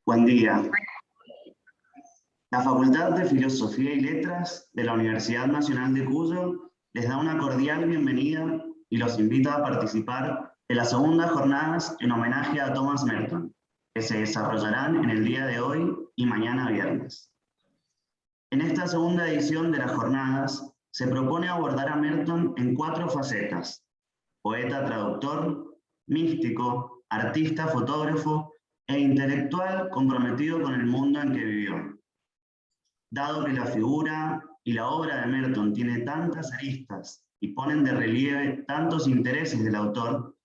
Buen día. La Facultad de Filosofía y Letras de la Universidad Nacional de Cuyo les da una cordial bienvenida y los invita a participar en las segundas jornadas en homenaje a Thomas Merton, que se desarrollarán en el día de hoy y mañana viernes. En esta segunda edición de las jornadas se propone abordar a Merton en 4 facetas: poeta traductor, místico, artista fotógrafo e intelectual comprometido con el mundo en que vivió. Dado que la figura y la obra de Merton tiene tantas aristas y ponen de relieve tantos intereses del autor,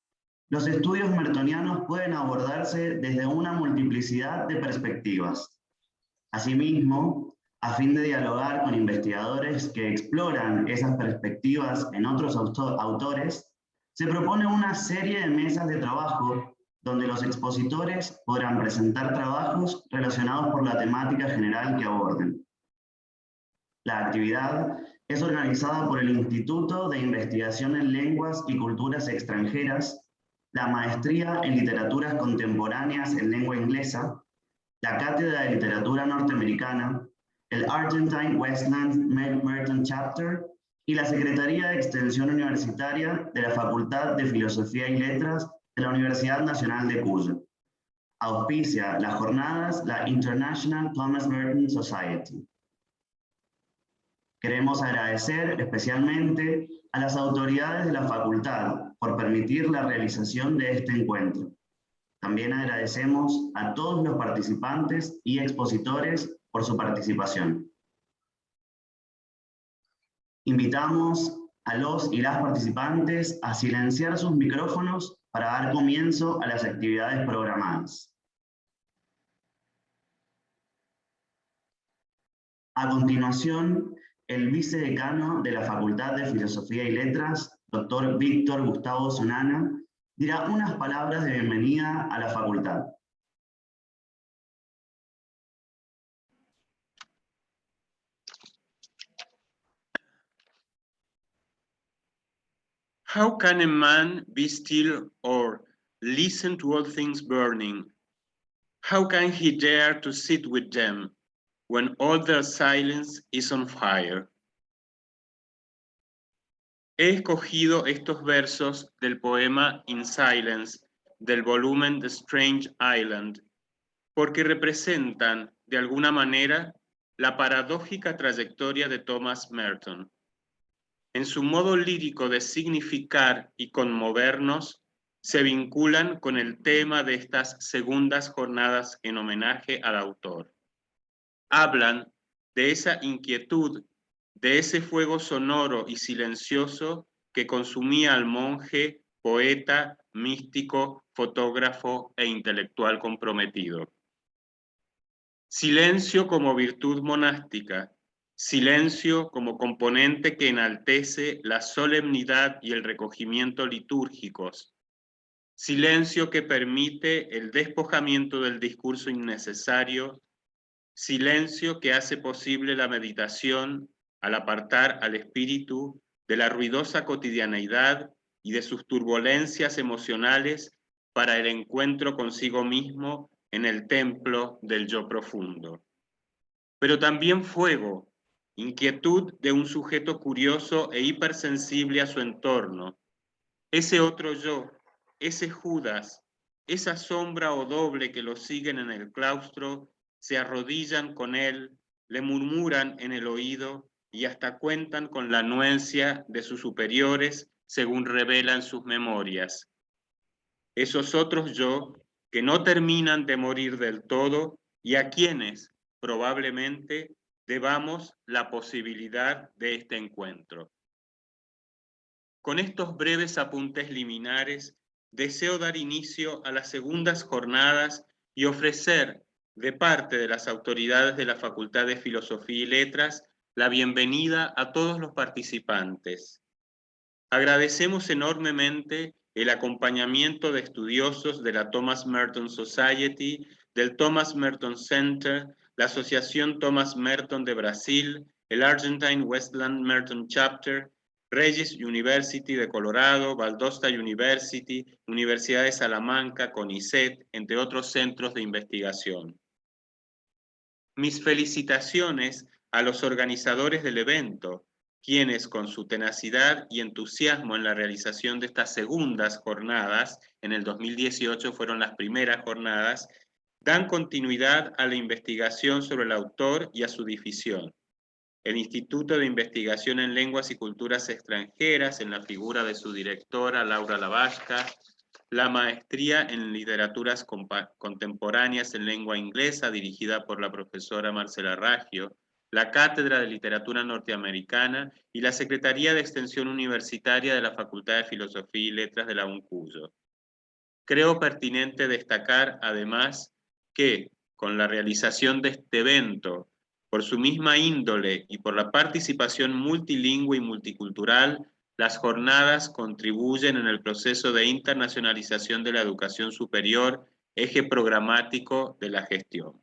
los estudios mertonianos pueden abordarse desde una multiplicidad de perspectivas. Asimismo, a fin de dialogar con investigadores que exploran esas perspectivas en otros autores, se propone una serie de mesas de trabajo donde los expositores podrán presentar trabajos relacionados por la temática general que aborden. La actividad es organizada por el Instituto de Investigación en Lenguas y Culturas Extranjeras, la Maestría en Literaturas Contemporáneas en Lengua Inglesa, la cátedra de Literatura Norteamericana, el Argentine Merton Chapter y la Secretaría de Extensión Universitaria de la Facultad de Filosofía y Letras de la Universidad Nacional de Cuyo. Auspicia las jornadas la International Thomas Merton Society. Queremos agradecer especialmente a las autoridades de la facultad por permitir la realización de este encuentro. También agradecemos a todos los participantes y expositores por su participación. Invitamos a los y las participantes a silenciar sus micrófonos para dar comienzo a las actividades programadas. A continuación, el vicedecano de la Facultad de Filosofía y Letras, Dr. Víctor Gustavo Sonana, dirá unas palabras de bienvenida a la facultad. How can a man be still or listen to all things burning? How can he dare to sit with them when all their silence is on fire? He escogido estos versos del poema In Silence del volumen The Strange Island porque representan, de alguna manera, la paradójica trayectoria de Thomas Merton. En su modo lírico de significar y conmovernos, se vinculan con el tema de estas segundas jornadas en homenaje al autor. Hablan de esa inquietud, de ese fuego sonoro y silencioso que consumía al monje, poeta, místico, fotógrafo e intelectual comprometido. Silencio como virtud monástica, silencio como componente que enaltece la solemnidad y el recogimiento litúrgicos, silencio que permite el despojamiento del discurso innecesario, silencio que hace posible la meditación al apartar al espíritu de la ruidosa cotidianeidad y de sus turbulencias emocionales para el encuentro consigo mismo en el templo del yo profundo. Pero también fuego, inquietud de un sujeto curioso e hipersensible a su entorno. Ese otro yo, ese Judas, esa sombra o doble que lo siguen en el claustro, se arrodillan con él, le murmuran en el oído y hasta cuentan con la anuencia de sus superiores según revelan sus memorias. Esos otros yo que no terminan de morir del todo y a quienes probablemente debamos la posibilidad de este encuentro. Con estos breves apuntes liminares, deseo dar inicio a las segundas jornadas y ofrecer, de parte de las autoridades de la Facultad de Filosofía y Letras, la bienvenida a todos los participantes. Agradecemos enormemente el acompañamiento de estudiosos de la Thomas Merton Society, del Thomas Merton Center, la Asociación Thomas Merton de Brasil, el Argentine Merton Chapter, Regis University de Colorado, Valdosta University, Universidad de Salamanca, CONICET, entre otros centros de investigación. Mis felicitaciones a los organizadores del evento, quienes con su tenacidad y entusiasmo en la realización de estas segundas jornadas, en el 2018 fueron las primeras jornadas, dan continuidad a la investigación sobre el autor y a su difusión. El Instituto de Investigación en Lenguas y Culturas Extranjeras, en la figura de su directora, Laura Lavasca, la Maestría en Literaturas Contemporáneas en Lengua Inglesa, dirigida por la profesora Marcela Raggio, la Cátedra de Literatura Norteamericana y la Secretaría de Extensión Universitaria de la Facultad de Filosofía y Letras de la UNCuyo. Creo pertinente destacar, además, que con la realización de este evento, por su misma índole y por la participación multilingüe y multicultural, las jornadas contribuyen en el proceso de internacionalización de la educación superior, eje programático de la gestión.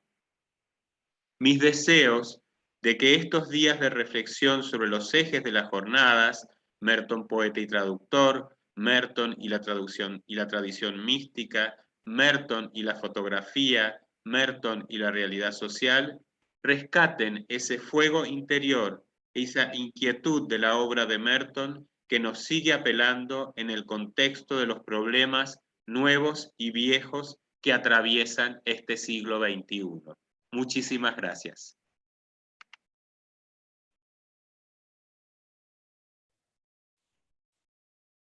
Mis deseos de que estos días de reflexión sobre los ejes de las jornadas, Merton, poeta y traductor, Merton y la tradición mística, Merton y la fotografía, Merton y la realidad social, rescaten ese fuego interior, esa inquietud de la obra de Merton que nos sigue apelando en el contexto de los problemas nuevos y viejos que atraviesan este siglo XXI. Muchísimas gracias.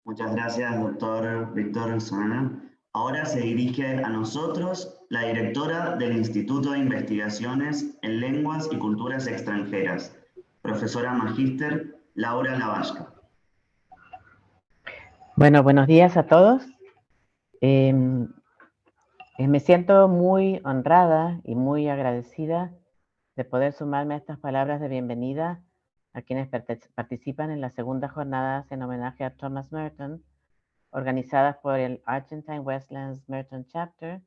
Muchas gracias, doctor Víctor Solana. Ahora se dirige a nosotros la directora del Instituto de Investigaciones en Lenguas y Culturas Extranjeras, profesora magíster Laura Lavasca. Bueno, buenos días a todos. Me siento muy honrada y muy agradecida de poder sumarme a estas palabras de bienvenida a quienes participan en las segundas jornadas en homenaje a Thomas Merton, organizadas por el Argentine Westlands Merton Chapter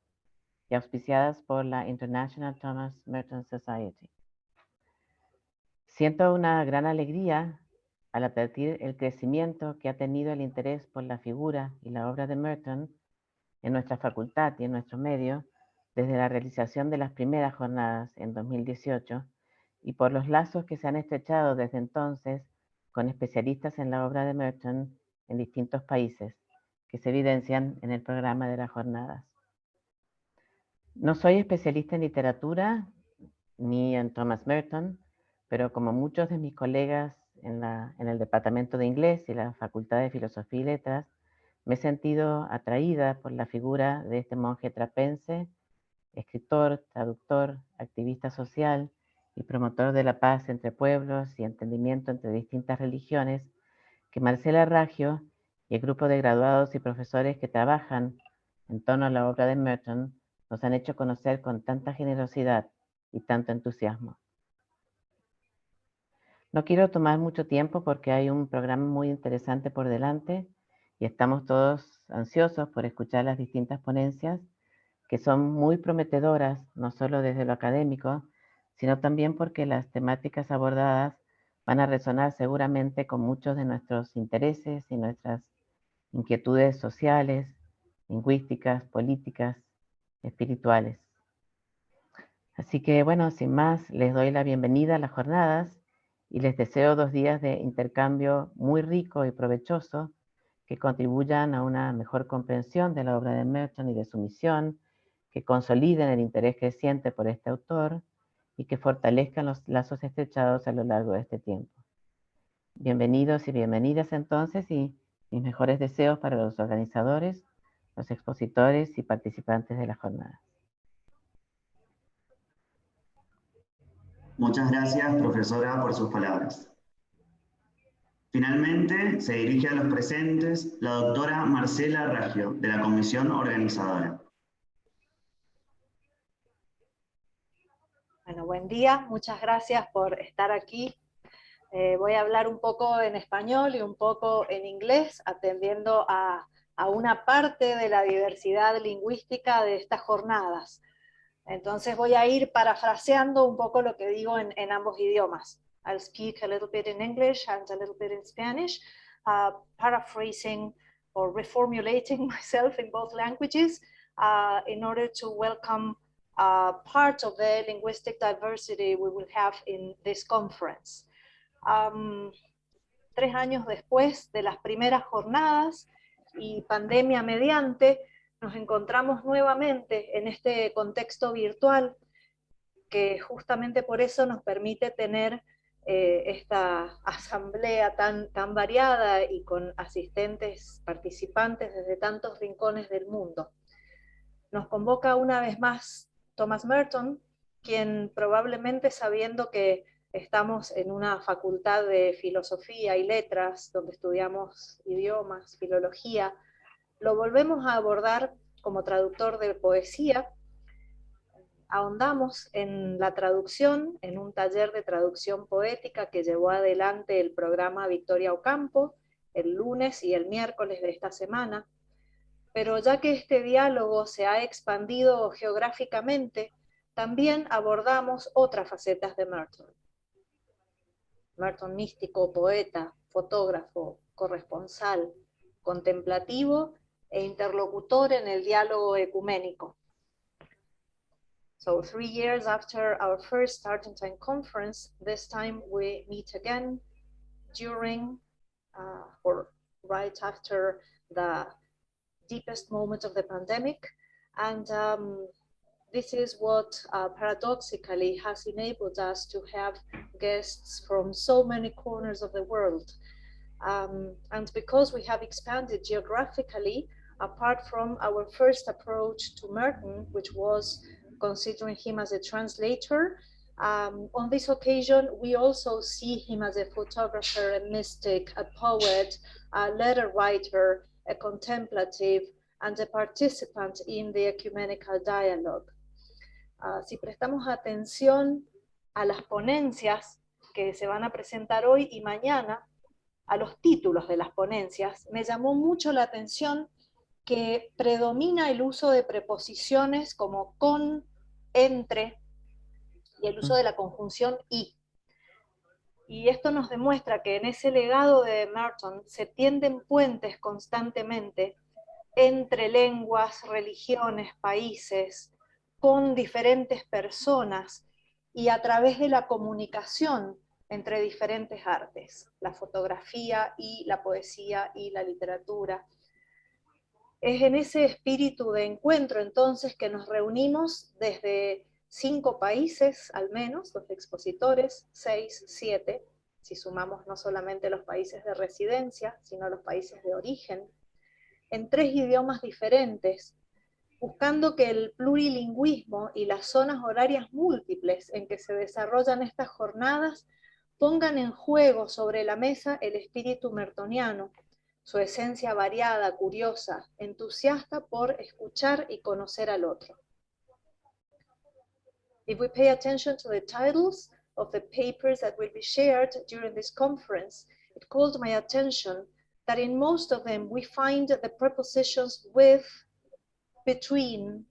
y auspiciadas por la International Thomas Merton Society. Siento una gran alegría al advertir el crecimiento que ha tenido el interés por la figura y la obra de Merton en nuestra facultad y en nuestro medio desde la realización de las primeras jornadas en 2018 y por los lazos que se han estrechado desde entonces con especialistas en la obra de Merton en distintos países que se evidencian en el programa de las jornadas. No soy especialista en literatura ni en Thomas Merton, pero como muchos de mis colegas en el Departamento de Inglés y la Facultad de Filosofía y Letras, me he sentido atraída por la figura de este monje trapense, escritor, traductor, activista social y promotor de la paz entre pueblos y entendimiento entre distintas religiones, que Marcela Raggio y el grupo de graduados y profesores que trabajan en torno a la obra de Merton nos han hecho conocer con tanta generosidad y tanto entusiasmo. No quiero tomar mucho tiempo porque hay un programa muy interesante por delante y estamos todos ansiosos por escuchar las distintas ponencias que son muy prometedoras, no solo desde lo académico, sino también porque las temáticas abordadas van a resonar seguramente con muchos de nuestros intereses y nuestras inquietudes sociales, lingüísticas, políticas, espirituales. Así que, bueno, sin más, les doy la bienvenida a las jornadas y les deseo 2 días de intercambio muy rico y provechoso que contribuyan a una mejor comprensión de la obra de Merton y de su misión, que consoliden el interés creciente por este autor y que fortalezcan los lazos estrechados a lo largo de este tiempo. Bienvenidos y bienvenidas entonces y mis mejores deseos para los organizadores, los expositores y participantes de la jornada. Muchas gracias, profesora, por sus palabras. Finalmente, se dirige a los presentes la doctora Marcela Raggio, de la Comisión Organizadora. Bueno, buen día, muchas gracias por estar aquí. Voy a hablar un poco en español y un poco en inglés, atendiendo a una parte de la diversidad lingüística de estas jornadas. Entonces voy a ir parafraseando un poco lo que digo en ambos idiomas. I'll speak a little bit in English and a little bit in Spanish, paraphrasing or reformulating myself in both languages in order to welcome part of the linguistic diversity we will have in this conference. 3 años después de las primeras jornadas y pandemia mediante, nos encontramos nuevamente en este contexto virtual que justamente por eso nos permite tener esta asamblea tan variada y con asistentes, participantes desde tantos rincones del mundo. Nos convoca una vez más Thomas Merton, quien probablemente, sabiendo que estamos en una facultad de filosofía y letras, donde estudiamos idiomas, filología, lo volvemos a abordar como traductor de poesía. Ahondamos en la traducción, en un taller de traducción poética que llevó adelante el programa Victoria Ocampo, el lunes y el miércoles de esta semana. Pero ya que este diálogo se ha expandido geográficamente, también abordamos otras facetas de Merton. Merton místico, poeta, fotógrafo, corresponsal, contemplativo e interlocutor en el diálogo ecuménico. So 3 years after our first Argentine conference, this time we meet again during or right after the deepest moment of the pandemic. And this is what paradoxically has enabled us to have guests from so many corners of the world. And because we have expanded geographically, apart from our first approach to Merton, which was considering him as a translator, on this occasion we also see him as a photographer, a mystic, a poet, a letter writer, a contemplative, and a participant in the ecumenical dialogue. Si prestamos atención a las ponencias que se van a presentar hoy y mañana, a los títulos de las ponencias, me llamó mucho la atención que predomina el uso de preposiciones como con, entre, y el uso de la conjunción y. Y esto nos demuestra que en ese legado de Merton se tienden puentes constantemente entre lenguas, religiones, países, con diferentes personas y a través de la comunicación entre diferentes artes, la fotografía y la poesía y la literatura. Es en ese espíritu de encuentro entonces que nos reunimos desde 5 países al menos, los expositores, 6, 7, si sumamos no solamente los países de residencia, sino los países de origen, en 3 idiomas diferentes, buscando que el plurilingüismo y las zonas horarias múltiples en que se desarrollan estas jornadas pongan en juego sobre la mesa el espíritu mertoniano, su esencia variada, curiosa, entusiasta por escuchar y conocer al otro. If we pay attention to the titles of the papers that will be shared during this conference, it called my attention that in most of them we find the prepositions with, between,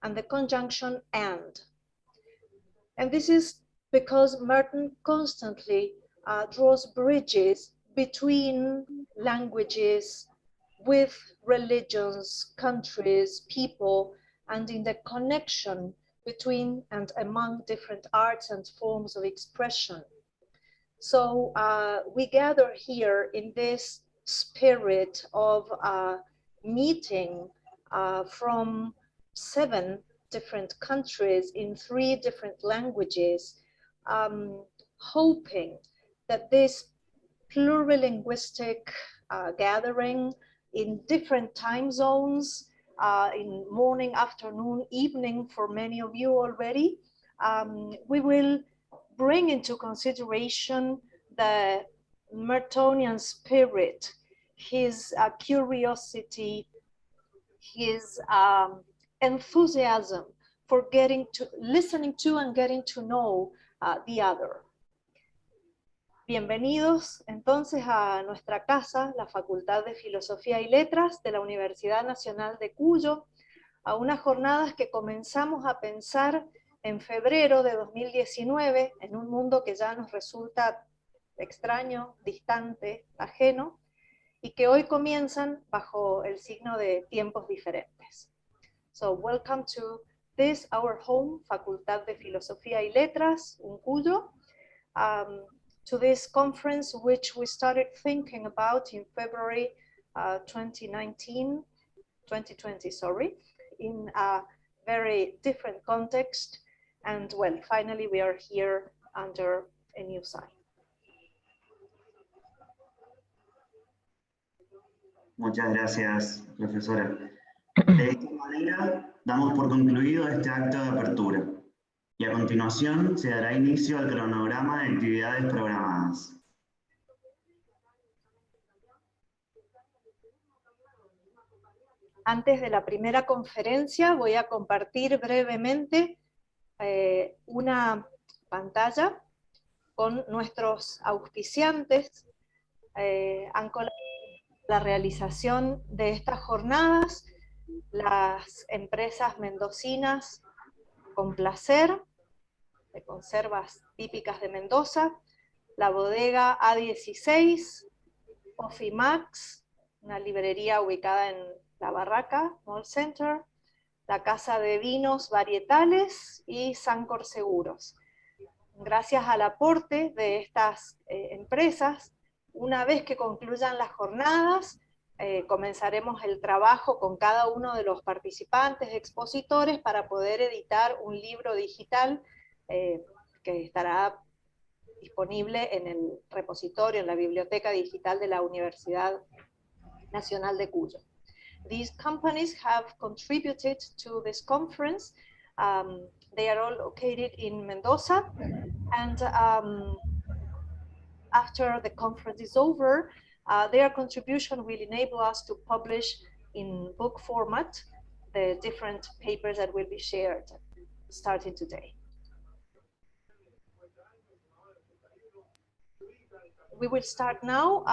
and the conjunction and. And this is because Merton constantly draws bridges between languages, with religions, countries, people, and in the connection between and among different arts and forms of expression. So we gather here in this spirit of meeting from 7 different countries in 3 different languages, hoping that this plurilinguistic gathering in different time zones, in morning, afternoon, evening for many of you already, we will bring into consideration the Mertonian spirit, his curiosity, his enthusiasm for listening to and getting to know the other. Bienvenidos entonces a nuestra casa, la Facultad de Filosofía y Letras de la Universidad Nacional de Cuyo, a unas jornadas que comenzamos a pensar en febrero de 2019, en un mundo que ya nos resulta extraño, distante, ajeno, y que hoy comienzan bajo el signo de tiempos diferentes. So welcome to this our home, Facultad de Filosofía y Letras, UNCuyo, to this conference, which we started thinking about in February 2020, in a very different context. And well, finally, we are here under a new sign. Muchas gracias, profesora. De esta manera, damos por concluido este acto de apertura. Y a continuación se dará inicio al cronograma de actividades programadas. Antes de la primera conferencia voy a compartir brevemente una pantalla con nuestros auspiciantes. Han colaborado en la realización de estas jornadas, las empresas mendocinas Con Placer, de conservas típicas de Mendoza, la bodega A16, Ofimax, una librería ubicada en La Barraca, Mall Center, la Casa de Vinos Varietales y Sancor Seguros. Gracias al aporte de estas empresas, una vez que concluyan las jornadas, comenzaremos el trabajo con cada uno de los participantes, expositores, para poder editar un libro digital que estará disponible en el repositorio, en la biblioteca digital de la Universidad Nacional de Cuyo. These companies have contributed to this conference. They are all located in Mendoza, and after the conference is over, their contribution will enable us to publish in book format the different papers that will be shared starting today. We will start now.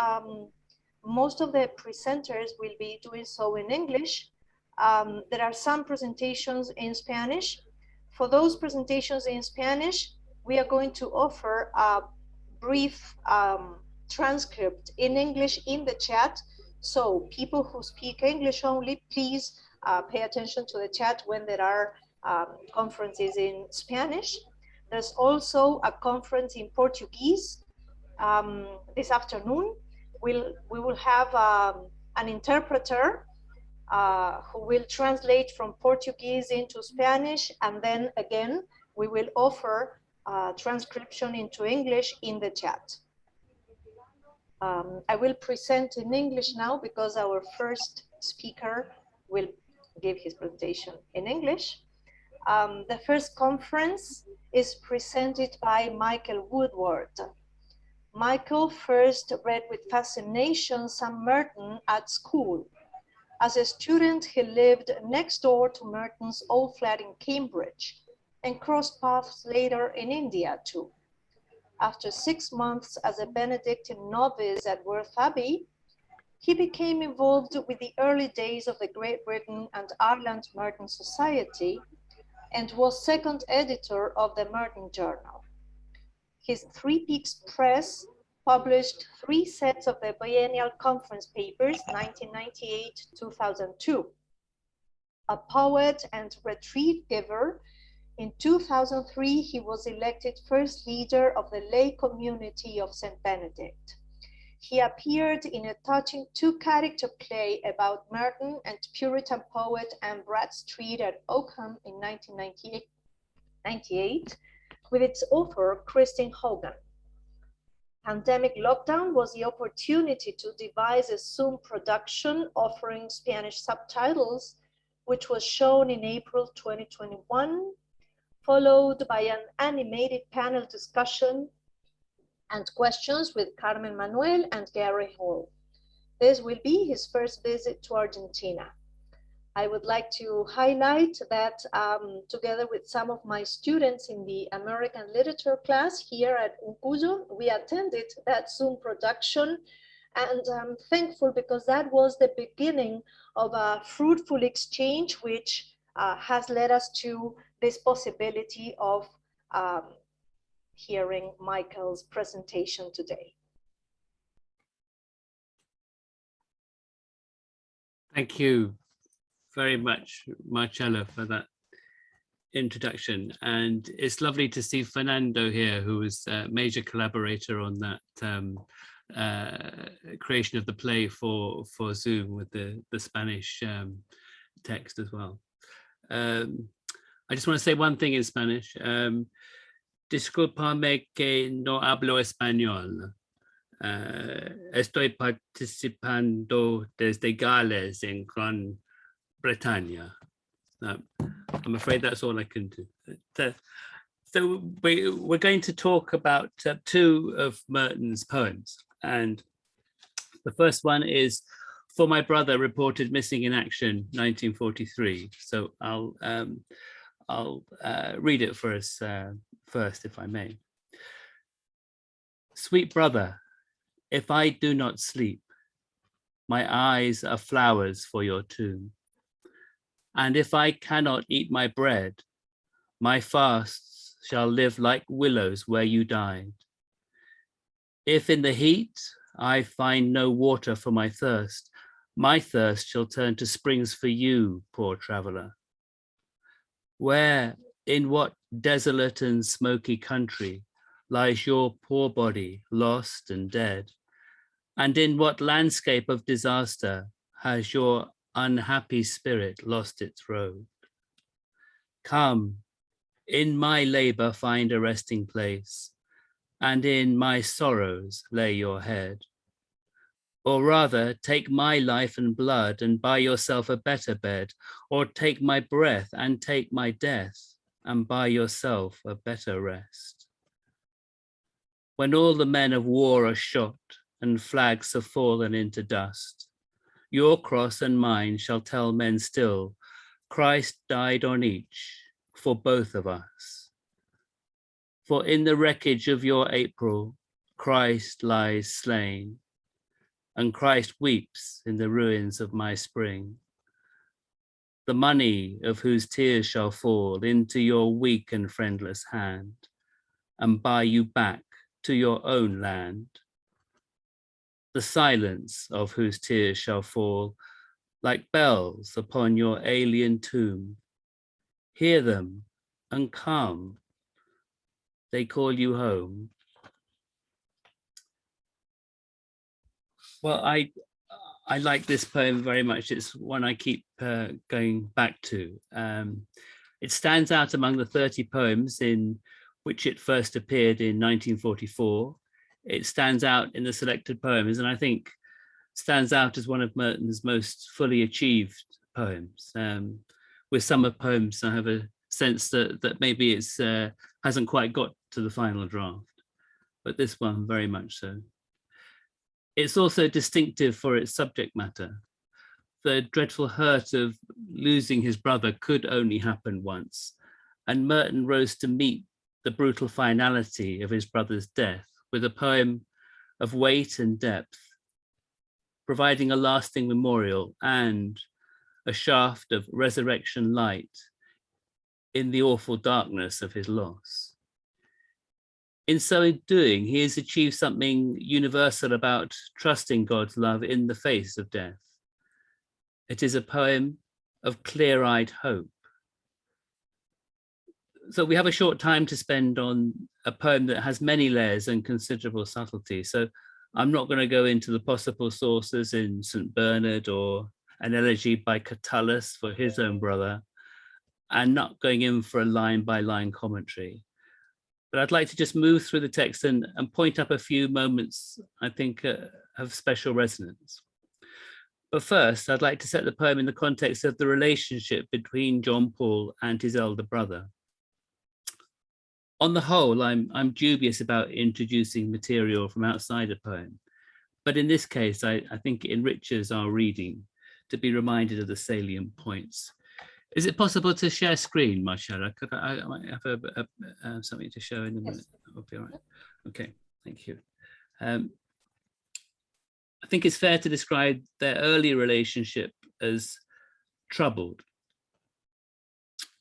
Most of the presenters will be doing so in English. There are some presentations in Spanish. For those presentations in Spanish, we are going to offer a brief transcript in English in the chat. So people who speak English only, please pay attention to the chat when there are conferences in Spanish. There's also a conference in Portuguese this afternoon. We will have an interpreter who will translate from Portuguese into Spanish, and then again we will offer transcription into English in the chat. I will present in English now because our first speaker will give his presentation in English. The first conference is presented by Michael Woodward. Michael first read with fascination some Merton at school. As a student, he lived next door to Merton's old flat in Cambridge and crossed paths later in India too. After 6 months as a Benedictine novice at Worth Abbey, he became involved with the early days of the Great Britain and Ireland Merton Society and was second editor of the Merton Journal. His Three Peaks Press published 3 sets of the biennial conference papers, 1998-2002. A poet and retreat giver, in 2003 he was elected first leader of the lay community of St. Benedict. He appeared in a touching 2-character play about Merton and Puritan poet Anne Bradstreet at Oakham in 1998, with its author, Christine Hogan. Pandemic lockdown was the opportunity to devise a Zoom production offering Spanish subtitles, which was shown in April 2021, followed by an animated panel discussion and questions with Carmen Manuel and Gary Hall. This will be his first visit to Argentina. I would like to highlight that together with some of my students in the American literature class here at UNCuyo, we attended that Zoom production, and I'm thankful because that was the beginning of a fruitful exchange which has led us to this possibility of hearing Michael's presentation today. Thank you very much, Marcella, for that introduction, and it's lovely to see Fernando here, who was a major collaborator on that creation of the play for Zoom with the Spanish text as well. I just want to say one thing in Spanish. Discúlpame que no hablo español. Estoy participando desde Gales in Gran Bretaña. I'm afraid that's all I can do. So we're going to talk about two of Merton's poems. And the first one is For My Brother Reported Missing in Action, 1943. So I'll read it for us first, if I may. Sweet brother, if I do not sleep, my eyes are flowers for your tomb. And if I cannot eat my bread, my fasts shall live like willows where you died. If in the heat I find no water for my thirst shall turn to springs for you, poor traveler. Where, in what desolate and smoky country lies your poor body lost and dead? And in what landscape of disaster has your unhappy spirit lost its road? Come, in my labor find a resting place, and in my sorrows lay your head. Or rather, take my life and blood and buy yourself a better bed, or take my breath and take my death and buy yourself a better rest. When all the men of war are shot and flags have fallen into dust, your cross and mine shall tell men still, Christ died on each for both of us. For in the wreckage of your April, Christ lies slain, and Christ weeps in the ruins of my spring. The money of whose tears shall fall into your weak and friendless hand, and buy you back to your own land. The silence of whose tears shall fall like bells upon your alien tomb. Hear them and come. They call you home. Well, I like this poem very much. It's one I keep going back to. It stands out among the 30 poems in which it first appeared in 1944. It stands out in the selected poems, and I think stands out as one of Merton's most fully achieved poems. With some of poems, I have a sense that maybe it's hasn't quite got to the final draft, but this one very much so. It's also distinctive for its subject matter. The dreadful hurt of losing his brother could only happen once, and Merton rose to meet the brutal finality of his brother's death with a poem of weight and depth, providing a lasting memorial and a shaft of resurrection light in the awful darkness of his loss. In so doing, he has achieved something universal about trusting God's love in the face of death. It is a poem of clear-eyed hope. So we have a short time to spend on a poem that has many layers and considerable subtlety. So I'm not going to go into the possible sources in St. Bernard or an elegy by Catullus for his own brother, and not going in for a line-by-line commentary. But I'd like to just move through the text and point up a few moments I think have special resonance. But first, I'd like to set the poem in the context of the relationship between John Paul and his elder brother. On the whole, I'm dubious about introducing material from outside a poem. But in this case, I think it enriches our reading to be reminded of the salient points. Is it possible to share screen, Marcella? Could I might have something to show in a minute? That would be all right. Okay, thank you. I think it's fair to describe their early relationship as troubled.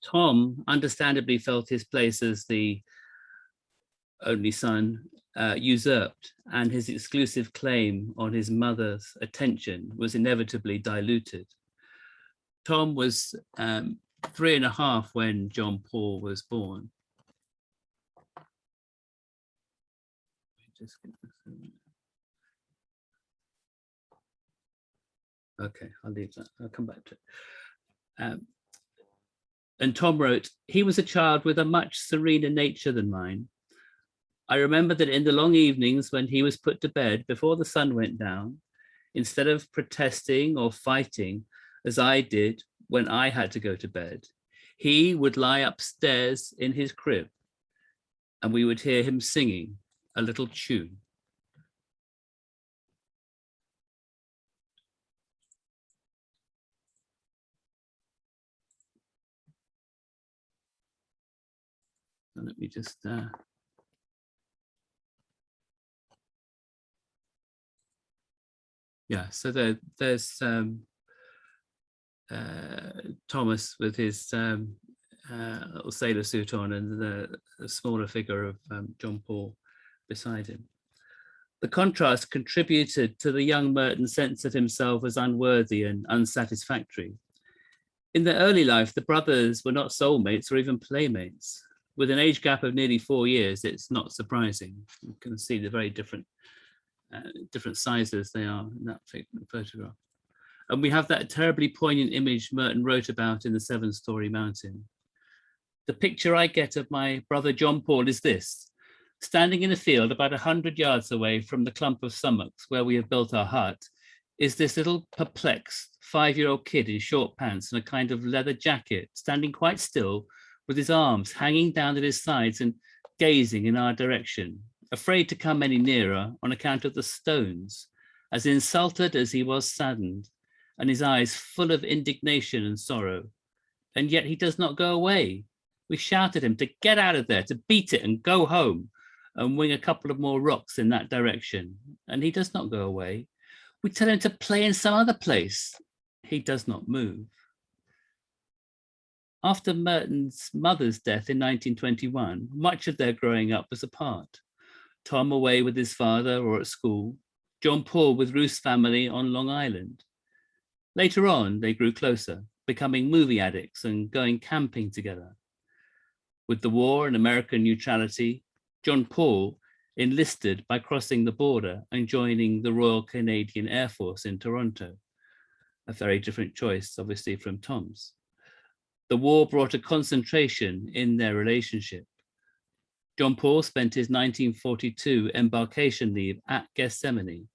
Tom understandably felt his place as the only son usurped, and his exclusive claim on his mother's attention was inevitably diluted. Tom was 3.5 when John Paul was born. Okay, I'll leave that. I'll come back to it. And Tom wrote, he was a child with a much serener nature than mine. I remember that in the long evenings when he was put to bed before the sun went down, instead of protesting or fighting as I did when I had to go to bed, he would lie upstairs in his crib and we would hear him singing a little tune. And let me just yeah, so there's Thomas with his little sailor suit on and the smaller figure of John Paul beside him. The contrast contributed to the young Merton's sense of himself as unworthy and unsatisfactory. In their early life, the brothers were not soulmates or even playmates. With an age gap of nearly 4 years, it's not surprising. You can see the very different sizes they are in that photograph. And we have that terribly poignant image Merton wrote about in The Seven-Storey Mountain. The picture I get of my brother John Paul is this: standing in a field about 100 yards away from the clump of summocks where we have built our hut is this little perplexed 5-year-old kid in short pants and a kind of leather jacket, standing quite still with his arms hanging down at his sides and gazing in our direction, afraid to come any nearer on account of the stones, as insulted as he was saddened, and his eyes full of indignation and sorrow. And yet he does not go away. We shout at him to get out of there, to beat it and go home, and wing a couple of more rocks in that direction, and he does not go away. We tell him to play in some other place. He does not move. After Merton's mother's death in 1921, much of their growing up was apart. Tom away with his father or at school, John Paul with Ruth's family on Long Island. Later on, they grew closer, becoming movie addicts and going camping together. With the war and American neutrality, John Paul enlisted by crossing the border and joining the Royal Canadian Air Force in Toronto. A very different choice, obviously, from Tom's. The war brought a concentration in their relationship. John Paul spent his 1942 embarkation leave at Gethsemane,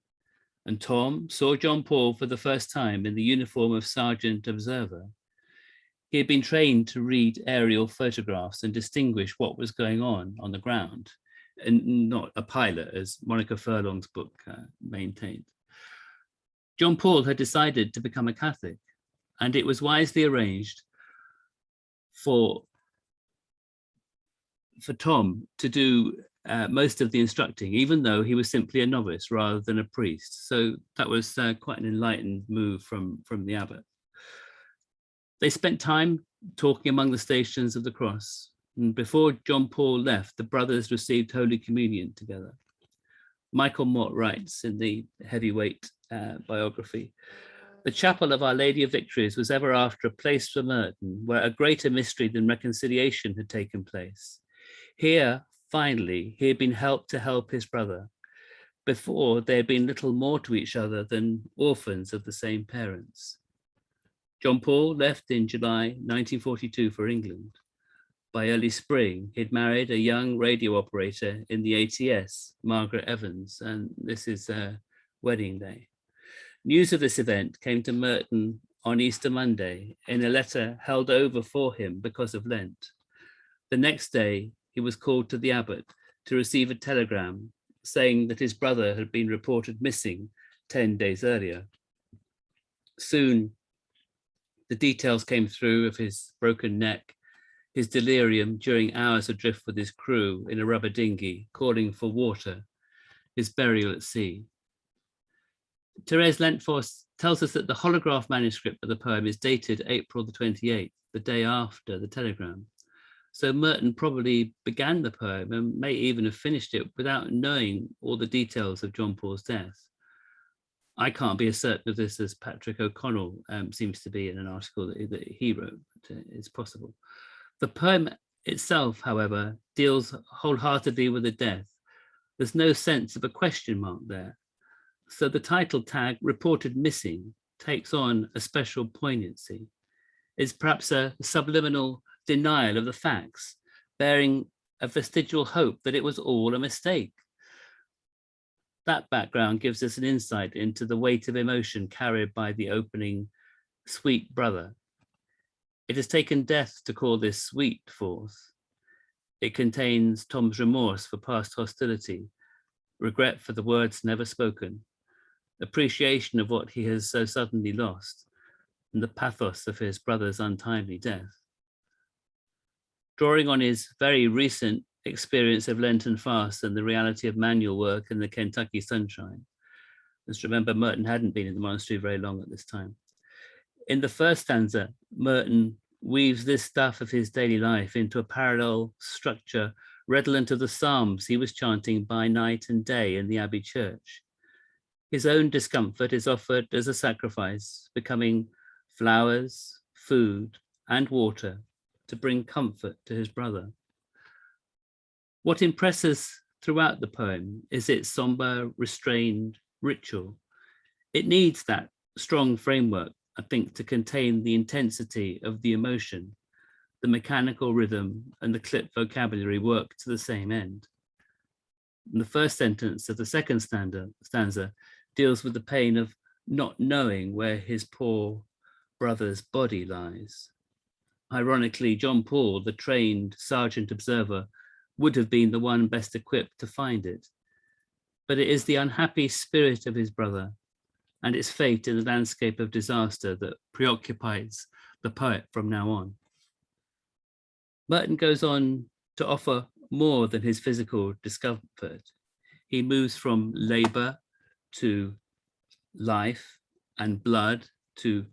and Tom saw John Paul for the first time in the uniform of Sergeant Observer. He had been trained to read aerial photographs and distinguish what was going on the ground, and not a pilot, as Monica Furlong's book maintained. John Paul had decided to become a Catholic, and it was wisely arranged for Tom to do most of the instructing, even though he was simply a novice rather than a priest. So that was quite an enlightened move from the abbot. They spent time talking among the Stations of the Cross. And before John Paul left, the brothers received Holy Communion together. Michael Mott writes in the Heavyweight biography, "The chapel of Our Lady of Victories was ever after a place for Merton where a greater mystery than reconciliation had taken place. Here, finally, he had been helped to help his brother. Before, they had been little more to each other than orphans of the same parents." John Paul left in July 1942 for England. By early spring, he'd married a young radio operator in the ATS, Margaret Evans, and this is their wedding day. News of this event came to Merton on Easter Monday in a letter held over for him because of Lent. The next day, he was called to the abbot to receive a telegram saying that his brother had been reported missing 10 days earlier. Soon, the details came through of his broken neck, his delirium during hours adrift with his crew in a rubber dinghy, calling for water, his burial at sea. Therese Lentfors tells us that the holograph manuscript of the poem is dated April the 28th, the day after the telegram. So Merton probably began the poem and may even have finished it without knowing all the details of John Paul's death. I can't be as certain of this as Patrick O'Connell seems to be in an article that he wrote, but it's possible. The poem itself, however, deals wholeheartedly with the death. There's no sense of a question mark there. So the title tag, reported missing, takes on a special poignancy. It's perhaps a subliminal denial of the facts, bearing a vestigial hope that it was all a mistake. That background gives us an insight into the weight of emotion carried by the opening sweet brother. It has taken death to call this sweet forth. It contains Tom's remorse for past hostility, regret for the words never spoken, appreciation of what he has so suddenly lost, and the pathos of his brother's untimely death. Drawing on his very recent experience of Lenten fast and the reality of manual work in the Kentucky sunshine. Let's remember, Merton hadn't been in the monastery very long at this time. In the first stanza, Merton weaves this stuff of his daily life into a parallel structure redolent of the psalms he was chanting by night and day in the Abbey church. His own discomfort is offered as a sacrifice, becoming flowers, food, and water to bring comfort to his brother. What impresses throughout the poem is its somber, restrained ritual. It needs that strong framework, I think, to contain the intensity of the emotion. The mechanical rhythm and the clipped vocabulary work to the same end. And the first sentence of the second stanza deals with the pain of not knowing where his poor brother's body lies. Ironically, John Paul, the trained sergeant observer, would have been the one best equipped to find it. But it is the unhappy spirit of his brother and its fate in the landscape of disaster that preoccupies the poet from now on. Merton goes on to offer more than his physical discomfort. He moves from labor to life and blood to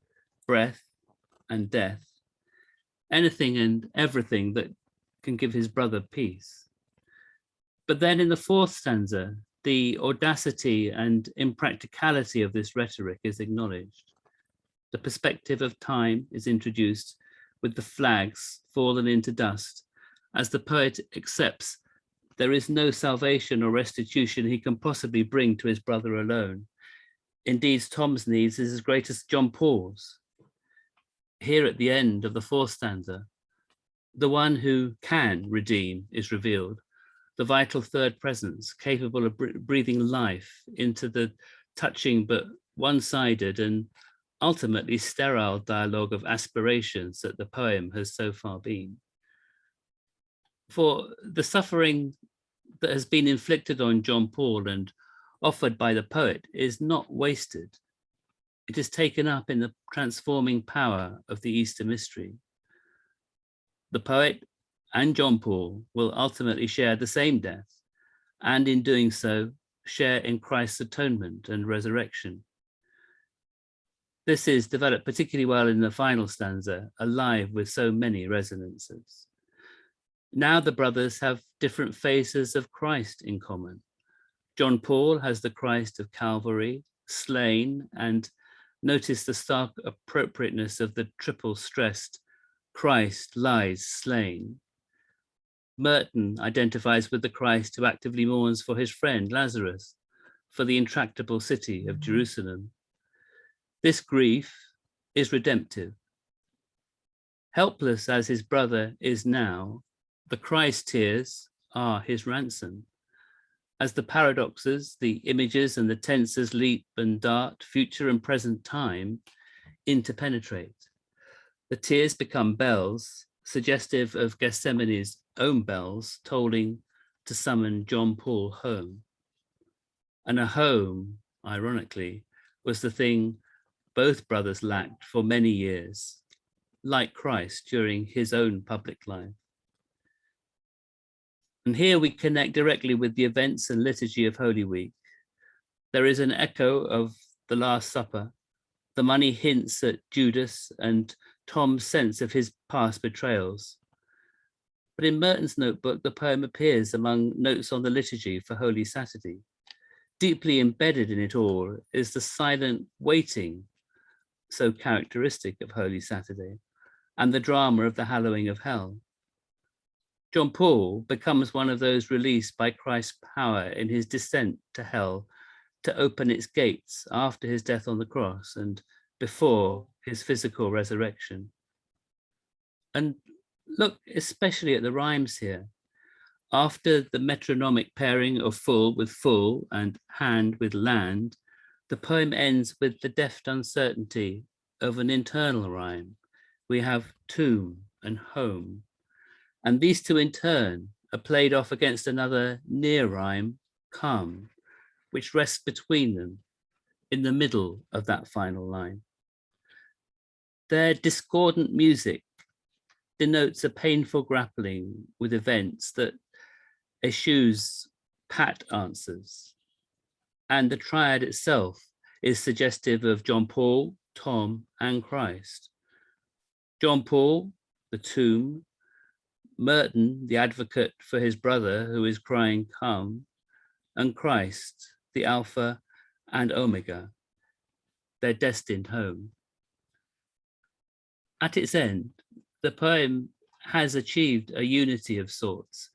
breath and death, anything and everything that can give his brother peace. But then in the fourth stanza, the audacity and impracticality of this rhetoric is acknowledged. The perspective of time is introduced with the flags fallen into dust as the poet accepts there is no salvation or restitution he can possibly bring to his brother alone. Indeed, Tom's needs is as great as John Paul's. Here at the end of the fourth stanza, the one who can redeem is revealed, the vital third presence capable of breathing life into the touching but one-sided and ultimately sterile dialogue of aspirations that the poem has so far been. For the suffering that has been inflicted on John Paul and offered by the poet is not wasted. It is taken up in the transforming power of the Easter mystery. The poet and John Paul will ultimately share the same death, and in doing so, share in Christ's atonement and resurrection. This is developed particularly well in the final stanza, alive with so many resonances. Now the brothers have different phases of Christ in common. John Paul has the Christ of Calvary, slain, and notice the stark appropriateness of the triple stressed Christ lies slain. Merton identifies with the Christ who actively mourns for his friend Lazarus, for the intractable city of Jerusalem. This grief is redemptive. Helpless as his brother is now, the Christ tears are his ransom. As the paradoxes, the images and the tenses leap and dart future and present time interpenetrate. The tears become bells, suggestive of Gethsemane's own bells tolling to summon John Paul home. And a home, ironically, was the thing both brothers lacked for many years, like Christ during his own public life. And here we connect directly with the events and liturgy of Holy Week. There is an echo of the Last Supper. The money hints at Judas and Tom's sense of his past betrayals. But in Merton's notebook, the poem appears among notes on the liturgy for Holy Saturday. deeply embedded in it all is the silent waiting, so characteristic of Holy Saturday, and the drama of the hallowing of hell. John Paul becomes one of those released by Christ's power in his descent to hell to open its gates after his death on the cross and before his physical resurrection. And look especially at the rhymes here. After the metronomic pairing of full with full and hand with land, the poem ends with the deft uncertainty of an internal rhyme. We have tomb and home, and these two in turn are played off against another near rhyme, come, which rests between them in the middle of that final line. Their discordant music denotes a painful grappling with events that eschews pat answers, and the triad itself is suggestive of John Paul, Tom, and Christ. John Paul, the tomb, Merton, the advocate for his brother who is crying come, and Christ, the Alpha and Omega, their destined home. At its end, the poem has achieved a unity of sorts,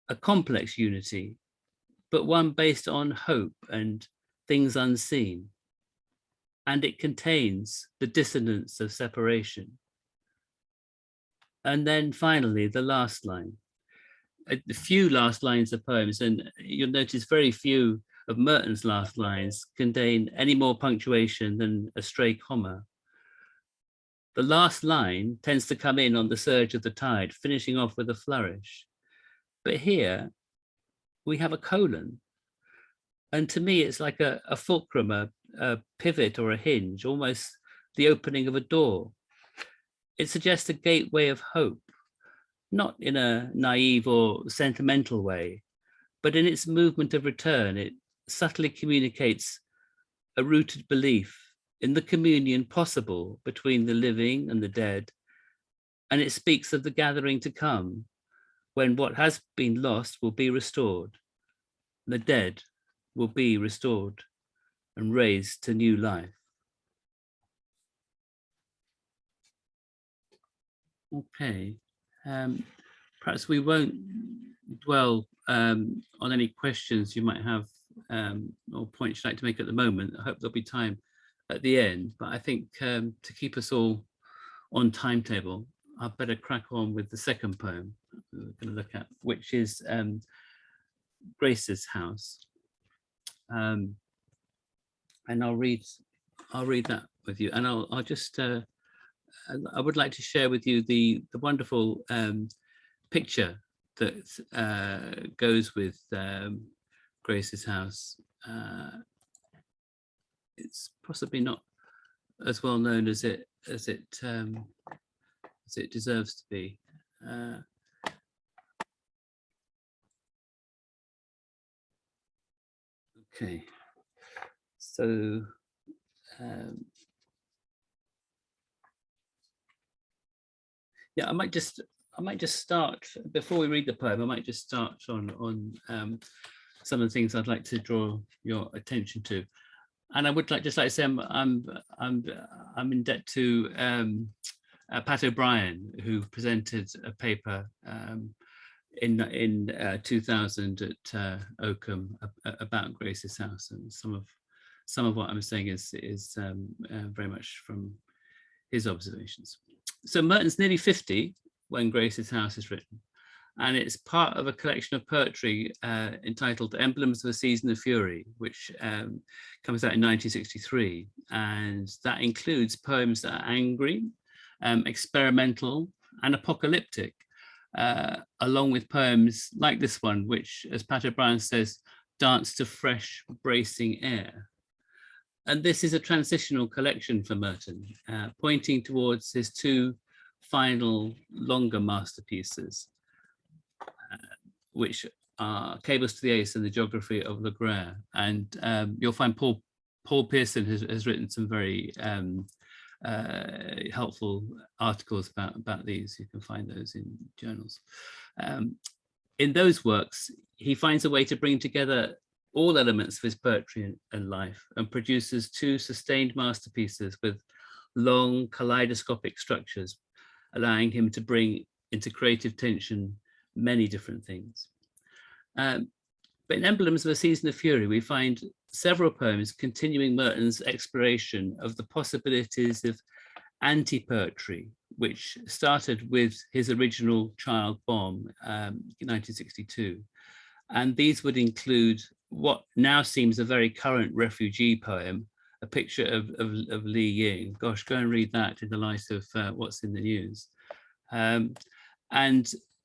a complex unity, but one based on hope and things unseen. And it contains the dissonance of separation. And then finally, the last line. A few last lines of poems, and you'll notice very few of Merton's last lines contain any more punctuation than a stray comma. The last line tends to come in on the surge of the tide, finishing off with a flourish. But here we have a colon. And to me, it's like a fulcrum, a pivot or a hinge, almost the opening of a door. It suggests a gateway of hope, not in a naive or sentimental way, but in its movement of return, it subtly communicates a rooted belief in the communion possible between the living and the dead. And it speaks of the gathering to come, when what has been lost will be restored. The dead will be restored and raised to new life. Okay, perhaps we won't dwell on any questions you might have or points you'd like to make at the moment. I hope there'll be time at the end, but I think to keep us all on timetable, I'd better crack on with the second poem we're going to look at, which is Grace's House. And I'll read that with you, and I'll just I would like to share with you the wonderful picture that goes with Grace's House. It's possibly not as well known as it deserves to be. Okay, so yeah, I might just start before we read the poem. I might just start on some of the things I'd like to draw your attention to, and I would like to say I'm in debt to Pat O'Brien, who presented a paper in 2000 at Oakham about Grace's House, and some of what I'm saying is very much from his observations. So Merton's nearly 50 when Grace's House is written, and it's part of a collection of poetry entitled Emblems of a Season of Fury, which comes out in 1963, and that includes poems that are angry, experimental, and apocalyptic, along with poems like this one, which, as Pat O'Brien says, dance to fresh, bracing air. And this is a transitional collection for Merton, pointing towards his two final longer masterpieces, which are Cables to the Ace and the Geography of Le Guerre. And you'll find Paul Pearson has written some very helpful articles about these. You can find those in journals. In those works, he finds a way to bring together all elements of his poetry and life, and produces 2 sustained masterpieces with long kaleidoscopic structures, allowing him to bring into creative tension many different things. But in Emblems of a Season of Fury, we find several poems continuing Merton's exploration of the possibilities of anti-poetry, which started with his original Child Bomb in 1962. And these would include what now seems a very current refugee poem, a picture of Li Ying. Gosh, go and read that in the light of what's in the news. And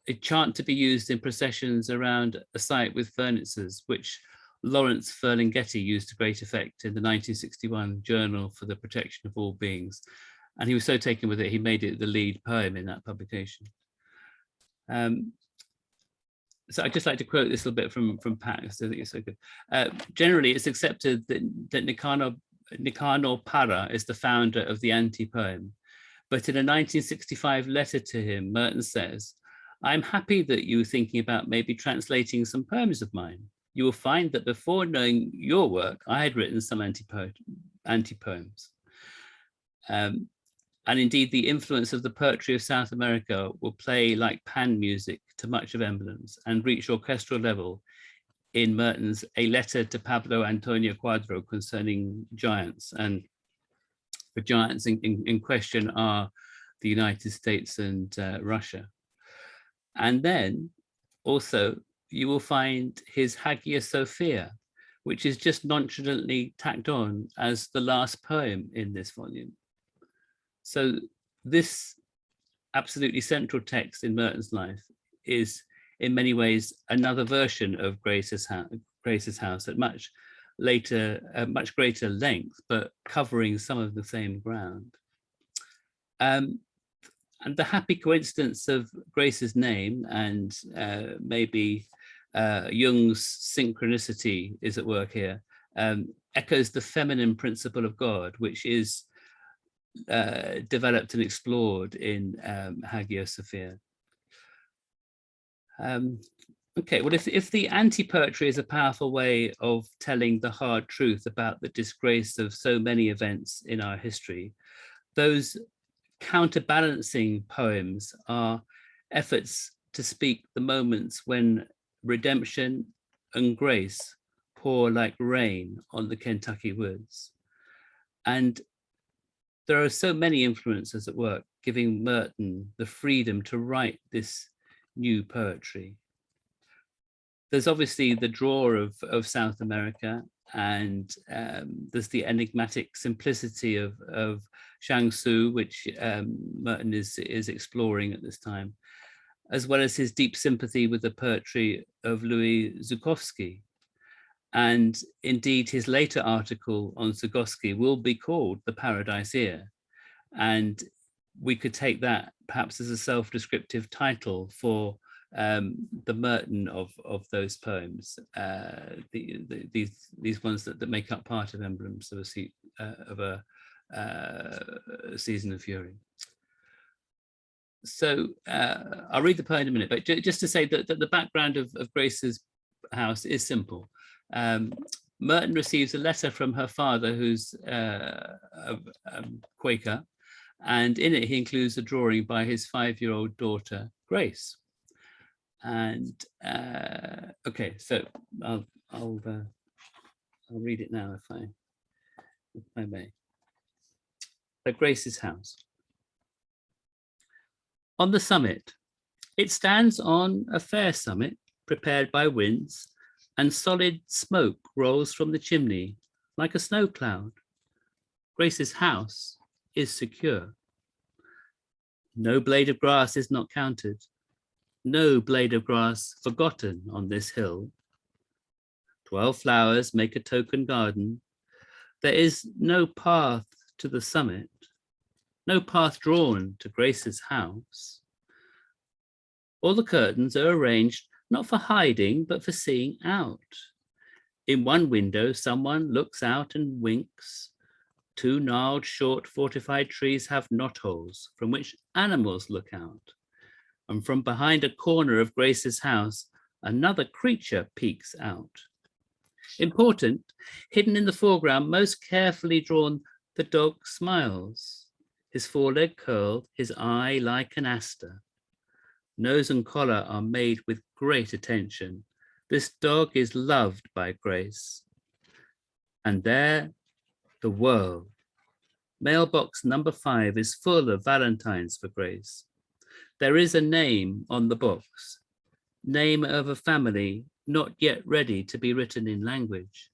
a chant to be used in processions around a site with furnaces, which Lawrence Ferlinghetti used to great effect in the 1961 Journal for the Protection of All Beings. And he was so taken with it, he made it the lead poem in that publication. So I'd just like to quote this a little bit from Pat, because I think it's so good. Generally, it's accepted that Nicanor Parra is the founder of the anti-poem. But in a 1965 letter to him, Merton says, "I'm happy that you're thinking about maybe translating some poems of mine. You will find that before knowing your work, I had written some anti-poems. And indeed, the influence of the poetry of South America will play like pan music to much of Emblems and reach orchestral level in Merton's A Letter to Pablo Antonio Cuadro concerning giants." And the giants in question are the United States and Russia. And then also you will find his Hagia Sophia, which is just nonchalantly tacked on as the last poem in this volume. So this absolutely central text in Merton's life is in many ways another version of Grace's House at much greater length, but covering some of the same ground. And the happy coincidence of Grace's name and maybe Jung's synchronicity is at work here, echoes the feminine principle of God, which is developed and explored in Hagia Sophia. Okay, well, if the anti-poetry is a powerful way of telling the hard truth about the disgrace of so many events in our history, those counterbalancing poems are efforts to speak the moments when redemption and grace pour like rain on the Kentucky woods. And there are so many influences at work, giving Merton the freedom to write this new poetry. There's obviously the draw of South America, and there's the enigmatic simplicity of Jiangsu, which Merton is exploring at this time, as well as his deep sympathy with the poetry of Louis Zukowski. And indeed, his later article on Zukowski will be called The Paradise Ear. And we could take that perhaps as a self-descriptive title for the Merton of those poems, these ones that make up part of Emblems of a Season of Fury. So I'll read the poem in a minute, but just to say that the background of Grace's house is simple. Merton receives a letter from her father, who's a Quaker, and in it he includes a drawing by his 5-year-old daughter, Grace. And okay, so I'll read it now if I may. So Grace's house. On the summit, it stands on a fair summit prepared by winds, and solid smoke rolls from the chimney like a snow cloud. Grace's house is secure. No blade of grass is not counted. No blade of grass forgotten on this hill. 12 flowers make a token garden. There is no path to the summit, no path drawn to Grace's house. All the curtains are arranged not for hiding, but for seeing out. In one window, someone looks out and winks. 2 gnarled, short, fortified trees have knotholes from which animals look out. And from behind a corner of Grace's house, another creature peeks out. Important, hidden in the foreground, most carefully drawn, the dog smiles. His foreleg curled, his eye like an aster. Nose and collar are made with great attention. This dog is loved by Grace. And there, the world. Mailbox number 5 is full of Valentines for Grace. There is a name on the box, name of a family not yet ready to be written in language.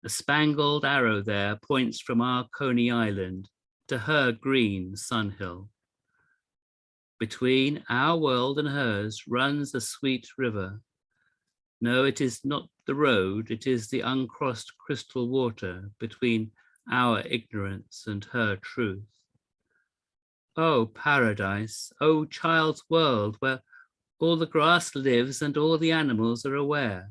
A spangled arrow there points from our Coney Island to her green Sunhill. Between our world and hers runs a sweet river. No, it is not the road, it is the uncrossed crystal water between our ignorance and her truth. Oh, paradise, oh, child's world, where all the grass lives and all the animals are aware.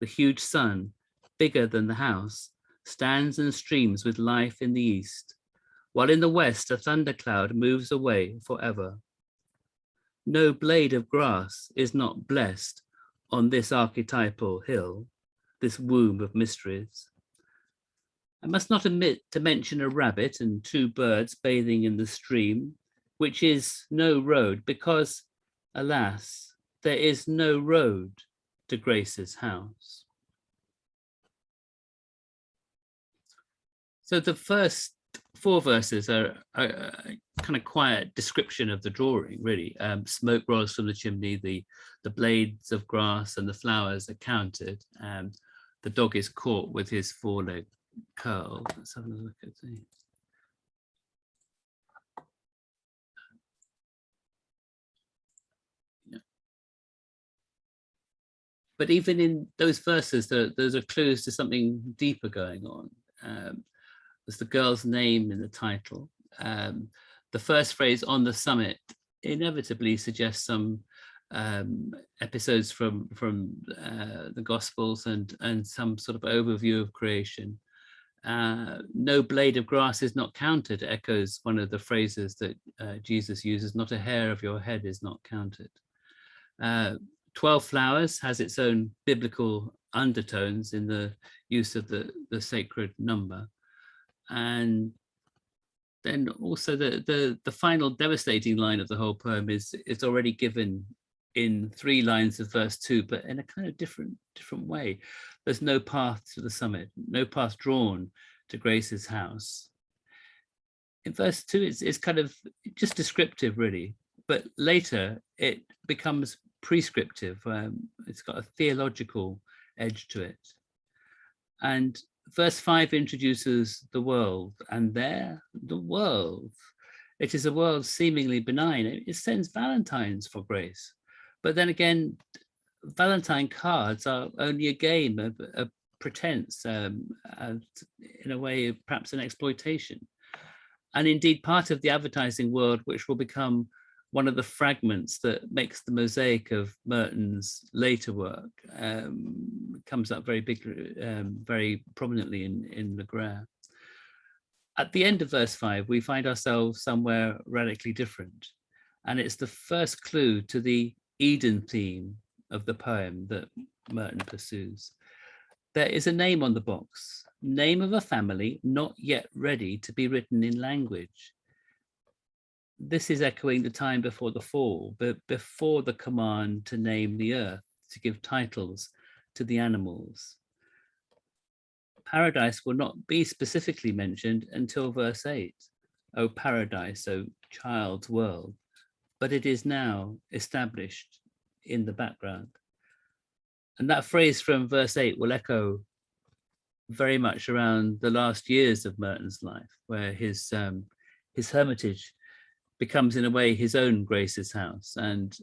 The huge sun, bigger than the house, stands and streams with life in the east, while in the west a thundercloud moves away forever. No blade of grass is not blessed on this archetypal hill, this womb of mysteries. I must not omit to mention a rabbit and 2 birds bathing in the stream, which is no road because, alas, there is no road to Grace's house. So the first 4 verses are a kind of quiet description of the drawing, really. Smoke rolls from the chimney, the blades of grass and the flowers are counted. The dog is caught with his foreleg curled. Let's have a look at the... Yeah. But even in those verses, those are clues to something deeper going on. There's the girl's name in the title. The first phrase, on the summit, inevitably suggests some episodes from the Gospels and some sort of overview of creation. No blade of grass is not counted echoes one of the phrases that Jesus uses, not a hair of your head is not counted. 12 flowers has its own biblical undertones in the use of the sacred number. And then also the final devastating line of the whole poem is already given in 3 lines of verse 2, but in a kind of different way. There's no path to the summit, no path drawn to Grace's house. In verse 2, it's kind of just descriptive, really, but later it becomes prescriptive. It's got a theological edge to it. And verse 5 introduces the world, and there, the world. It is a world seemingly benign. It sends Valentines for Grace. But then again, Valentine cards are only a game, a pretense, in a way, perhaps an exploitation. And indeed, part of the advertising world, which will become one of the fragments that makes the mosaic of Merton's later work, comes up very very prominently in Legre. At the end of verse 5, we find ourselves somewhere radically different. And it's the first clue to the Eden theme of the poem that Merton pursues. There is a name on the box, name of a family not yet ready to be written in language. This is echoing the time before the fall, but before the command to name the earth, to give titles to the animals. Paradise will not be specifically mentioned until verse 8. O paradise, O child's world. But it is now established in the background. And that phrase from verse 8 will echo very much around the last years of Merton's life, where his hermitage becomes in a way his own Grace's house. And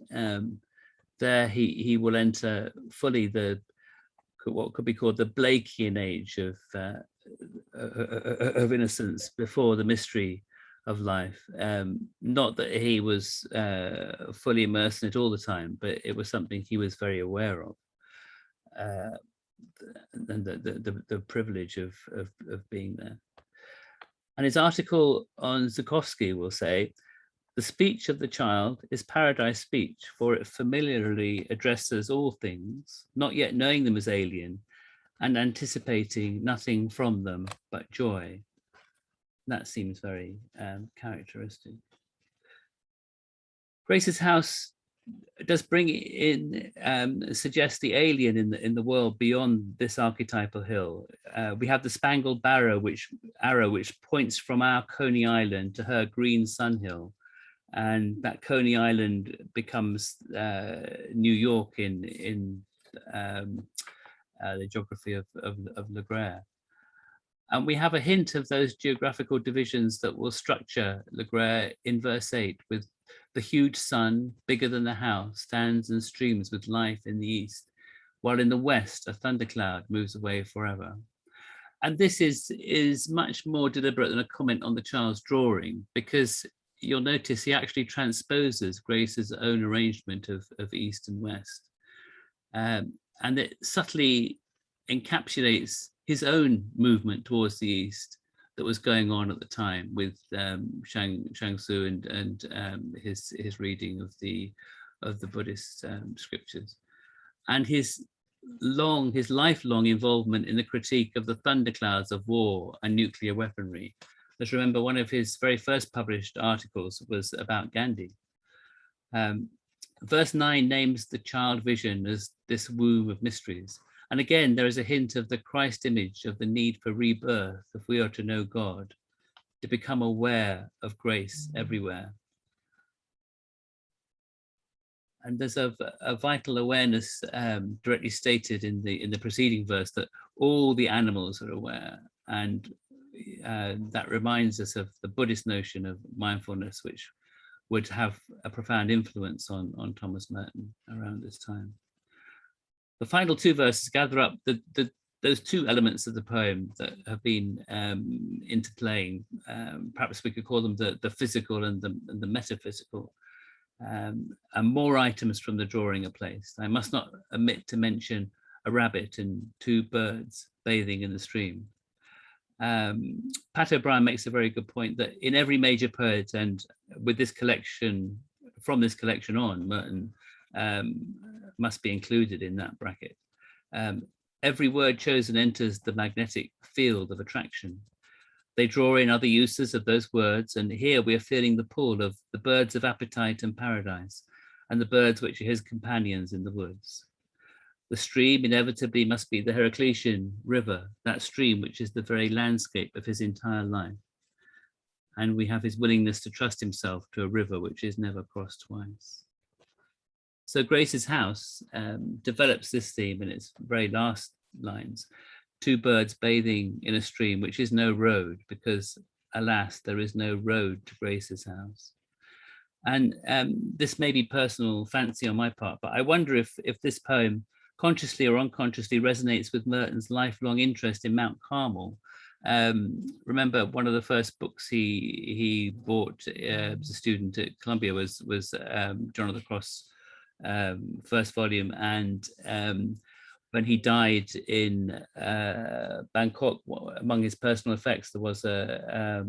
there he will enter fully what could be called the Blakean age of innocence before the mystery of life. Not that he was fully immersed in it all the time, but it was something he was very aware of. And the privilege of being there. And his article on Zukowski will say, the speech of the child is paradise speech, for it familiarly addresses all things, not yet knowing them as alien, and anticipating nothing from them but joy. That seems very characteristic. Grace's house does bring in, suggest the alien in the world beyond this archetypal hill. We have the spangled arrow which points from our Coney Island to her green sun hill, and that Coney Island becomes New York in the geography of Legrès. And we have a hint of those geographical divisions that will structure Legrès in verse 8, with the huge sun, bigger than the house, stands and streams with life in the east, while in the west a thundercloud moves away forever. And this is much more deliberate than a comment on the child's drawing, because you'll notice he actually transposes Grace's own arrangement of east and west. And it subtly encapsulates his own movement towards the east that was going on at the time with Shang-Tzu and his reading of the Buddhist scriptures, and his lifelong involvement in the critique of the thunderclouds of war and nuclear weaponry. Let's remember, one of his very first published articles was about Gandhi. Verse 9 names the child vision as this womb of mysteries. And again, there is a hint of the Christ image of the need for rebirth if we are to know God, to become aware of grace everywhere. And there's a vital awareness directly stated in the preceding verse, that all the animals are aware. And that reminds us of the Buddhist notion of mindfulness, which would have a profound influence on Thomas Merton around this time. The final two verses gather up those two elements of the poem that have been interplaying. Perhaps we could call them the physical and the metaphysical. And more items from the drawing are placed. I must not omit to mention a rabbit and two birds bathing in the stream. Pat O'Brien makes a very good point that in every major poet, and with this collection, from this collection on, Merton must be included in that bracket. Every word chosen enters the magnetic field of attraction. They draw in other uses of those words, and here we are feeling the pull of the birds of appetite and paradise, and the birds which are his companions in the woods. The stream inevitably must be the Heraclitean river, that stream which is the very landscape of his entire life. And we have his willingness to trust himself to a river which is never crossed twice. So Grace's house develops this theme in its very last lines: two birds bathing in a stream which is no road, because alas, there is no road to Grace's house. And this may be personal fancy on my part, but I wonder if this poem consciously or unconsciously resonates with Merton's lifelong interest in Mount Carmel. Remember, one of the first books he bought as a student at Columbia was John of the Cross, first volume, and when he died in Bangkok, among his personal effects, there was a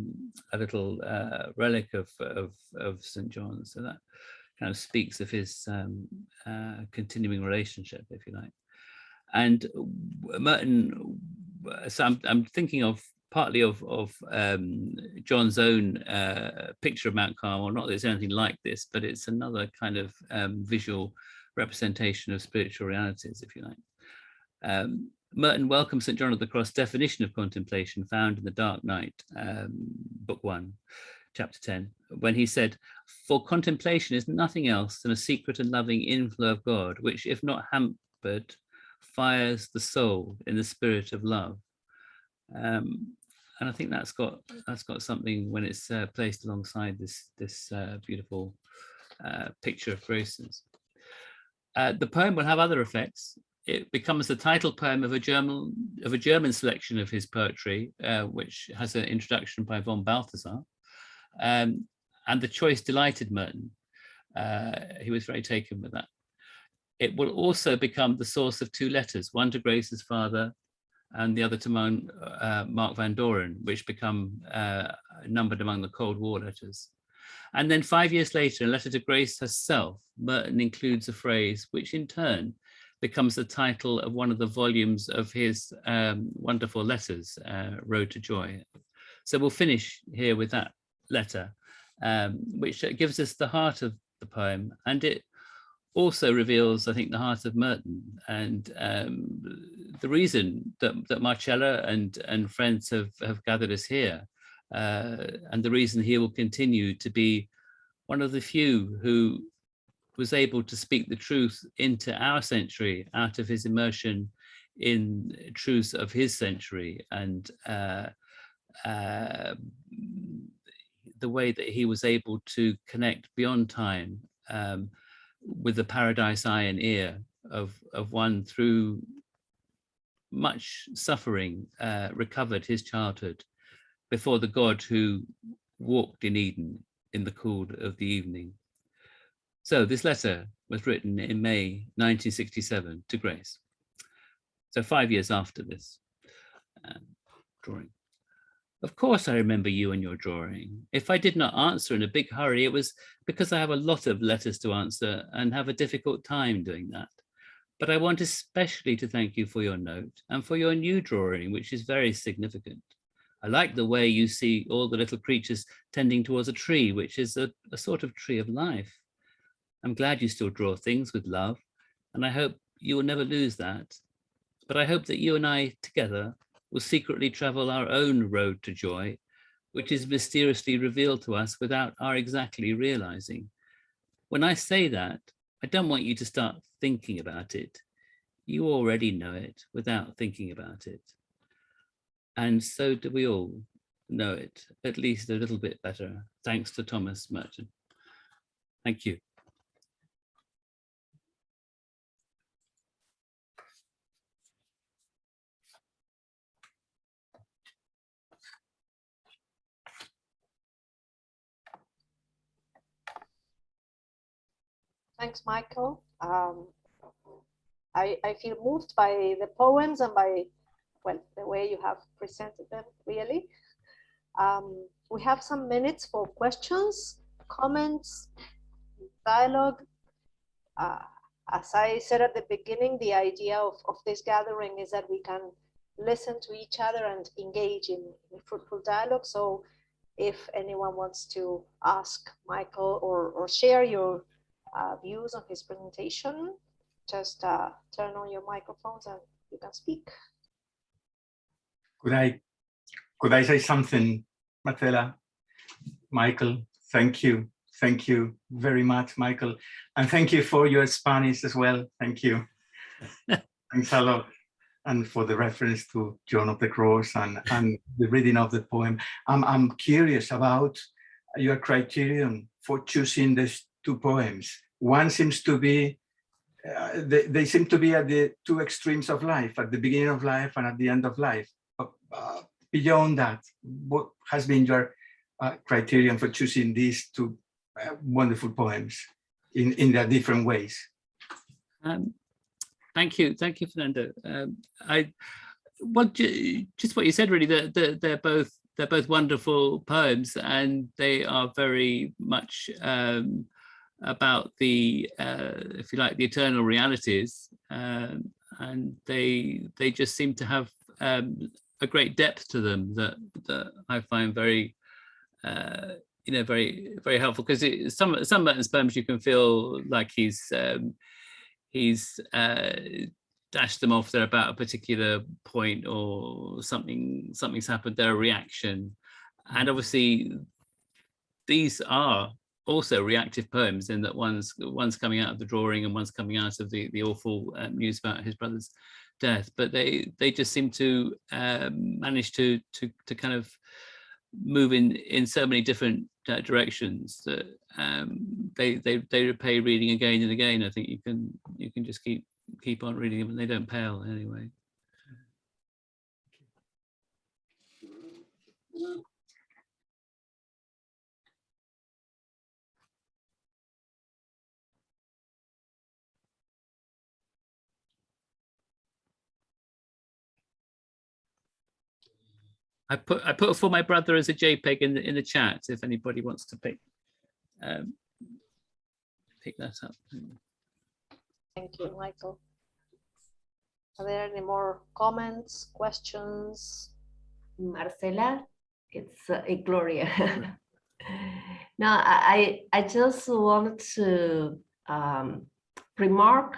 little relic of St. John's. So that kind of speaks of his continuing relationship, if you like. And Merton, so I'm thinking of partly of John's own picture of Mount Carmel. Not that it's anything like this, but it's another kind of visual representation of spiritual realities, if you like. Merton welcomes St. John of the Cross' definition of contemplation found in The Dark Night, book 1, chapter 10, when he said, "For contemplation is nothing else than a secret and loving inflow of God, which, if not hampered, fires the soul in the spirit of love." And I think that's got something when it's placed alongside this beautiful picture of Grace's. The poem will have other effects. It becomes the title poem of a German selection of his poetry, which has an introduction by von Balthasar. And the choice delighted Merton. He was very taken with that. It will also become the source of two letters, one to Grace's father and the other to Mark Van Doren, which become numbered among the Cold War letters. And then 5 years later, in a letter to Grace herself, Merton includes a phrase which in turn becomes the title of one of the volumes of his wonderful letters, Road to Joy. So we'll finish here with that letter, which gives us the heart of the poem, and it also reveals, I think, the heart of Merton, and the reason that Marcella and friends have gathered us here, and the reason he will continue to be one of the few who was able to speak the truth into our century out of his immersion in truths of his century, and the way that he was able to connect beyond time with the paradise eye and ear of one through much suffering, recovered his childhood before the God who walked in Eden in the cool of the evening. So this letter was written in May 1967 to Grace. So 5 years after this drawing. Of course, I remember you and your drawing. If I did not answer in a big hurry, it was because I have a lot of letters to answer and have a difficult time doing that. But I want especially to thank you for your note and for your new drawing, which is very significant. I like the way you see all the little creatures tending towards a tree, which is a sort of tree of life. I'm glad you still draw things with love, and I hope you will never lose that. But I hope that you and I together will secretly travel our own road to joy, which is mysteriously revealed to us without our exactly realizing. When I say that, I don't want you to start thinking about it. You already know it without thinking about it. And so do we all know it, at least a little bit better, thanks to Thomas Merton. Thank you. Thanks, Michael. I feel moved by the poems and by, well, the way you have presented them, really. We have some minutes for questions, comments, dialogue. As I said at the beginning, the idea of this gathering is that we can listen to each other and engage in fruitful dialogue. So if anyone wants to ask Michael or share your views on his presentation, just turn on your microphones and you can speak. Could I say something, Marcela? Michael, thank you. Thank you very much, Michael. And thank you for your Spanish as well. Thank you. Thanks a lot. And for the reference to John of the Cross and the reading of the poem. I'm curious about your criterion for choosing these two poems. One seems to be, they seem to be at the two extremes of life, at the beginning of life and at the end of life. Beyond that, what has been your criterion for choosing these two wonderful poems in their different ways? Thank you, Fernando. Well, just what you said, really. They're both wonderful poems, and they are very much about the, if you like, the eternal realities, and they just seem to have a great depth to them that I find very, very, very helpful. Because some Merton's poems, you can feel like he's dashed them off. They're about a particular point, or something's happened. They're a reaction, and obviously these are also reactive poems in that one's coming out of the drawing and one's coming out of the awful news about his brother's death. But they just seem to manage to kind of move in so many different directions that they repay reading again and again. I think you can just keep on reading them, and they don't pale anyway. I put For My Brother as a JPEG in the chat if anybody wants to pick that up. Thank you, Michael. Are there any more comments, questions? Marcela, it's Gloria. No, I just want to remark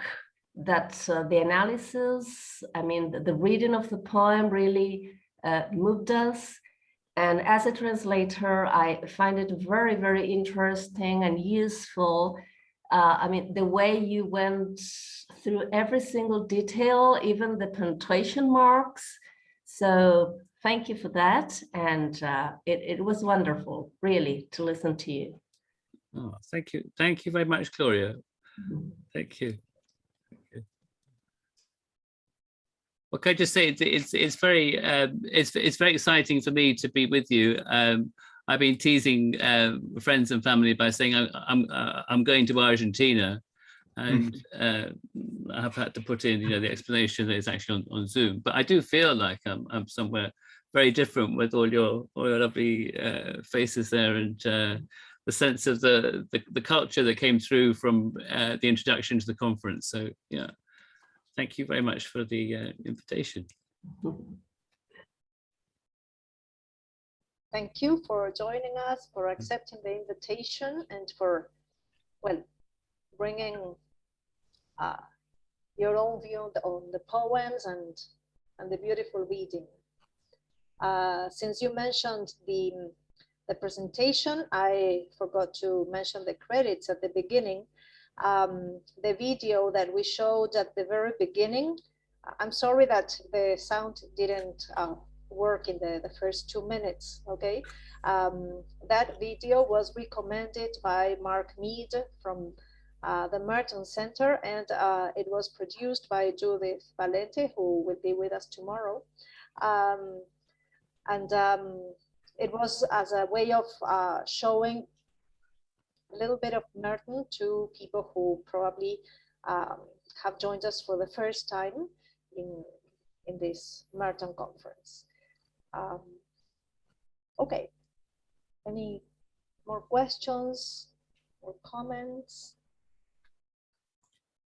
that the analysis, I mean, the reading of the poem really moved us. And as a translator, I find it very, very interesting and useful. I mean, the way you went through every single detail, even the punctuation marks. So thank you for that. And it was wonderful, really, to listen to you. Oh, thank you. Thank you very much, Gloria. Thank you. Well, can I just say it's very exciting for me to be with you. I've been teasing friends and family by saying I'm going to Argentina, and I have had to put in the explanation that it's actually on Zoom. But I do feel like I'm somewhere very different with all your lovely faces there, and the sense of the culture that came through from the introduction to the conference. So yeah. Thank you very much for the invitation. Thank you for joining us, for accepting the invitation, and for, well, bringing your own view on the poems and the beautiful reading. Since you mentioned the presentation, I forgot to mention the credits at the beginning. The video that we showed at the very beginning, I'm sorry that the sound didn't work in the first 2 minutes, okay? That video was recommended by Mark Mead from the Merton Center, and it was produced by Judith Valente, who will be with us tomorrow. It was as a way of showing a little bit of Merton to people who probably have joined us for the first time in this Merton conference. Okay, any more questions or comments?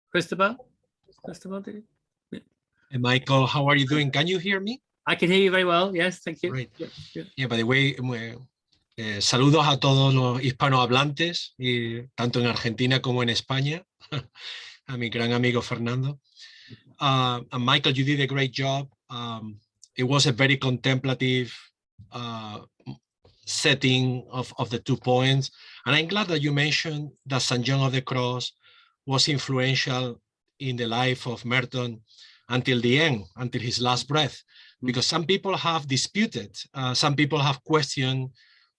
Cristobal, Michael, how are you doing? Can you hear me? I can hear you very well. Yes, thank you. Right. Yeah, by the way, saludos a todos los hispanohablantes, tanto en Argentina como en España, a mi gran amigo Fernando. And Michael, you did a great job. It was a very contemplative setting of the 2 poems. And I'm glad that you mentioned that St. John of the Cross was influential in the life of Merton until the end, until his last breath. Because some people have disputed, some people have questioned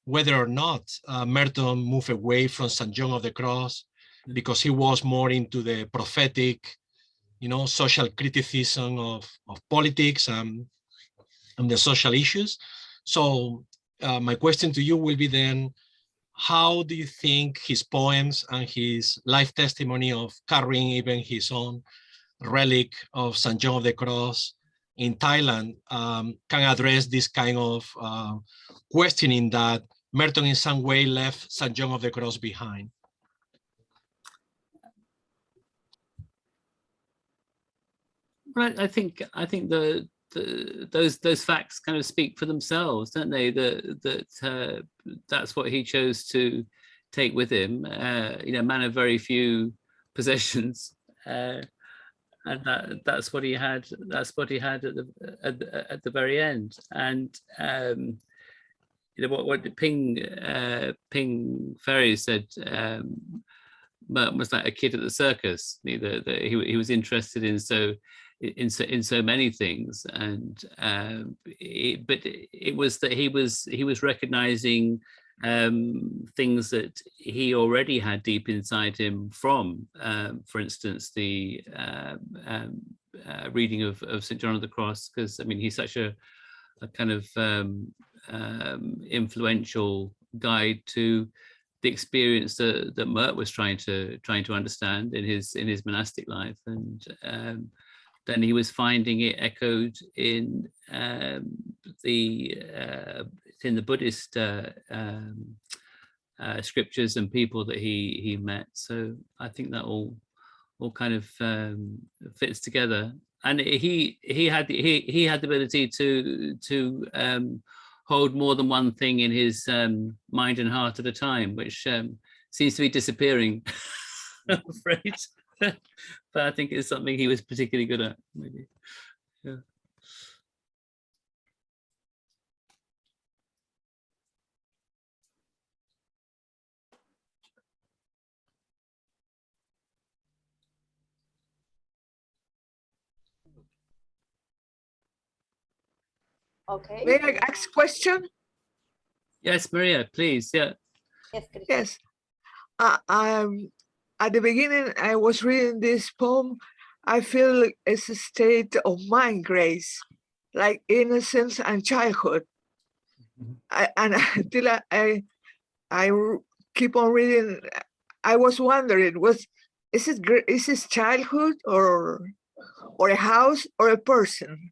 whether or not Merton moved away from St. John of the Cross because he was more into the prophetic, social criticism of politics and the social issues. So my question to you will be then, how do you think his poems and his life testimony of carrying even his own relic of St. John of the Cross in Thailand can address this kind of questioning that Merton in some way left St. John of the Cross behind? Right, I think those facts kind of speak for themselves, don't they? That's what he chose to take with him. Man of very few possessions. And that's what he had. That's what he had at the very end. And what Ping Ferry said, Merton was like a kid at the circus. He was interested in so many things, and but it was that he was recognizing things that he already had deep inside him from, for instance, the reading of St. John of the Cross, because I mean he's such a kind of influential guide to the experience that Mert was trying to understand in his monastic life, and then he was finding it echoed in the Buddhist scriptures and people that he met. So I think that all kind of fits together. he had the ability to hold more than one thing in his mind and heart at a time, which seems to be disappearing, I'm afraid. But I think it's something he was particularly good at, maybe. Yeah. Okay. May I ask a question? Yes, Maria, please. Yeah. Yes, Christine. Yes. At the beginning, I was reading this poem. I feel it's a state of mind, Grace, like innocence and childhood. Until I keep on reading, I was wondering, is it childhood or a house or a person?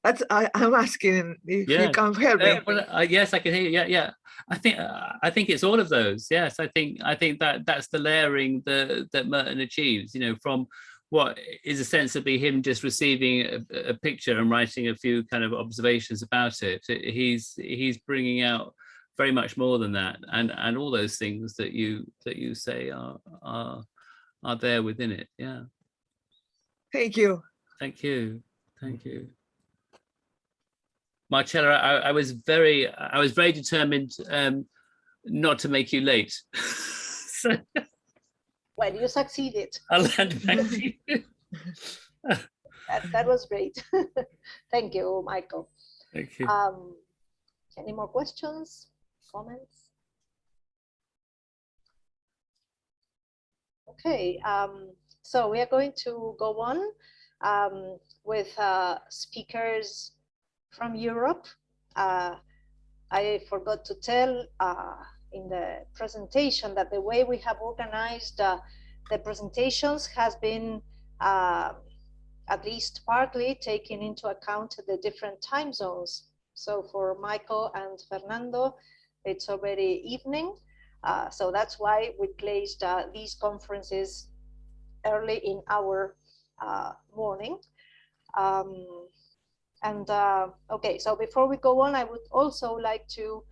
That's I'm asking if you can help me. Well, yes, I can hear you. Yeah. I think it's all of those. Yes, I think that's the layering that Merton achieves. You know, from what is ostensibly him just receiving a picture and writing a few kind of observations about it. He's bringing out very much more than that, and all those things that you say are there within it. Yeah. Thank you. Thank you. Thank you. Marcella, I was very determined not to make you late. So, well, you succeeded. I'll hand back to you. That was great. Thank you, Michael. Thank you. Any more questions, comments? Okay, so we are going to go on with speakers from Europe. I forgot to tell in the presentation that the way we have organized the presentations has been at least partly taking into account the different time zones. So for Michael and Fernando, it's already evening. So that's why we placed these conferences early in our morning. Okay, so before we go on, I would also like to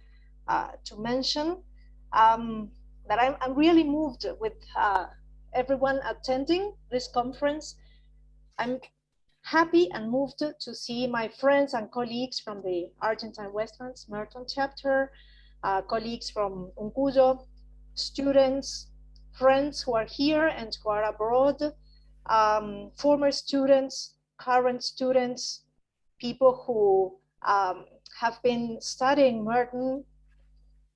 mention that I'm really moved with everyone attending this conference. I'm happy and moved to see my friends and colleagues from the Argentine Westlands Merton chapter, colleagues from UNCuyo, students, friends who are here and who are abroad, former students, current students, people who have been studying Merton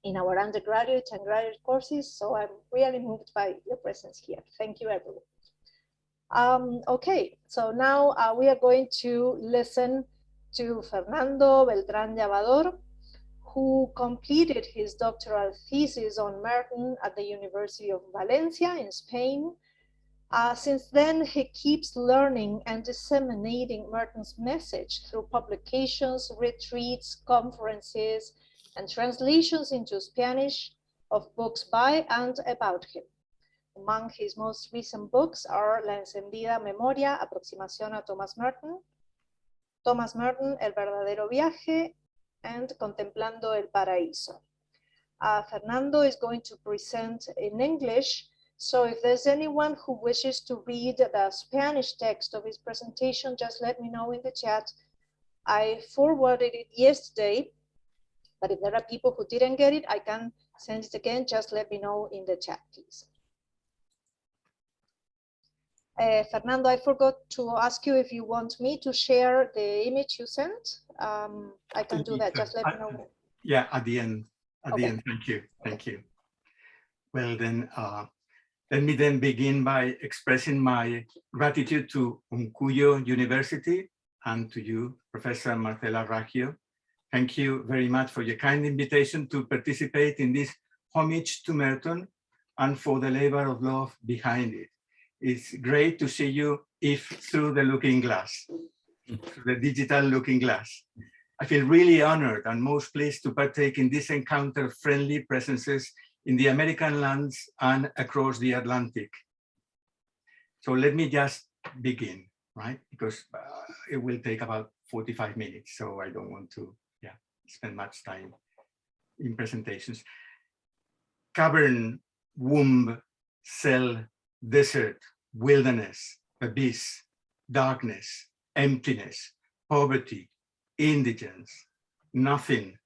in our undergraduate and graduate courses. So I'm really moved by your presence here. Thank you, everyone. Okay, so now we are going to listen to Fernando Beltrán Llavador, who completed his doctoral thesis on Merton at the University of Valencia in Spain. Since then, he keeps learning and disseminating Merton's message through publications, retreats, conferences, and translations into Spanish of books by and about him. Among his most recent books are La encendida memoria, aproximación a Thomas Merton, El verdadero viaje, and Contemplando el paraíso. Fernando is going to present in English. So if there's anyone who wishes to read the Spanish text of his presentation, just let me know in the chat. I forwarded it yesterday, but if there are people who didn't get it, I can send it again. Just let me know in the chat, please. Fernando, I forgot to ask you if you want me to share the image you sent. I can do that, just let me know. Yeah, at the end, Okay. Thank you. Well then, let me then begin by expressing my gratitude to UNCuyo University and to you, Professor Marcela Raggio. Thank you very much for your kind invitation to participate in this homage to Merton and for the labor of love behind it. It's great to see you if through the looking glass, through the digital looking glass. I feel really honored and most pleased to partake in this encounter friendly presences in the American lands and across the Atlantic. So let me just begin, right? Because it will take about 45 minutes, so I don't want to spend much time in presentations. Cavern, womb, cell, desert, wilderness, abyss, darkness, emptiness, poverty, indigence, nothing.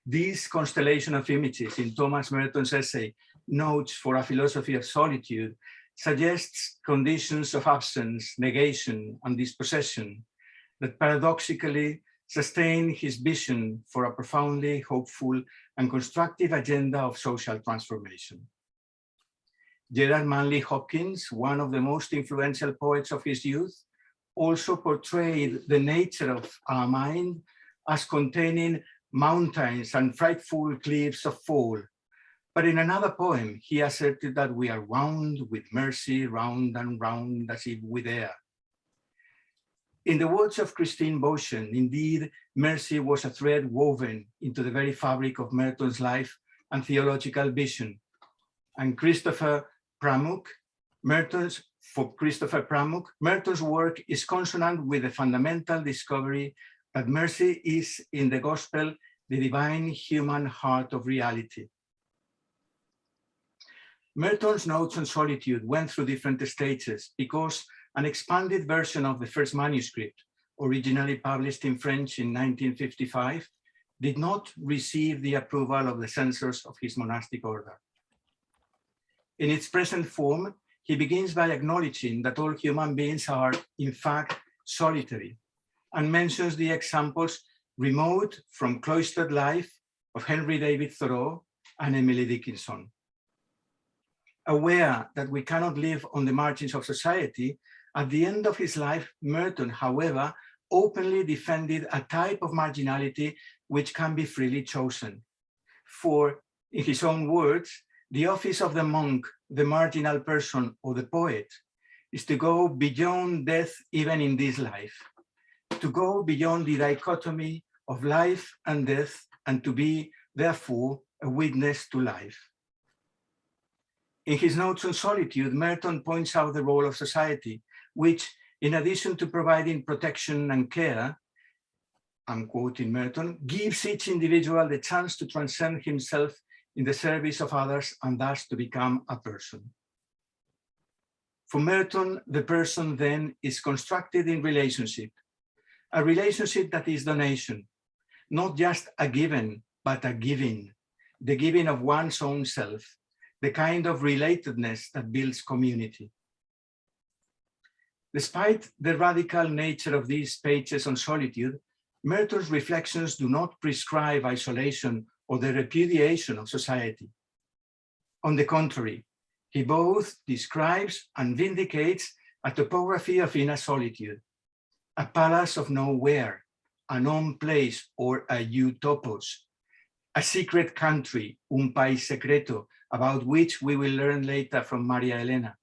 This constellation of images in Thomas Merton's essay, Notes for a Philosophy of Solitude, suggests conditions of absence, negation, and dispossession that paradoxically sustain his vision for a profoundly hopeful and constructive agenda of social transformation. Gerard Manley Hopkins, one of the most influential poets of his youth, also portrayed the nature of our mind as containing mountains and frightful cliffs of fall. But in another poem, he asserted that we are wound with mercy round and round as if with air. In the words of Christine Beauchamp, indeed, mercy was a thread woven into the very fabric of Merton's life and theological vision. And Christopher Pramuk, Merton's work is consonant with the fundamental discovery that mercy is in the gospel the divine human heart of reality. Merton's Notes on Solitude went through different stages because an expanded version of the first manuscript, originally published in French in 1955, did not receive the approval of the censors of his monastic order. In its present form, he begins by acknowledging that all human beings are, in fact, solitary, and mentions the examples remote from cloistered life of Henry David Thoreau and Emily Dickinson. Aware that we cannot live on the margins of society, at the end of his life, Merton, however, openly defended a type of marginality which can be freely chosen. For, in his own words, the office of the monk, the marginal person, or the poet is to go beyond death even in this life, to go beyond the dichotomy of life and death, and to be, therefore, a witness to life. In his Notes on Solitude, Merton points out the role of society, which, in addition to providing protection and care, I'm quoting Merton, gives each individual the chance to transcend himself in the service of others and thus to become a person. For Merton, the person then is constructed in relationship, a relationship that is donation, not just a given, but a giving, the giving of one's own self, the kind of relatedness that builds community. Despite the radical nature of these pages on solitude, Merton's reflections do not prescribe isolation or the repudiation of society. On the contrary, he both describes and vindicates a topography of inner solitude, a palace of nowhere, a known place or a utopos, a secret country, un país secreto, about which we will learn later from Maria Elena.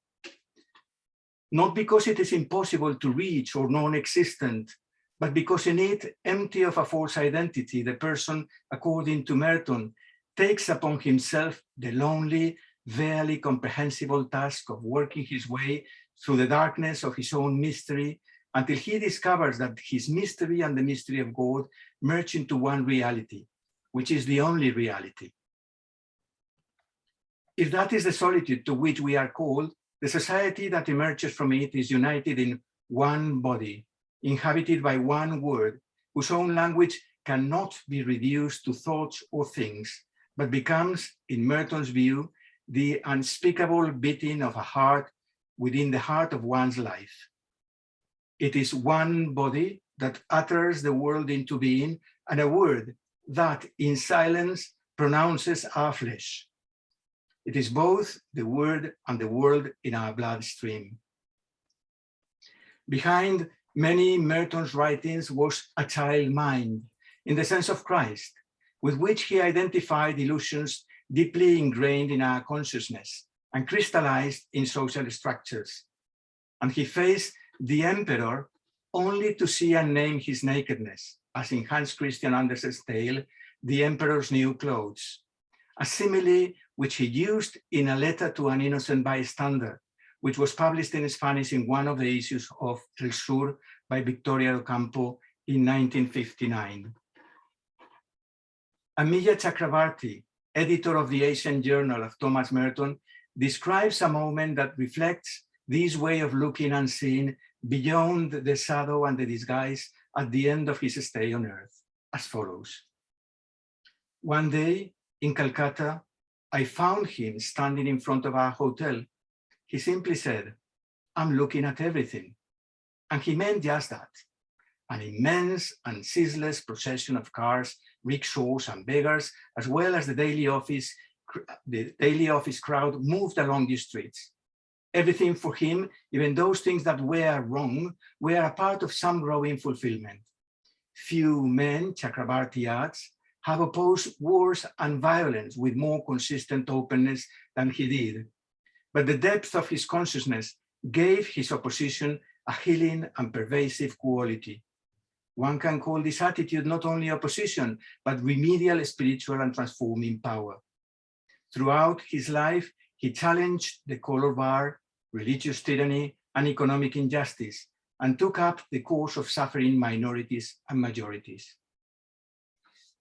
Not because it is impossible to reach or non-existent, but because in it, empty of a false identity, the person, according to Merton, takes upon himself the lonely, barely comprehensible task of working his way through the darkness of his own mystery until he discovers that his mystery and the mystery of God merge into one reality, which is the only reality. If that is the solitude to which we are called, the society that emerges from it is united in one body, inhabited by one word, whose own language cannot be reduced to thoughts or things, but becomes, in Merton's view, the unspeakable beating of a heart within the heart of one's life. It is one body that utters the world into being, and a word that, in silence, pronounces our flesh. It is both the word and the world in our bloodstream. Behind many Merton's writings was a child mind, in the sense of Christ, with which he identified illusions deeply ingrained in our consciousness and crystallized in social structures. And he faced the emperor only to see and name his nakedness, as in Hans Christian Andersen's tale, The Emperor's New Clothes, a simile which he used in a letter to an innocent bystander, which was published in Spanish in one of the issues of El Sur by Victoria Ocampo in 1959. Amilya Chakrabarty, editor of the Asian Journal of Thomas Merton, describes a moment that reflects this way of looking unseen beyond the shadow and the disguise at the end of his stay on Earth, as follows. One day in Calcutta, I found him standing in front of our hotel. He simply said, "I'm looking at everything." And he meant just that. An immense and ceaseless procession of cars, rickshaws, and beggars, as well as the daily office crowd moved along the streets. Everything for him, even those things that were wrong, were a part of some growing fulfillment. Few men, Chakrabarty adds, have opposed wars and violence with more consistent openness than he did. But the depth of his consciousness gave his opposition a healing and pervasive quality. One can call this attitude not only opposition, but remedial, spiritual, and transforming power. Throughout his life, he challenged the color bar, religious tyranny, and economic injustice, and took up the cause of suffering minorities and majorities.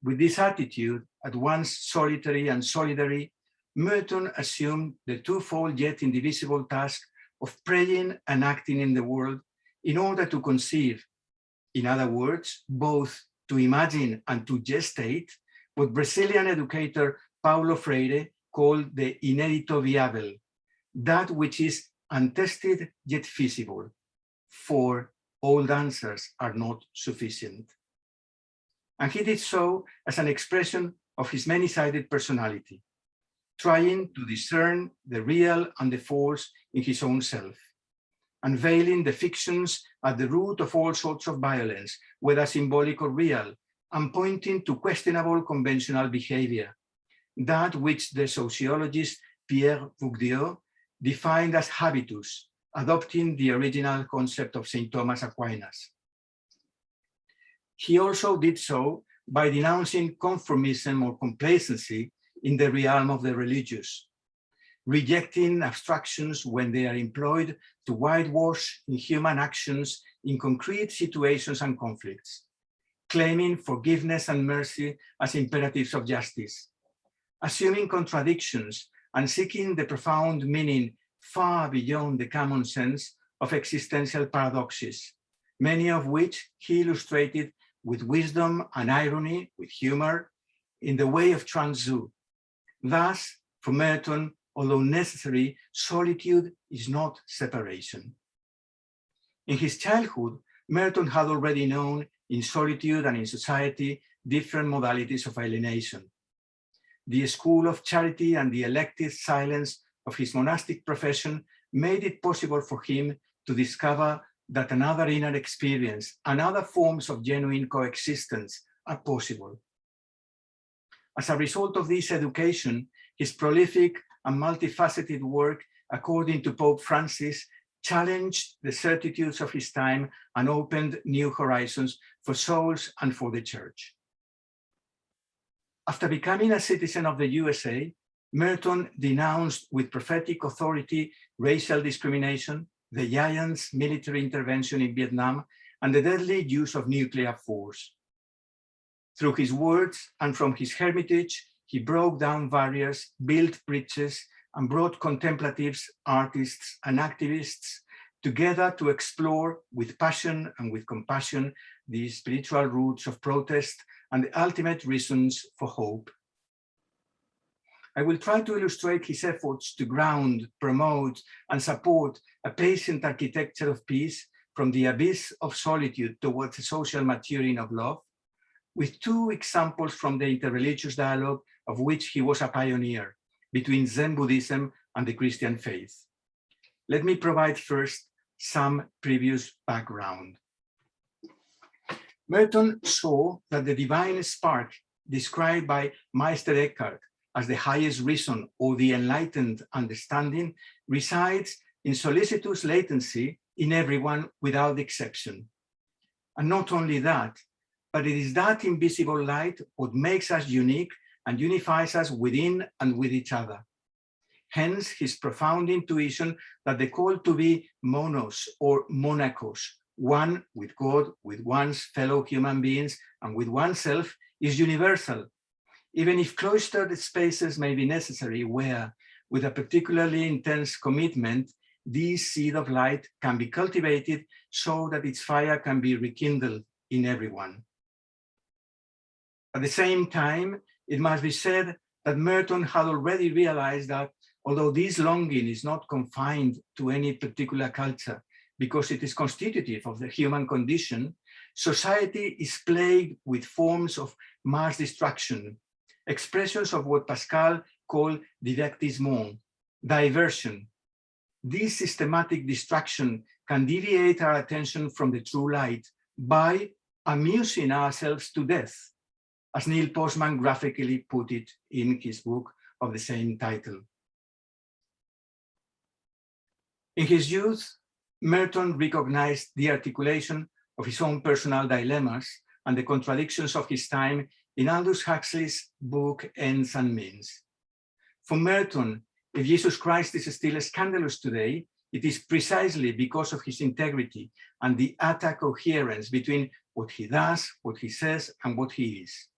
With this attitude, at once solitary and solidary, Merton assumed the twofold yet indivisible task of praying and acting in the world in order to conceive, in other words, both to imagine and to gestate, what Brazilian educator Paulo Freire called the inédito viável, that which is untested yet feasible, for old answers are not sufficient. And he did so as an expression of his many-sided personality, trying to discern the real and the false in his own self, unveiling the fictions at the root of all sorts of violence, whether symbolic or real, and pointing to questionable conventional behavior, that which the sociologist Pierre Bourdieu defined as habitus, adopting the original concept of St. Thomas Aquinas. He also did so by denouncing conformism or complacency in the realm of the religious, rejecting abstractions when they are employed to whitewash inhuman actions in concrete situations and conflicts, claiming forgiveness and mercy as imperatives of justice, assuming contradictions and seeking the profound meaning far beyond the common sense of existential paradoxes, many of which he illustrated with wisdom and irony, with humor, in the way of Chuang Tzu. Thus, for Merton, although necessary, solitude is not separation. In his childhood, Merton had already known in solitude and in society different modalities of alienation. The school of charity and the elective silence of his monastic profession made it possible for him to discover that another inner experience and other forms of genuine coexistence are possible. As a result of this education, his prolific and multifaceted work, according to Pope Francis, challenged the certitudes of his time and opened new horizons for souls and for the Church. After becoming a citizen of the USA, Merton denounced with prophetic authority racial discrimination, the giant's military intervention in Vietnam, and the deadly use of nuclear force. Through his words and from his hermitage, he broke down barriers, built bridges, and brought contemplatives, artists, and activists together to explore with passion and with compassion the spiritual roots of protest and the ultimate reasons for hope. I will try to illustrate his efforts to ground, promote, and support a patient architecture of peace from the abyss of solitude towards a social maturing of love, with two examples from the interreligious dialogue of which he was a pioneer between Zen Buddhism and the Christian faith. Let me provide first some previous background. Merton saw that the divine spark described by Meister Eckhart as the highest reason or the enlightened understanding resides in solicitous latency in everyone without exception. And not only that, but it is that invisible light what makes us unique and unifies us within and with each other. Hence his profound intuition that the call to be monos or monacos, one with God, with one's fellow human beings, and with oneself, is universal, even if cloistered spaces may be necessary where, with a particularly intense commitment, this seed of light can be cultivated so that its fire can be rekindled in everyone. At the same time, it must be said that Merton had already realized that although this longing is not confined to any particular culture, because it is constitutive of the human condition, society is plagued with forms of mass destruction, expressions of what Pascal called divertissement, diversion. This systematic distraction can deviate our attention from the true light by amusing ourselves to death, as Neil Postman graphically put it in his book of the same title. In his youth, Merton recognized the articulation of his own personal dilemmas and the contradictions of his time in Aldous Huxley's book Ends and Means. For Merton, if Jesus Christ is still scandalous today, it is precisely because of his integrity and the utter coherence between what he does, what he says, and what he is.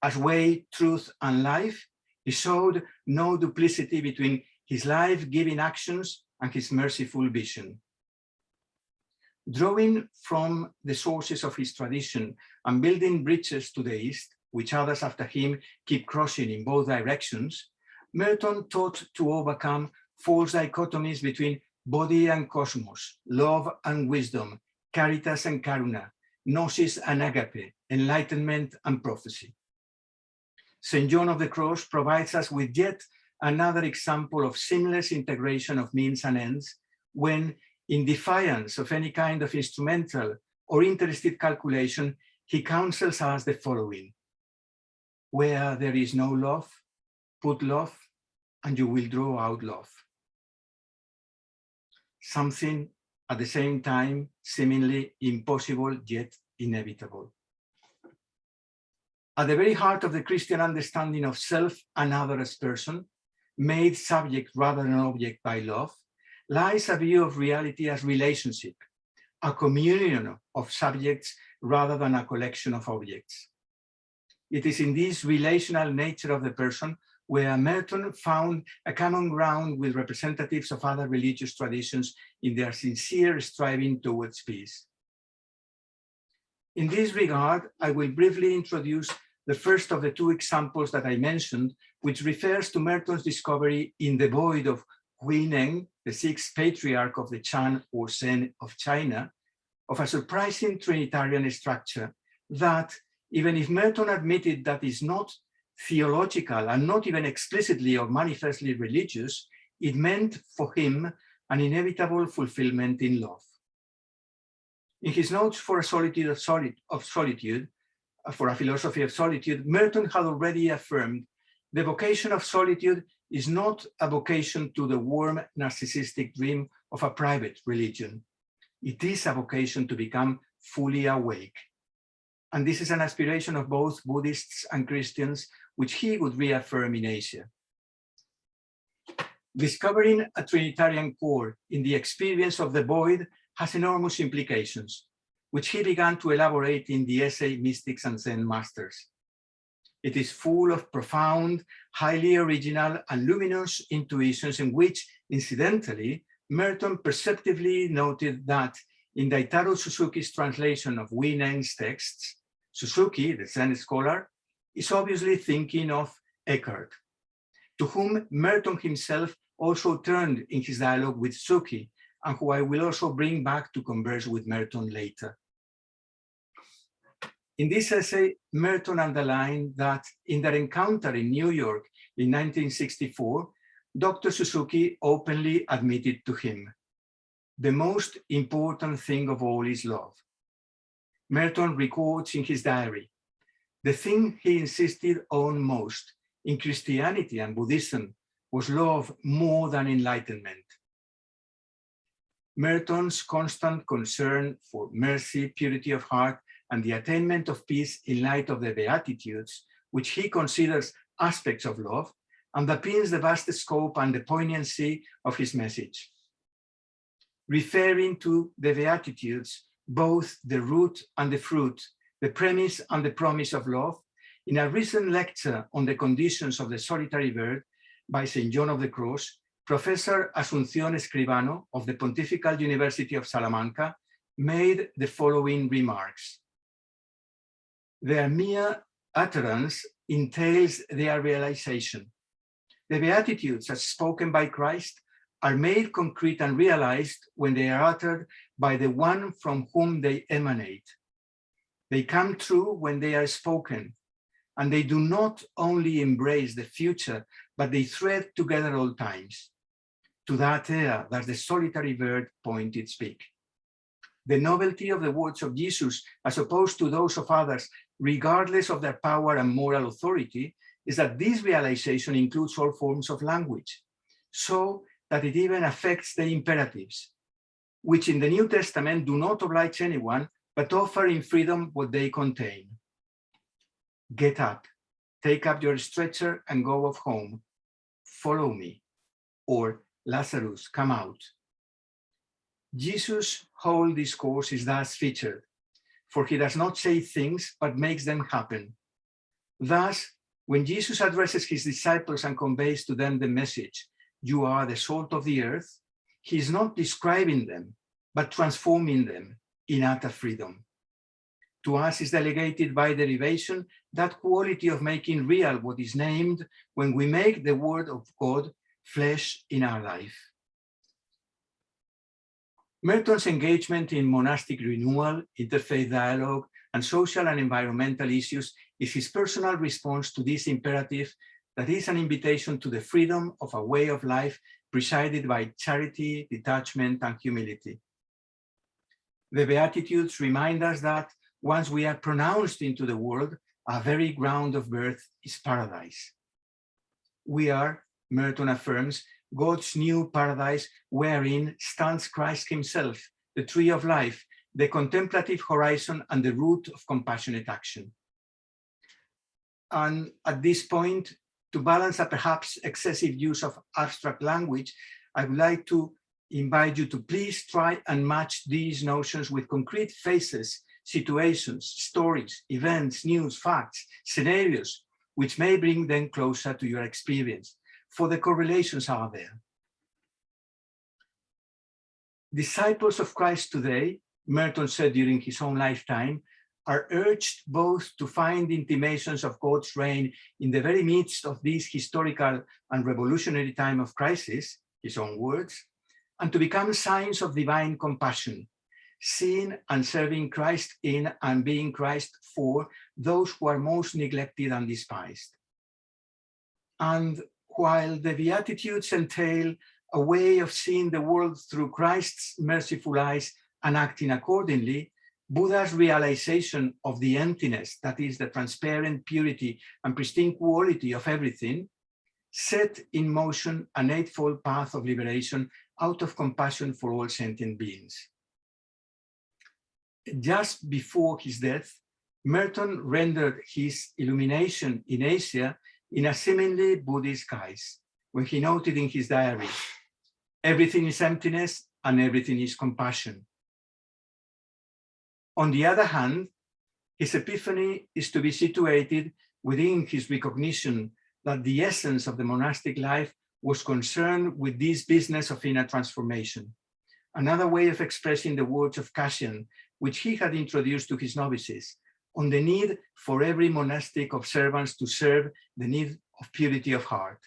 As way, truth, and life, he showed no duplicity between his life-giving actions and his merciful vision. Drawing from the sources of his tradition and building bridges to the East, which others after him keep crossing in both directions, Merton taught to overcome false dichotomies between body and cosmos, love and wisdom, caritas and karuna, gnosis and agape, enlightenment and prophecy. St. John of the Cross provides us with yet another example of seamless integration of means and ends when, in defiance of any kind of instrumental or interested calculation, he counsels us the following: where there is no love, put love, and you will draw out love. Something at the same time seemingly impossible yet inevitable. At the very heart of the Christian understanding of self and other as person, made subject rather than object by love, lies a view of reality as relationship, a communion of subjects rather than a collection of objects. It is in this relational nature of the person where Merton found a common ground with representatives of other religious traditions in their sincere striving towards peace. In this regard, I will briefly introduce the first of the two examples that I mentioned, which refers to Merton's discovery in the void of Huineng, the sixth patriarch of the Chan or Zen of China, of a surprising Trinitarian structure that, even if Merton admitted that is not theological and not even explicitly or manifestly religious, it meant for him an inevitable fulfillment in love. In his notes for a solitude of solitude, for a philosophy of solitude, Merton had already affirmed the vocation of solitude is not a vocation to the warm narcissistic dream of a private religion. It is a vocation to become fully awake. And this is an aspiration of both Buddhists and Christians, which he would reaffirm in Asia. Discovering a Trinitarian core in the experience of the void has enormous implications, which he began to elaborate in the essay Mystics and Zen Masters. It is full of profound, highly original and luminous intuitions in which, incidentally, Merton perceptively noted that in Daitaro Suzuki's translation of Huineng's texts, Suzuki, the Zen scholar, is obviously thinking of Eckhart, to whom Merton himself also turned in his dialogue with Suzuki, and who I will also bring back to converse with Merton later. In this essay, Merton underlined that in their encounter in New York in 1964, Dr. Suzuki openly admitted to him, the most important thing of all is love. Merton records in his diary, the thing he insisted on most in Christianity and Buddhism was love more than enlightenment. Merton's constant concern for mercy, purity of heart, and the attainment of peace in light of the Beatitudes, which he considers aspects of love, underpins the vast scope and the poignancy of his message. Referring to the Beatitudes, both the root and the fruit, the premise and the promise of love, in a recent lecture on the conditions of the solitary bird by St. John of the Cross, Professor Asunción Escribano of the Pontifical University of Salamanca made the following remarks. Their mere utterance entails their realization. The Beatitudes, as spoken by Christ, are made concrete and realized when they are uttered by the one from whom they emanate. They come true when they are spoken, and they do not only embrace the future, but they thread together all times. To that air does the solitary bird point its beak. The novelty of the words of Jesus, as opposed to those of others, regardless of their power and moral authority, is that this realization includes all forms of language, so that it even affects the imperatives, which in the New Testament do not oblige anyone, but offer in freedom what they contain. Get up, take up your stretcher and go off home. Follow me. Or Lazarus, come out. Jesus' whole discourse is thus featured, for he does not say things, but makes them happen. Thus, when Jesus addresses his disciples and conveys to them the message, you are the salt of the earth, he is not describing them, but transforming them in utter freedom. To us is delegated by derivation that quality of making real what is named when we make the word of God flesh in our life. Merton's engagement in monastic renewal, interfaith dialogue, and social and environmental issues is his personal response to this imperative that is an invitation to the freedom of a way of life presided by charity, detachment, and humility. The Beatitudes remind us that once we are pronounced into the world, our very ground of birth is paradise. We are, Merton affirms, God's new paradise wherein stands Christ himself, the tree of life, the contemplative horizon, and the root of compassionate action. And at this point, to balance a perhaps excessive use of abstract language, I would like to invite you to please try and match these notions with concrete faces, situations, stories, events, news, facts, scenarios, which may bring them closer to your experience, for the correlations are there. Disciples of Christ today, Merton said during his own lifetime, are urged both to find intimations of God's reign in the very midst of this historical and revolutionary time of crisis, his own words, and to become signs of divine compassion, seeing and serving Christ in and being Christ for those who are most neglected and despised. And while the Beatitudes entail a way of seeing the world through Christ's merciful eyes and acting accordingly, Buddha's realization of the emptiness, that is the transparent purity and pristine quality of everything, set in motion an eightfold path of liberation out of compassion for all sentient beings. Just before his death, Merton rendered his illumination in Asia in a seemingly Buddhist guise, when he noted in his diary, everything is emptiness and everything is compassion. On the other hand, his epiphany is to be situated within his recognition that the essence of the monastic life was concerned with this business of inner transformation, another way of expressing the words of Cassian, which he had introduced to his novices, on the need for every monastic observance to serve the need of purity of heart.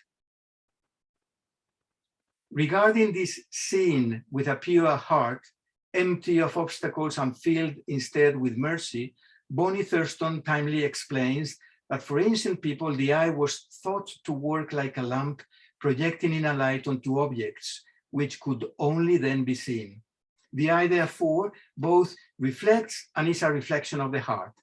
Regarding this seeing with a pure heart, empty of obstacles and filled instead with mercy, Bonnie Thurston timely explains that for ancient people, the eye was thought to work like a lamp, projecting in a light onto objects, which could only then be seen. The eye, therefore, both reflects and is a reflection of the heart.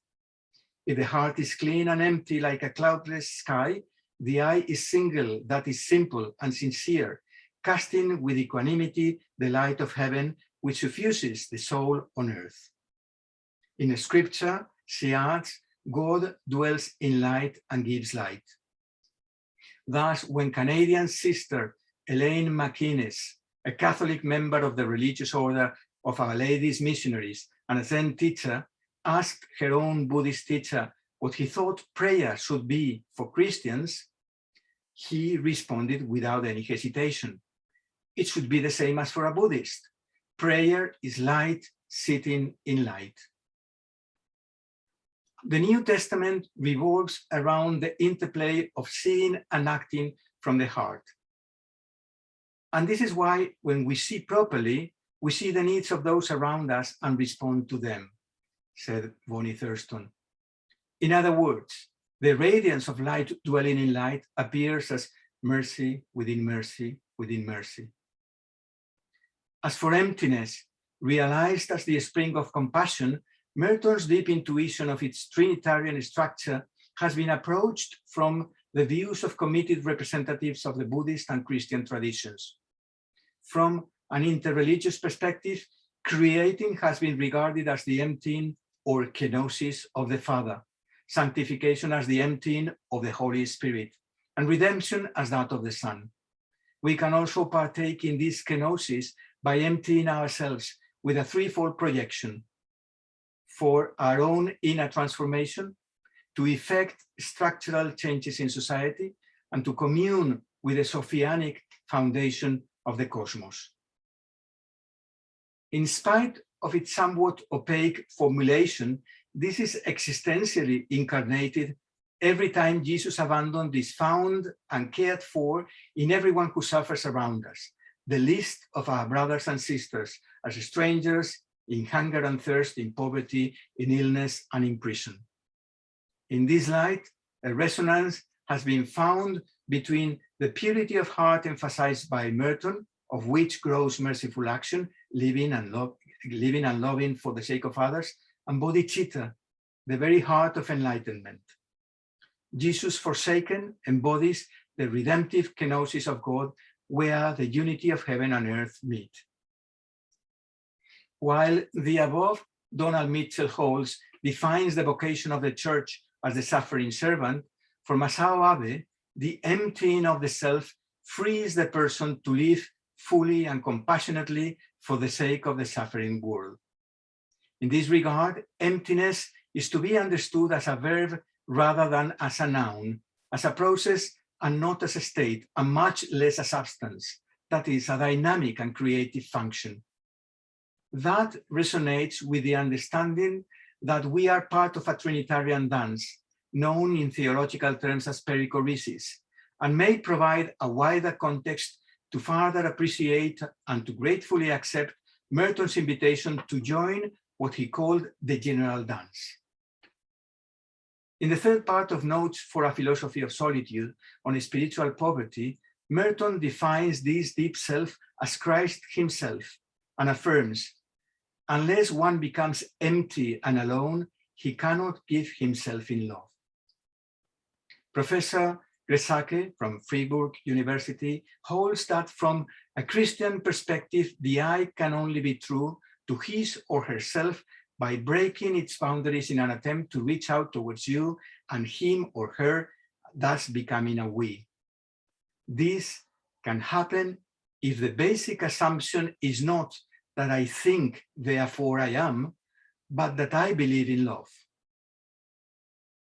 If the heart is clean and empty like a cloudless sky, the eye is single, that is simple and sincere, casting with equanimity the light of heaven, which suffuses the soul on earth. In scripture, she adds, God dwells in light and gives light. Thus, when Canadian sister Elaine McInnes, a Catholic member of the religious order of Our Lady's Missionaries and a Zen teacher, asked her own Buddhist teacher what he thought prayer should be for Christians, he responded without any hesitation. It should be the same as for a Buddhist. Prayer is light sitting in light. The New Testament revolves around the interplay of seeing and acting from the heart. And this is why when we see properly, we see the needs of those around us and respond to them, said Bonnie Thurston. In other words, the radiance of light dwelling in light appears as mercy within mercy within mercy. As for emptiness, realized as the spring of compassion, Merton's deep intuition of its Trinitarian structure has been approached from the views of committed representatives of the Buddhist and Christian traditions. From an interreligious perspective, creating has been regarded as the emptying or kenosis of the Father, sanctification as the emptying of the Holy Spirit, and redemption as that of the Son. We can also partake in this kenosis by emptying ourselves with a threefold projection: for our own inner transformation, to effect structural changes in society, and to commune with the Sophianic foundation of the cosmos. In spite of its somewhat opaque formulation, this is existentially incarnated every time Jesus abandoned is found and cared for in everyone who suffers around us, the least of our brothers and sisters, as strangers, in hunger and thirst, in poverty, in illness, and in prison. In this light, a resonance has been found between the purity of heart emphasized by Merton, of which grows merciful action, living and loving for the sake of others, and bodhicitta, the very heart of enlightenment. Jesus forsaken embodies the redemptive kenosis of God, where the unity of heaven and earth meet. While the above, Donald Mitchell holds, defines the vocation of the church as the suffering servant, for Masao Abe, the emptying of the self frees the person to live fully and compassionately for the sake of the suffering world. In this regard, emptiness is to be understood as a verb rather than as a noun, as a process and not as a state, and much less a substance, that is, a dynamic and creative function. That resonates with the understanding that we are part of a Trinitarian dance, known in theological terms as perichoresis, and may provide a wider context to further appreciate and to gratefully accept Merton's invitation to join what he called the general dance. In the third part of Notes for a Philosophy of Solitude on spiritual poverty, Merton defines this deep self as Christ himself and affirms, unless one becomes empty and alone, he cannot give himself in love. Professor Gresake from Freiburg University holds that from a Christian perspective, the I can only be true to his or herself by breaking its boundaries in an attempt to reach out towards you and him or her, thus becoming a we. This can happen if the basic assumption is not that I think, therefore I am, but that I believe in love.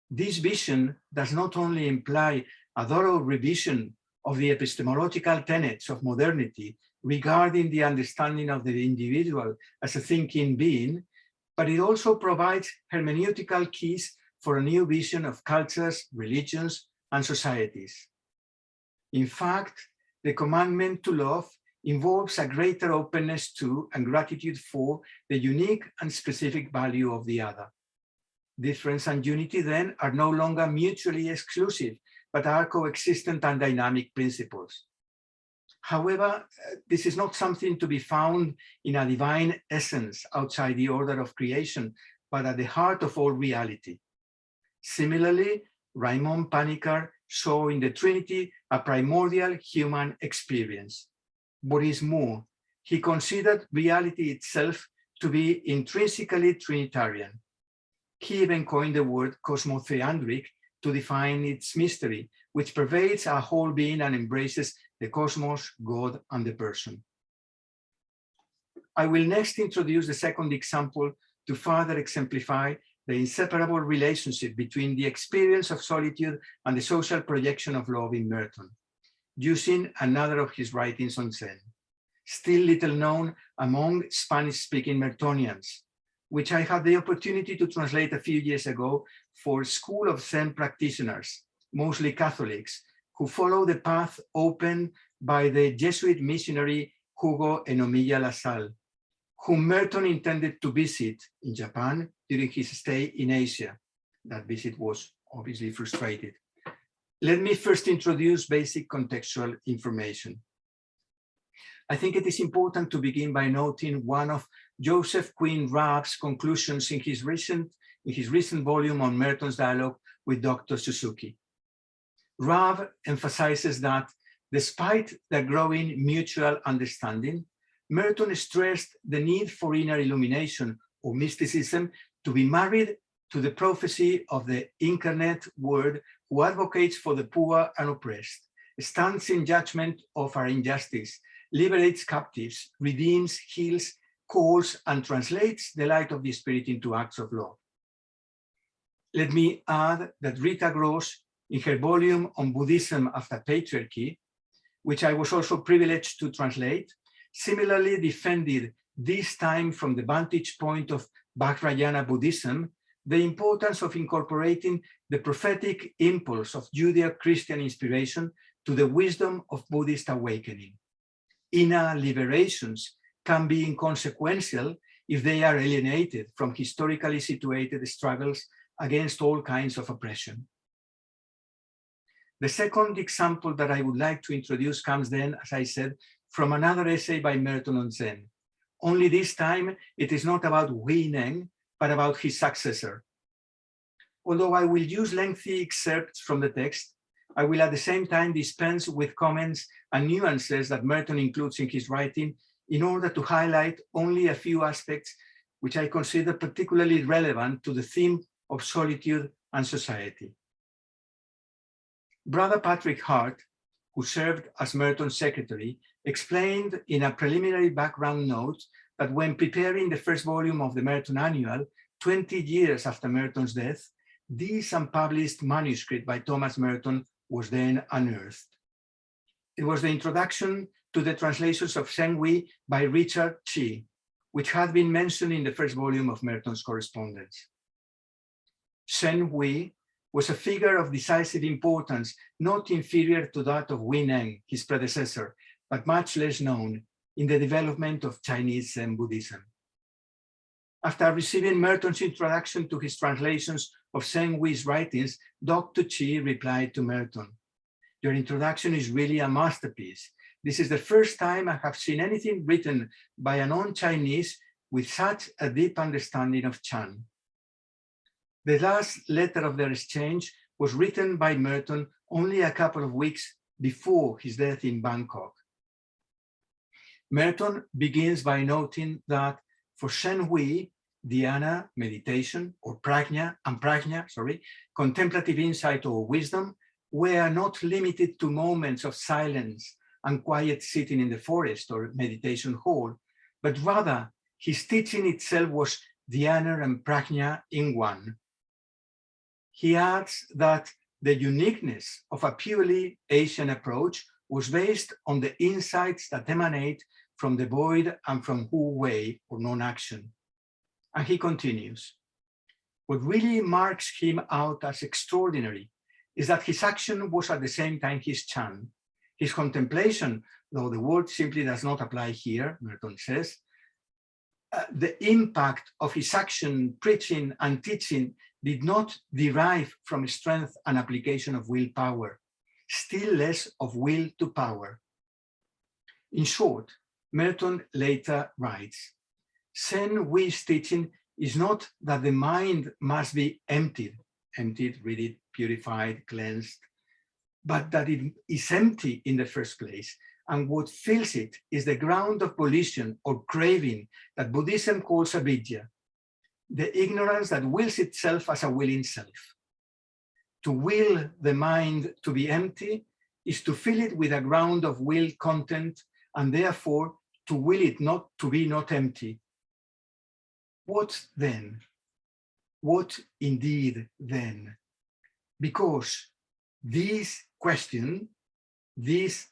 This vision does not only imply a thorough revision of the epistemological tenets of modernity regarding the understanding of the individual as a thinking being, but it also provides hermeneutical keys for a new vision of cultures, religions, and societies. In fact, the commandment to love involves a greater openness to and gratitude for the unique and specific value of the other. Difference and unity then are no longer mutually exclusive, but are coexistent and dynamic principles. However, this is not something to be found in a divine essence outside the order of creation, but at the heart of all reality. Similarly, Raymond Panikkar saw in the Trinity a primordial human experience. What is more, he considered reality itself to be intrinsically Trinitarian. He even coined the word cosmotheandric to define its mystery, which pervades our whole being and embraces the cosmos, God, and the person. I will next introduce the second example to further exemplify the inseparable relationship between the experience of solitude and the social projection of love in Merton, using another of his writings on Zen, still little known among Spanish-speaking Mertonians, which I had the opportunity to translate a few years ago for School of Zen practitioners, mostly Catholics, who follow the path opened by the Jesuit missionary Hugo Enomiya Lassalle, whom Merton intended to visit in Japan during his stay in Asia. That visit was obviously frustrated. Let me first introduce basic contextual information. I think it is important to begin by noting one of Joseph Quinn Raab's conclusions in his recent volume on Merton's dialogue with Dr. Suzuki. Raab emphasizes that despite the growing mutual understanding, Merton stressed the need for inner illumination or mysticism to be married to the prophecy of the incarnate word who advocates for the poor and oppressed, stands in judgment of our injustice, liberates captives, redeems, heals, calls, and translates the light of the Spirit into acts of love. Let me add that Rita Gross, in her volume on Buddhism after patriarchy, which I was also privileged to translate, similarly defended, this time from the vantage point of Vajrayana Buddhism, the importance of incorporating the prophetic impulse of Judeo-Christian inspiration to the wisdom of Buddhist awakening. Inner liberations can be inconsequential if they are alienated from historically situated struggles against all kinds of oppression. The second example that I would like to introduce comes then, as I said, from another essay by Merton on Zen. Only this time, it is not about Hui Neng, but about his successor. Although I will use lengthy excerpts from the text, I will at the same time dispense with comments and nuances that Merton includes in his writing in order to highlight only a few aspects which I consider particularly relevant to the theme of solitude and society. Brother Patrick Hart, who served as Merton's secretary, explained in a preliminary background note that when preparing the first volume of the Merton Annual, 20 years after Merton's death, this unpublished manuscript by Thomas Merton was then unearthed. It was the introduction to the translations of Zhenhui by Richard Chi, which had been mentioned in the first volume of Merton's correspondence. Zhenhui was a figure of decisive importance, not inferior to that of Hui Neng, his predecessor, but much less known in the development of Chinese Zen Buddhism. After receiving Merton's introduction to his translations of Zhenhui's writings, Dr. Chi replied to Merton, "Your introduction is really a masterpiece. This is the first time I have seen anything written by a non-Chinese with such a deep understanding of Chan." The last letter of their exchange was written by Merton only a couple of weeks before his death in Bangkok. Merton begins by noting that for Zhenhui, dhyana, meditation, or prajna, contemplative insight or wisdom, were not limited to moments of silence and quiet sitting in the forest or meditation hall, but rather his teaching itself was dhyana and prajna in one. He adds that the uniqueness of a purely Asian approach was based on the insights that emanate from the void and from Wu Wei, or non-action. And he continues, what really marks him out as extraordinary is that his action was at the same time his Chan. His contemplation, though the word simply does not apply here, Merton says, the impact of his action, preaching and teaching did not derive from strength and application of willpower, still less of will to power. In short, Merton later writes, Zhenhui's teaching is not that the mind must be emptied, read it, purified, cleansed, but that it is empty in the first place, and what fills it is the ground of volition or craving that Buddhism calls avidya, the ignorance that wills itself as a willing self. To will the mind to be empty is to fill it with a ground of will content, and therefore to will it not to be not empty. What then? What indeed then? Because this question, this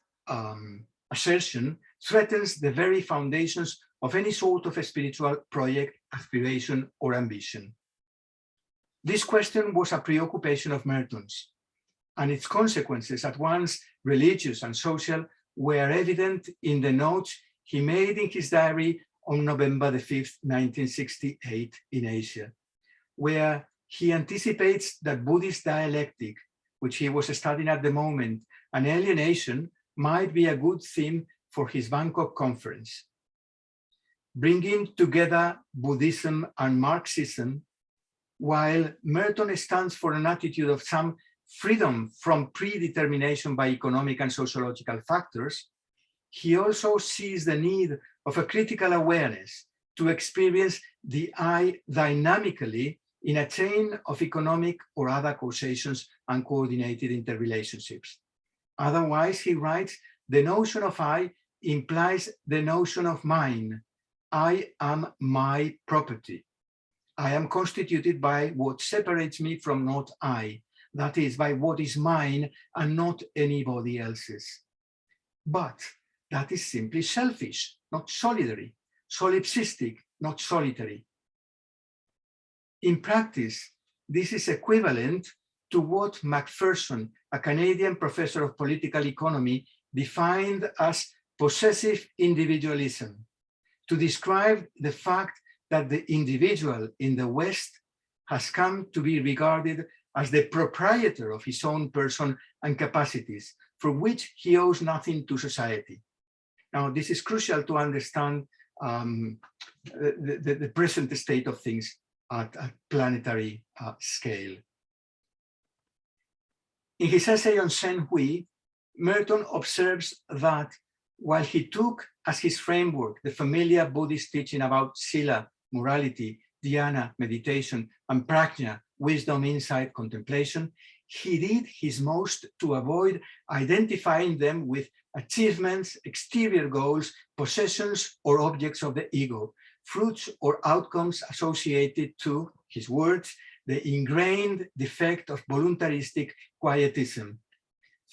assertion threatens the very foundations of any sort of a spiritual project, aspiration, or ambition. This question was a preoccupation of Merton's, and its consequences, at once religious and social, were evident in the notes he made in his diary on November the 5th, 1968 in Asia, where he anticipates that Buddhist dialectic, which he was studying at the moment, and alienation might be a good theme for his Bangkok conference. Bringing together Buddhism and Marxism, while Merton stands for an attitude of some freedom from predetermination by economic and sociological factors, he also sees the need of a critical awareness to experience the I dynamically in a chain of economic or other causations and coordinated interrelationships. Otherwise, he writes, the notion of I implies the notion of mine. I am my property. I am constituted by what separates me from not I, that is, by what is mine and not anybody else's. But that is simply selfish, not solidary, solipsistic, not solitary. In practice, this is equivalent to what Macpherson, a Canadian professor of political economy, defined as possessive individualism, to describe the fact that the individual in the West has come to be regarded as the proprietor of his own person and capacities, for which he owes nothing to society. Now, this is crucial to understand the present state of things at a planetary scale. In his essay on Shen Hui, Merton observes that while he took as his framework the familiar Buddhist teaching about sila, morality, dhyana, meditation, and prajna, wisdom, insight, contemplation, he did his most to avoid identifying them with achievements, exterior goals, possessions, or objects of the ego, fruits or outcomes associated to, his words, the ingrained defect of voluntaristic quietism.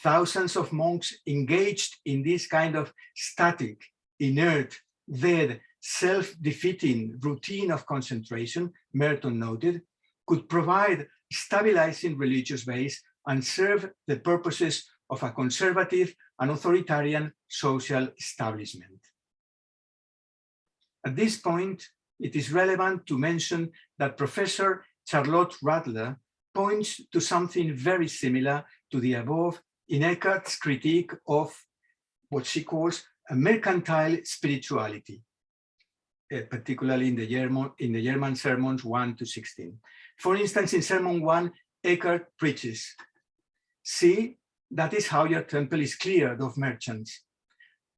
Thousands of monks engaged in this kind of static, inert, dead, self-defeating routine of concentration, Merton noted, could provide stabilizing religious base and serve the purposes of a conservative and authoritarian social establishment. At this point, it is relevant to mention that Professor Charlotte Radler points to something very similar to the above in Eckhart's critique of what she calls a mercantile spirituality, particularly in the German sermons 1 to 16. For instance, in Sermon 1, Eckhart preaches, "See, that is how your temple is cleared of merchants.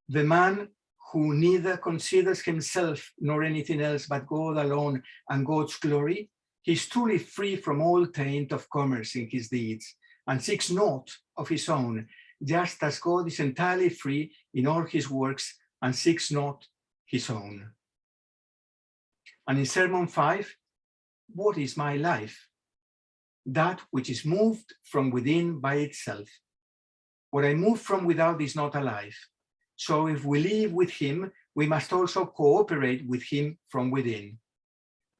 The man who neither considers himself nor anything else but God alone and God's glory, he is truly free from all taint of commerce in his deeds and seeks naught of his own, just as God is entirely free in all his works and seeks not his own." And in Sermon 5, what is my life? That which is moved from within by itself. What I move from without is not alive. So if we live with him, we must also cooperate with him from within.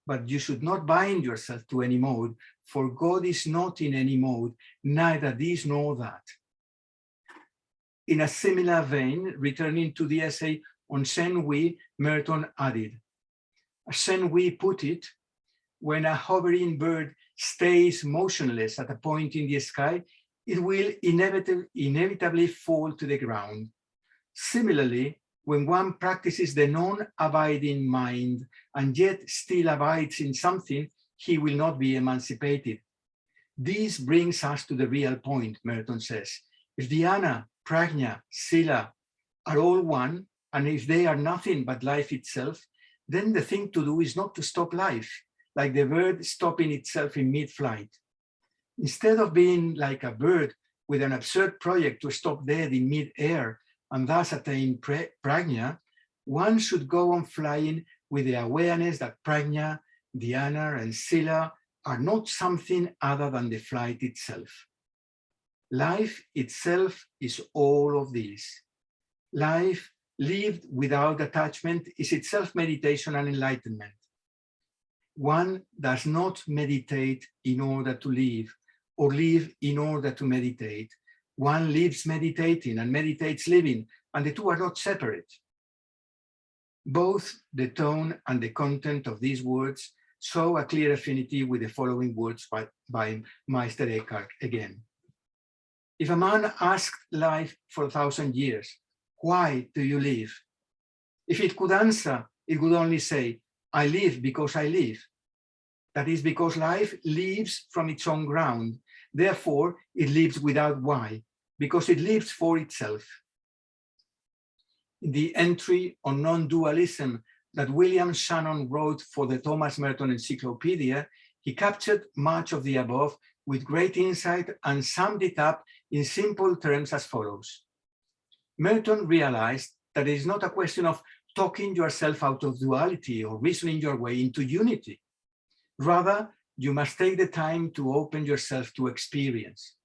But you should not bind yourself to any mode, for God is not in any mode, neither this nor that. In a similar vein, returning to the essay on Shen Hui, Merton added, as Shen Hui put it, when a hovering bird stays motionless at a point in the sky, it will inevitably fall to the ground. Similarly, when one practices the non-abiding mind and yet still abides in something, he will not be emancipated. This brings us to the real point, Merton says. If dhyana, prajna, sila are all one, and if they are nothing but life itself, then the thing to do is not to stop life, like the bird stopping itself in mid-flight. Instead of being like a bird with an absurd project to stop dead in mid-air and thus attain prajna, one should go on flying with the awareness that prajna, dhyana, and sila are not something other than the flight itself. Life itself is all of these. Life lived without attachment is itself meditation and enlightenment. One does not meditate in order to live, or live in order to meditate. One lives meditating and meditates living, and the two are not separate. Both the tone and the content of these words show a clear affinity with the following words by Meister Eckhart again. If a man asked life for 1,000 years, why do you live? If it could answer, it would only say, I live because I live. That is because life lives from its own ground. Therefore, it lives without why, because it lives for itself. In the entry on non-dualism that William Shannon wrote for the Thomas Merton Encyclopedia, he captured much of the above with great insight and summed it up in simple terms as follows. Merton realized that it is not a question of talking yourself out of duality or reasoning your way into unity. Rather, you must take the time to open yourself to experience,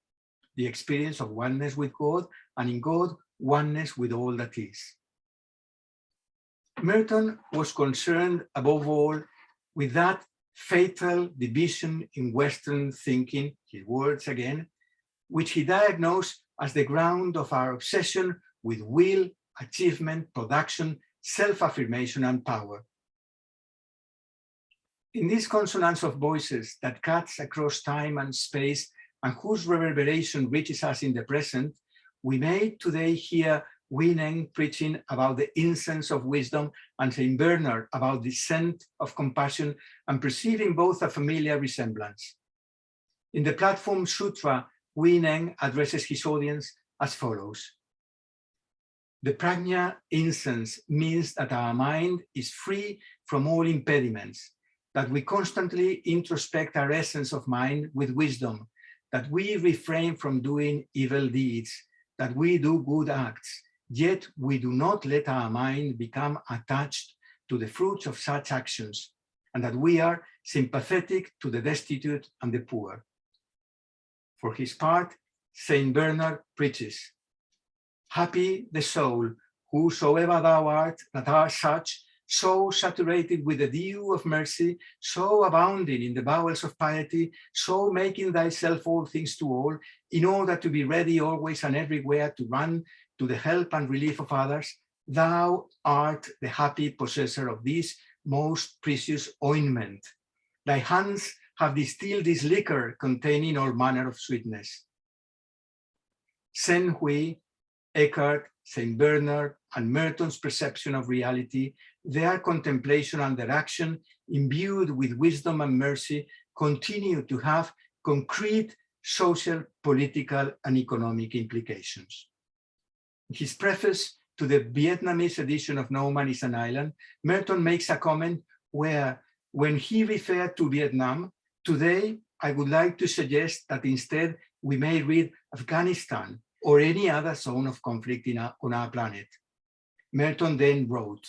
the experience of oneness with God, and in God, oneness with all that is. Merton was concerned above all with that fatal division in Western thinking, his words again, which he diagnosed as the ground of our obsession with will, achievement, production, self-affirmation, and power. In this consonance of voices that cuts across time and space and whose reverberation reaches us in the present, we may today hear Winen preaching about the incense of wisdom and Saint Bernard about the scent of compassion, and perceiving both a familiar resemblance. In the Platform Sutra, Winen addresses his audience as follows. The prajna incense means that our mind is free from all impediments, that we constantly introspect our essence of mind with wisdom, that we refrain from doing evil deeds, that we do good acts, yet we do not let our mind become attached to the fruits of such actions, and that we are sympathetic to the destitute and the poor. For his part, Saint Bernard preaches, happy the soul, whosoever thou art, that art such, so saturated with the dew of mercy, so abounding in the bowels of piety, so making thyself all things to all, in order to be ready always and everywhere to run to the help and relief of others, thou art the happy possessor of this most precious ointment. Thy hands have distilled this liquor containing all manner of sweetness. Sen Hui, Eckhart, Saint Bernard, and Merton's perception of reality, their contemplation and their action, imbued with wisdom and mercy, continue to have concrete social, political, and economic implications. In his preface to the Vietnamese edition of No Man is an Island, Merton makes a comment where, when he referred to Vietnam, today I would like to suggest that instead we may read Afghanistan or any other zone of conflict on our planet. Merton then wrote,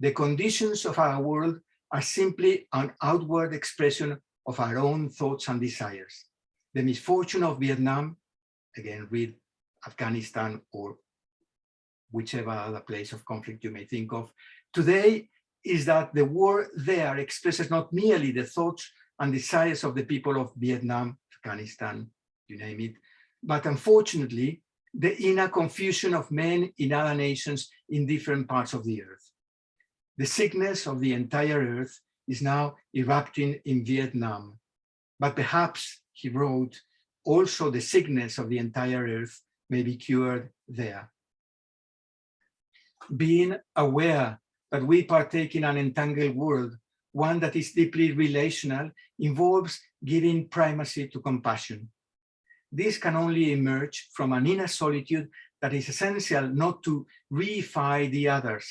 the conditions of our world are simply an outward expression of our own thoughts and desires. The misfortune of Vietnam, again read Afghanistan or whichever other place of conflict you may think of, today is that the war there expresses not merely the thoughts and desires of the people of Vietnam, Afghanistan, you name it, but unfortunately, the inner confusion of men in other nations in different parts of the earth. The sickness of the entire earth is now erupting in Vietnam, but perhaps, he wrote, also the sickness of the entire earth may be cured there. Being aware that we partake in an entangled world, one that is deeply relational, involves giving primacy to compassion. This can only emerge from an inner solitude that is essential not to reify the others,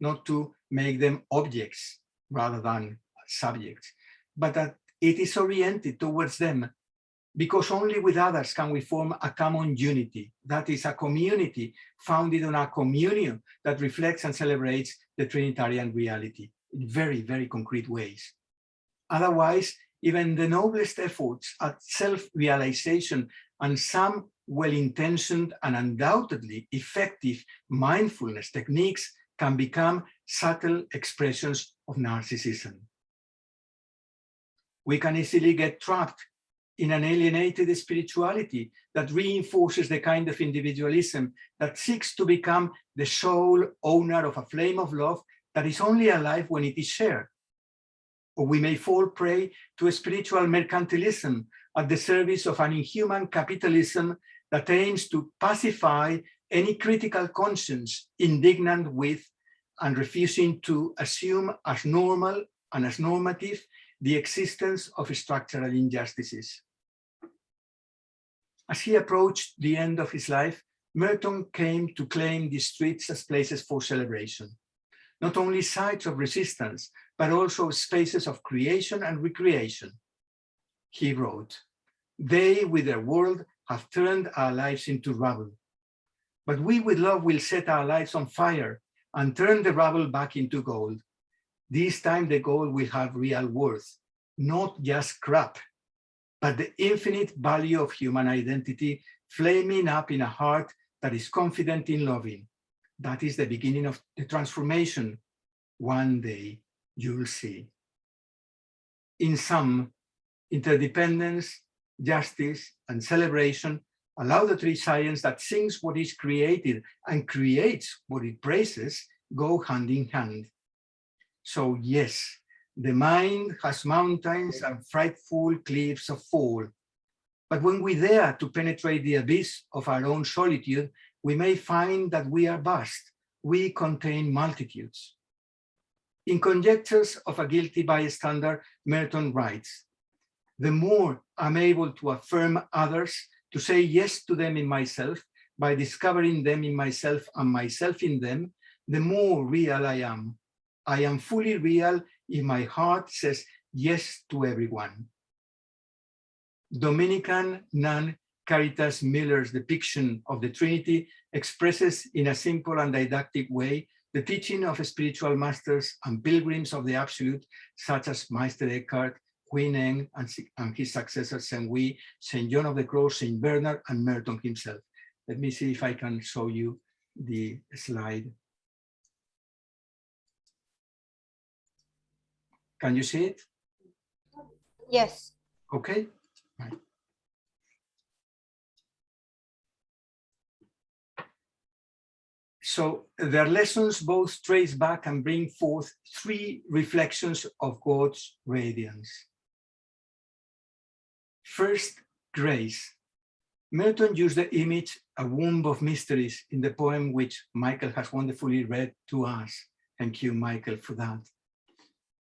not to make them objects rather than subjects, but that it is oriented towards them, because only with others can we form a common unity, that is a community founded on a communion that reflects and celebrates the Trinitarian reality in very, very concrete ways. Otherwise, even the noblest efforts at self-realization and some well-intentioned and undoubtedly effective mindfulness techniques can become subtle expressions of narcissism. We can easily get trapped in an alienated spirituality that reinforces the kind of individualism that seeks to become the sole owner of a flame of love that is only alive when it is shared. Or we may fall prey to a spiritual mercantilism at the service of an inhuman capitalism that aims to pacify any critical conscience indignant with and refusing to assume as normal and as normative the existence of structural injustices. As he approached the end of his life, Merton came to claim the streets as places for celebration, not only sites of resistance, but also spaces of creation and recreation. He wrote, "They with their world have turned our lives into rubble, but we with love will set our lives on fire and turn the rubble back into gold. This time the gold will have real worth, not just scrap, but the infinite value of human identity flaming up in a heart that is confident in loving. That is the beginning of the transformation. One day you'll see." In sum, interdependence, justice, and celebration allow the three science that sings what is created and creates what it praises go hand in hand. So yes, the mind has mountains and frightful cliffs of fall. But when we dare to penetrate the abyss of our own solitude, we may find that we are vast, we contain multitudes. In Conjectures of a Guilty Bystander, Merton writes, "The more I'm able to affirm others, to say yes to them in myself, by discovering them in myself and myself in them, the more real I am. I am fully real if my heart says yes to everyone." Dominican nun Caritas Miller's depiction of the Trinity expresses in a simple and didactic way the teaching of spiritual masters and pilgrims of the Absolute, such as Meister Eckhart, Huineng, and his successor, Saint Wei, Saint John of the Cross, Saint Bernard, and Merton himself. Let me see if I can show you the slide. Can you see it? Yes. Okay. Right. So their lessons both trace back and bring forth three reflections of God's radiance. First, grace. Merton used the image, a womb of mysteries, in the poem which Michael has wonderfully read to us. Thank you, Michael, for that.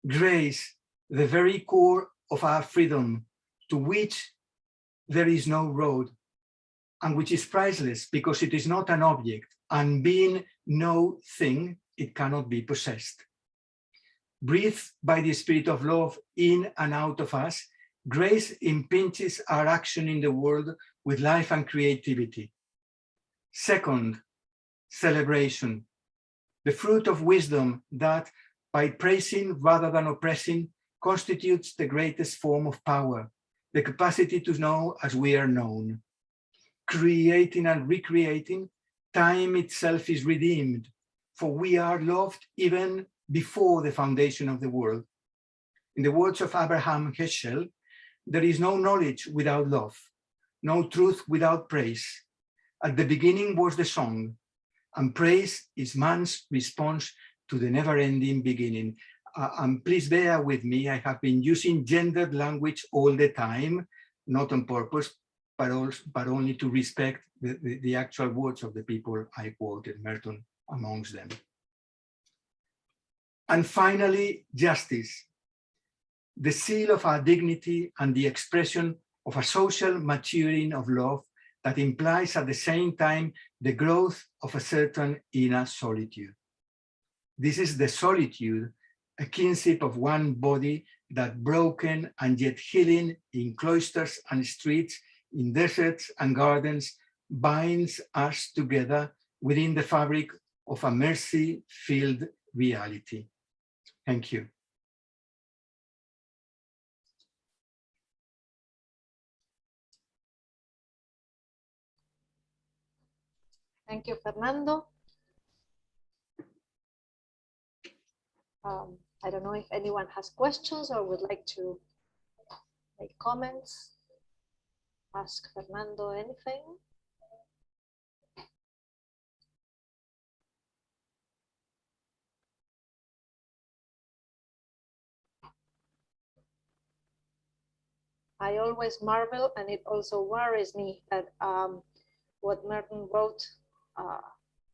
Grace, the very core of our freedom, to which there is no road, and which is priceless because it is not an object, and being no thing, it cannot be possessed. Breathed by the Spirit of love in and out of us, grace impinges our action in the world with life and creativity. Second, celebration, the fruit of wisdom that, by praising rather than oppressing, constitutes the greatest form of power, the capacity to know as we are known. Creating and recreating, time itself is redeemed, for we are loved even before the foundation of the world. In the words of Abraham Heschel, there is no knowledge without love, no truth without praise. At the beginning was the song, and praise is man's response to the never-ending beginning. And please bear with me, I have been using gendered language all the time, not on purpose, but only to respect the actual words of the people I quoted, Merton amongst them. And finally, justice, the seal of our dignity and the expression of a social maturing of love that implies at the same time the growth of a certain inner solitude. This is the solitude, a kinship of one body that broken and yet healing in cloisters and streets, in deserts and gardens, binds us together within the fabric of a mercy-filled reality. Thank you. Thank you, Fernando. I don't know if anyone has questions or would like to make comments. Ask Fernando anything. I always marvel, and it also worries me that what Merton wrote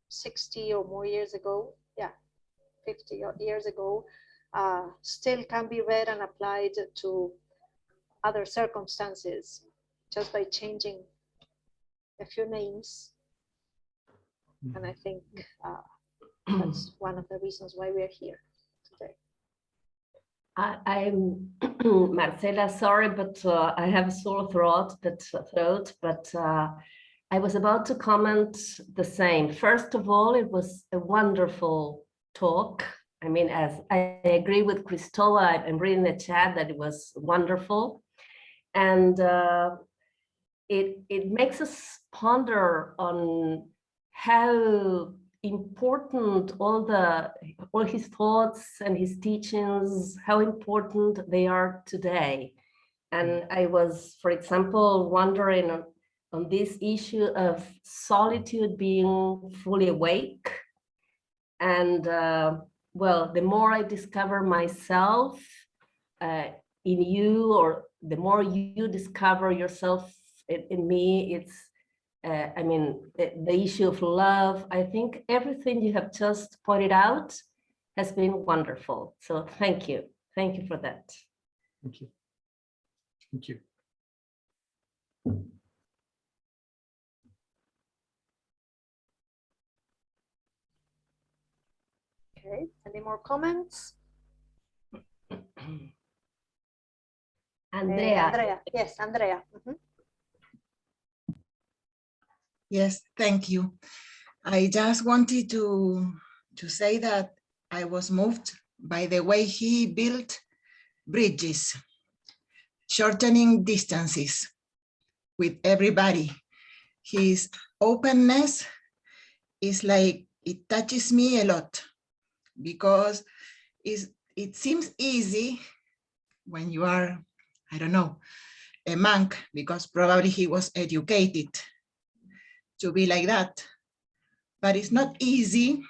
60 or more years ago, 50 years ago, still can be read and applied to other circumstances just by changing a few names. And I think that's one of the reasons why we're here today. I'm Marcela, sorry, but I have a sore throat, but I was about to comment the same. First of all, it was a wonderful talk. I mean, as I agree with Cristóbal, I'm reading the chat that it was wonderful. And it makes us ponder on how important all his thoughts and his teachings, how important they are today. And I was, for example, wondering on this issue of solitude being fully awake. And well, the more I discover myself in you, or the more you discover yourself in me, it's I mean, the issue of love. I think everything you have just pointed out has been wonderful. So thank you for that. Thank you. Thank you. Okay, any more comments? Andrea. Yes, Andrea. Mm-hmm. Yes, thank you. I just wanted to say that I was moved by the way he built bridges, shortening distances with everybody. His openness is like, it touches me a lot, because it seems easy when you are, I don't know, a monk, because probably he was educated to be like that. But it's not easy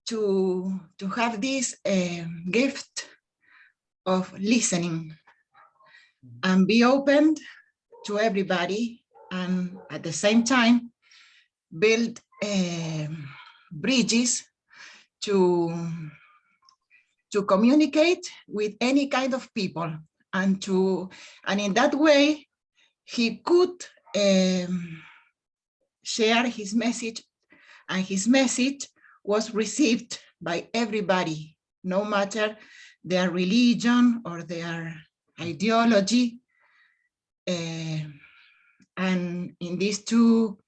to have this gift of listening and be open to everybody, and at the same time build bridges to communicate with any kind of people, and in that way he could share his message, and his message was received by everybody, no matter their religion or their ideology. And in these two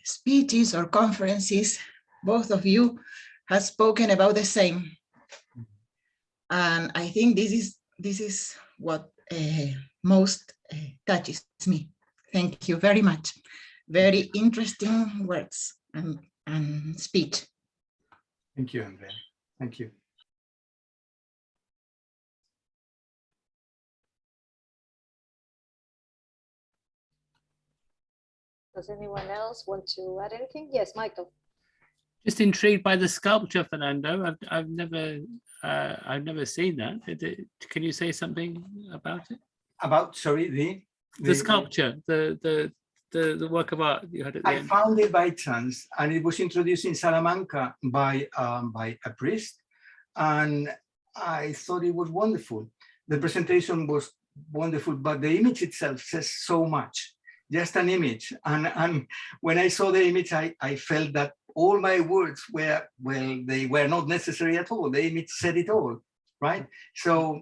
speeches or conferences, both of you have spoken about the same. And I think this is what most touches me. Thank you very much. Very interesting words and speech. Thank you, Andrea. Thank you. Does anyone else want to add anything? Yes, Michael. Just intrigued by the sculpture, Fernando. I've never seen that. Can you say something about it? About, sorry, the sculpture, the work of art you had at the end. I found it by chance, and it was introduced in Salamanca by a priest, and I thought it was wonderful. The presentation was wonderful, but the image itself says so much. Just an image, and when I saw the image, I felt that all my words were, well, they were not necessary at all. The image said it all. right? So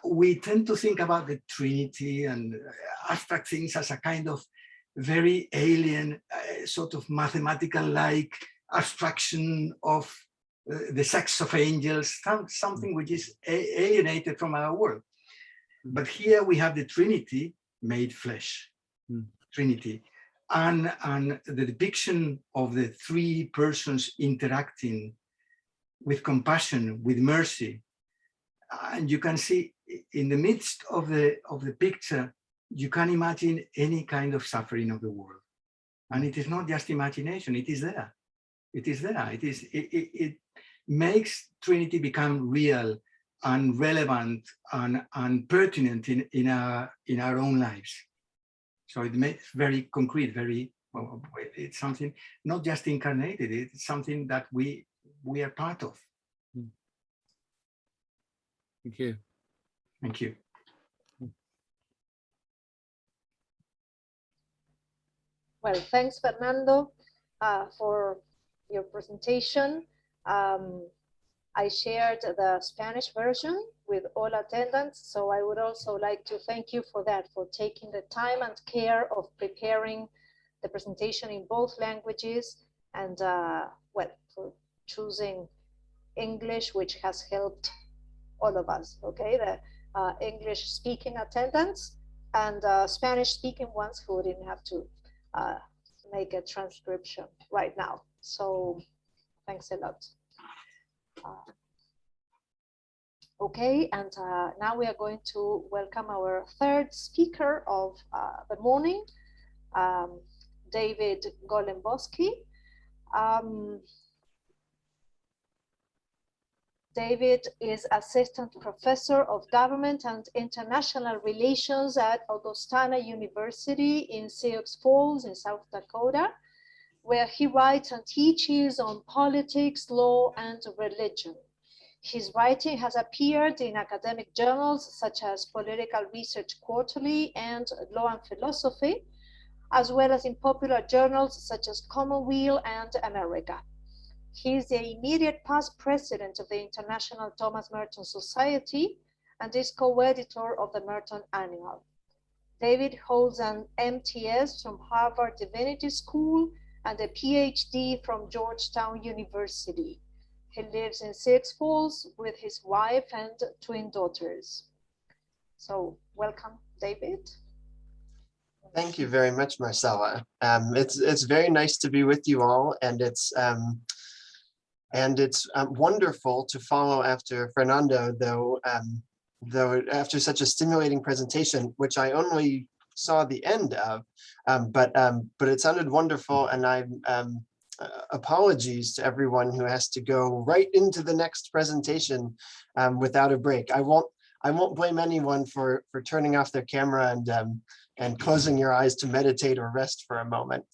we tend to think about the Trinity and abstract things as a kind of very alien, sort of mathematical-like abstraction of the sex of angels, something which is alienated from our world. But here we have the Trinity made flesh, Trinity, and the depiction of the three persons interacting with compassion, with mercy. And you can see in the midst of the picture, you can imagine any kind of suffering of the world. And it is not just imagination, it is there. It is there. It makes Trinity become real and relevant and pertinent in our own lives. So it makes very concrete, very, well, it's something not just incarnated, it's something that we are part of. Thank you. Thank you. Well, thanks, Fernando, for your presentation. I shared the Spanish version with all attendants, so I would also like to thank you for that, for taking the time and care of preparing the presentation in both languages, and well, for choosing English, which has helped all of us, okay? The English-speaking attendants and Spanish-speaking ones who didn't have to make a transcription right now. So thanks a lot. Okay, and now we are going to welcome our third speaker of the morning, David Golemboski. David is Assistant Professor of Government and International Relations at Augustana University in Sioux Falls in South Dakota, where he writes and teaches on politics, law, and religion. His writing has appeared in academic journals such as Political Research Quarterly and Law and Philosophy, as well as in popular journals such as Commonweal and America. He is the immediate past president of the International Thomas Merton Society and is co-editor of the Merton Annual. David holds an MTS from Harvard Divinity School and a PhD from Georgetown University. He lives in Sioux Falls with his wife and twin daughters. So welcome, David. Thank you very much, Marcella. It's very nice to be with you all, and it's wonderful to follow after Fernando, though after such a stimulating presentation, which I only saw the end of, but it sounded wonderful, and I'm apologies to everyone who has to go right into the next presentation without a break. I won't blame anyone for turning off their camera and closing your eyes to meditate or rest for a moment.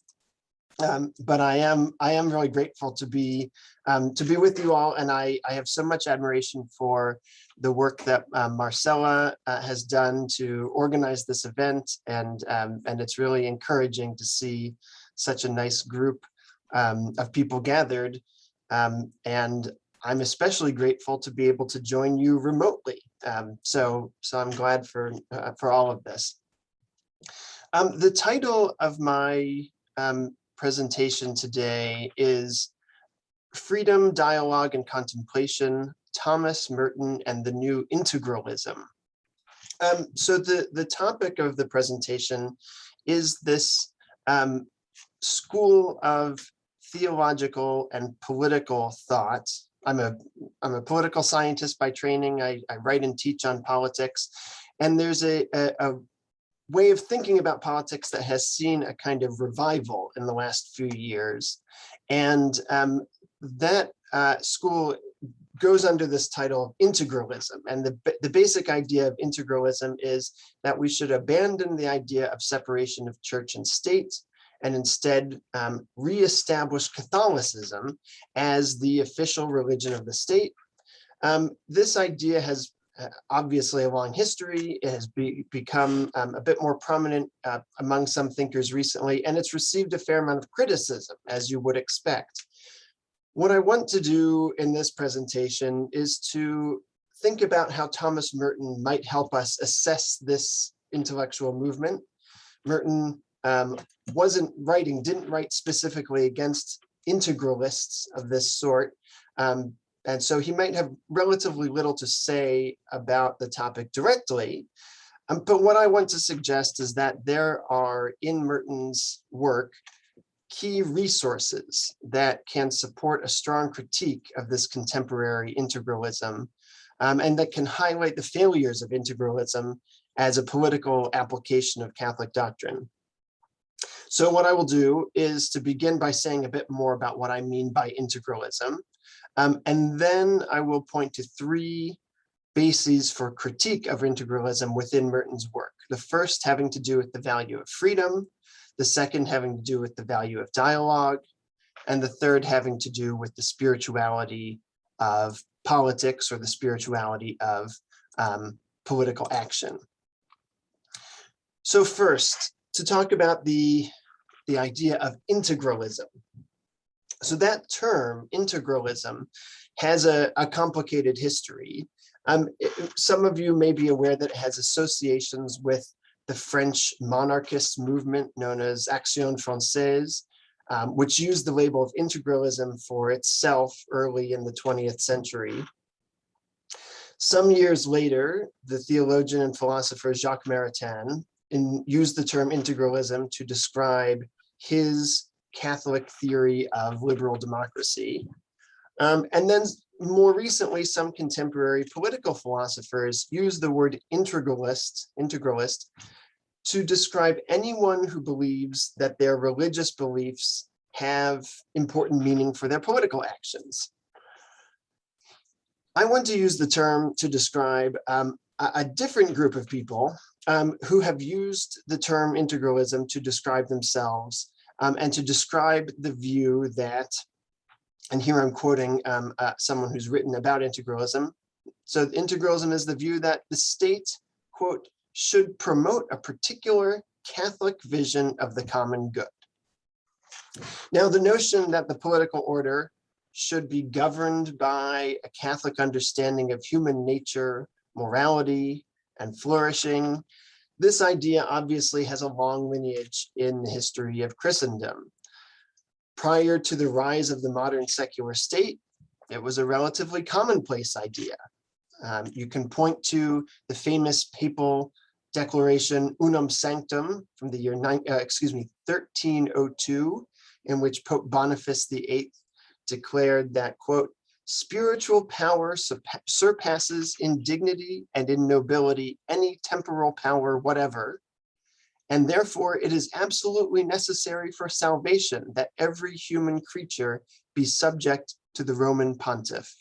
But I am really grateful to be with you all, and I have so much admiration for the work that Marcella has done to organize this event, and it's really encouraging to see such a nice group of people gathered, and I'm especially grateful to be able to join you remotely. So I'm glad for all of this. The title of my presentation today is Freedom, Dialogue, and Contemplation, Thomas Merton and the New Integralism. So the topic of the presentation is this school of theological and political thought. I'm a political scientist by training. I write and teach on politics, and there's a way of thinking about politics that has seen a kind of revival in the last few years. And that school goes under this title of integralism. And the basic idea of integralism is that we should abandon the idea of separation of church and state, and instead reestablish Catholicism as the official religion of the state. This idea has obviously a long history. It has become a bit more prominent among some thinkers recently, and it's received a fair amount of criticism, as you would expect. What I want to do in this presentation is to think about how Thomas Merton might help us assess this intellectual movement. Merton didn't write specifically against integralists of this sort. And so he might have relatively little to say about the topic directly. But what I want to suggest is that there are in Merton's work key resources that can support a strong critique of this contemporary integralism, and that can highlight the failures of integralism as a political application of Catholic doctrine. So what I will do is to begin by saying a bit more about what I mean by integralism, and then I will point to three bases for critique of integralism within Merton's work. The first having to do with the value of freedom, the second having to do with the value of dialogue, and the third having to do with the spirituality of politics, or the spirituality of political action. So first, to talk about the idea of integralism. So that term, integralism, has a complicated history. Some of you may be aware that it has associations with the French monarchist movement known as Action Française, which used the label of integralism for itself early in the 20th century. Some years later, the theologian and philosopher Jacques Merton used the term integralism to describe his Catholic theory of liberal democracy. And then more recently, some contemporary political philosophers use the word integralist to describe anyone who believes that their religious beliefs have important meaning for their political actions. I want to use the term to describe a different group of people who have used the term integralism to describe themselves and to describe the view that, and here I'm quoting someone who's written about integralism. So integralism is the view that the state, quote, should promote a particular Catholic vision of the common good. Now, the notion that the political order should be governed by a Catholic understanding of human nature, morality, and flourishing, this idea obviously has a long lineage in the history of Christendom. Prior to the rise of the modern secular state, it was a relatively commonplace idea. You can point to the famous papal declaration Unum Sanctum from the year 1302, in which Pope Boniface VIII declared that, quote, spiritual power surpasses in dignity and in nobility any temporal power whatever, and therefore it is absolutely necessary for salvation that every human creature be subject to the Roman pontiff.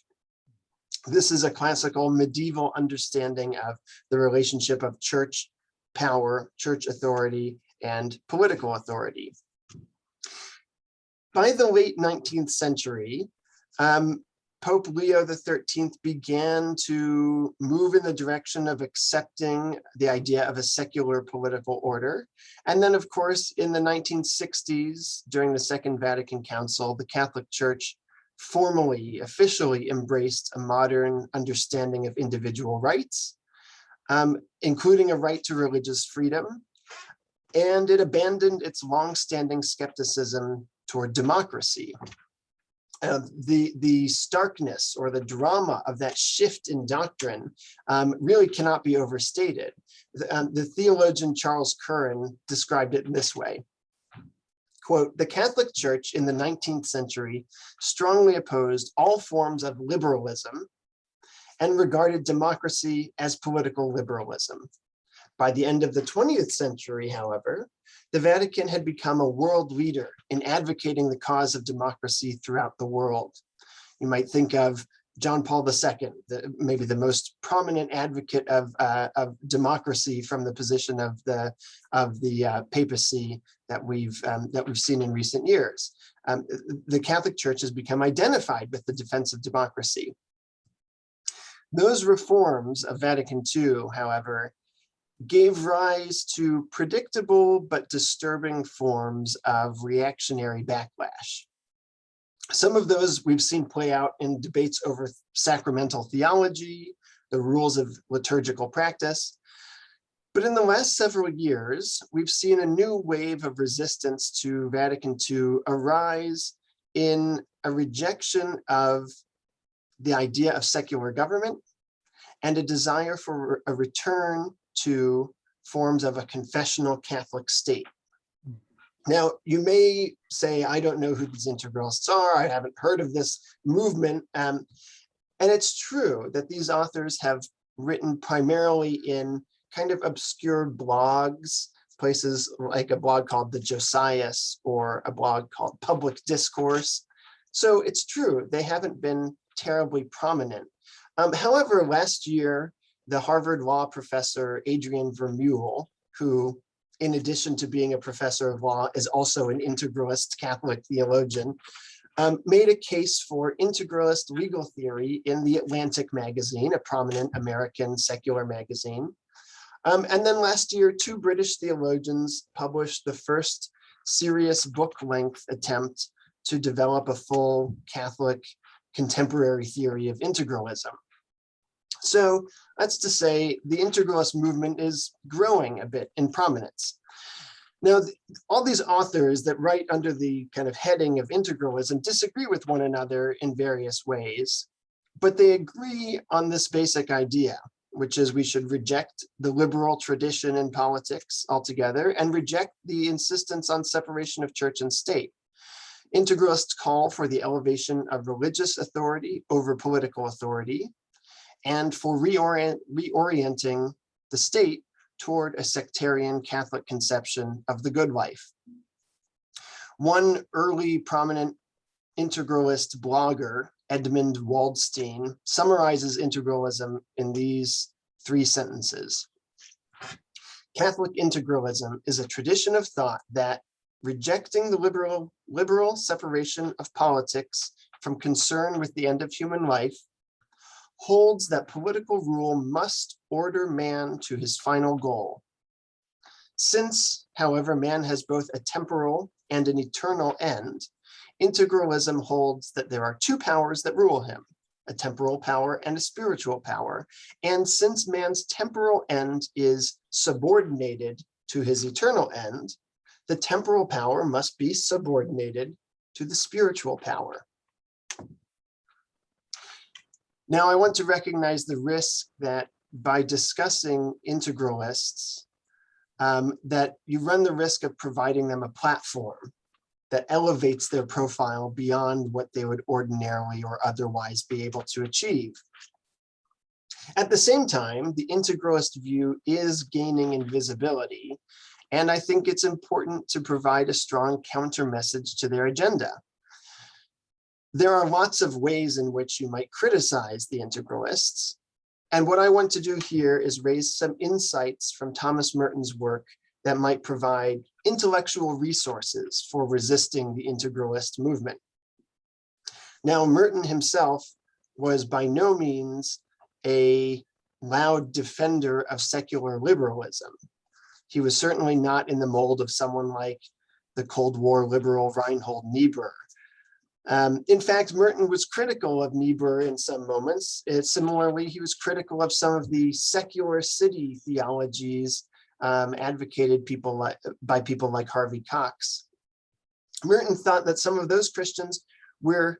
This is a classical medieval understanding of the relationship of church power, church authority, and political authority. By the late 19th century, Pope Leo XIII began to move in the direction of accepting the idea of a secular political order. And then, of course, in the 1960s, during the Second Vatican Council, the Catholic Church formally, officially embraced a modern understanding of individual rights, including a right to religious freedom, and it abandoned its longstanding skepticism toward democracy. The starkness or the drama of that shift in doctrine really cannot be overstated. The theologian Charles Curran described it in this way. Quote, the Catholic Church in the 19th century strongly opposed all forms of liberalism and regarded democracy as political liberalism. By the end of the 20th century, however, the Vatican had become a world leader in advocating the cause of democracy throughout the world. You might think of John Paul II, maybe the most prominent advocate of democracy from the position of the papacy that we've seen in recent years. The Catholic Church has become identified with the defense of democracy. Those reforms of Vatican II, however, gave rise to predictable but disturbing forms of reactionary backlash. Some of those we've seen play out in debates over sacramental theology, the rules of liturgical practice. But in the last several years, we've seen a new wave of resistance to Vatican II arise in a rejection of the idea of secular government and a desire for a return to forms of a confessional Catholic state. Now, you may say, I don't know who these integralists are, I haven't heard of this movement. And it's true that these authors have written primarily in kind of obscure blogs, places like a blog called The Josias or a blog called Public Discourse. So it's true, they haven't been terribly prominent. However, last year, the Harvard law professor, Adrian Vermeule, who, in addition to being a professor of law, is also an integralist Catholic theologian, made a case for integralist legal theory in The Atlantic magazine, a prominent American secular magazine. And then last year, 2 British theologians published the first serious book-length attempt to develop a full Catholic contemporary theory of integralism. So that's to say, the integralist movement is growing a bit in prominence. Now, all these authors that write under the kind of heading of integralism disagree with one another in various ways, but they agree on this basic idea, which is we should reject the liberal tradition in politics altogether and reject the insistence on separation of church and state. Integralists call for the elevation of religious authority over political authority and for reorienting the state toward a sectarian Catholic conception of the good life. One early prominent integralist blogger, Edmund Waldstein, summarizes integralism in these 3 sentences. Catholic integralism is a tradition of thought that, rejecting the liberal separation of politics from concern with the end of human life, holds that political rule must order man to his final goal. Since, however, man has both a temporal and an eternal end, integralism holds that there are 2 powers that rule him, a temporal power and a spiritual power. And since man's temporal end is subordinated to his eternal end, the temporal power must be subordinated to the spiritual power. Now, I want to recognize the risk that by discussing integralists, that you run the risk of providing them a platform that elevates their profile beyond what they would ordinarily or otherwise be able to achieve. At the same time, the integralist view is gaining in visibility, and I think it's important to provide a strong counter message to their agenda. There are lots of ways in which you might criticize the integralists, and what I want to do here is raise some insights from Thomas Merton's work that might provide intellectual resources for resisting the integralist movement. Now, Merton himself was by no means a loud defender of secular liberalism. He was certainly not in the mold of someone like the Cold War liberal Reinhold Niebuhr. In fact, Merton was critical of Niebuhr in some moments. Similarly, he was critical of some of the secular city theologies advocated by people like Harvey Cox. Merton thought that some of those Christians were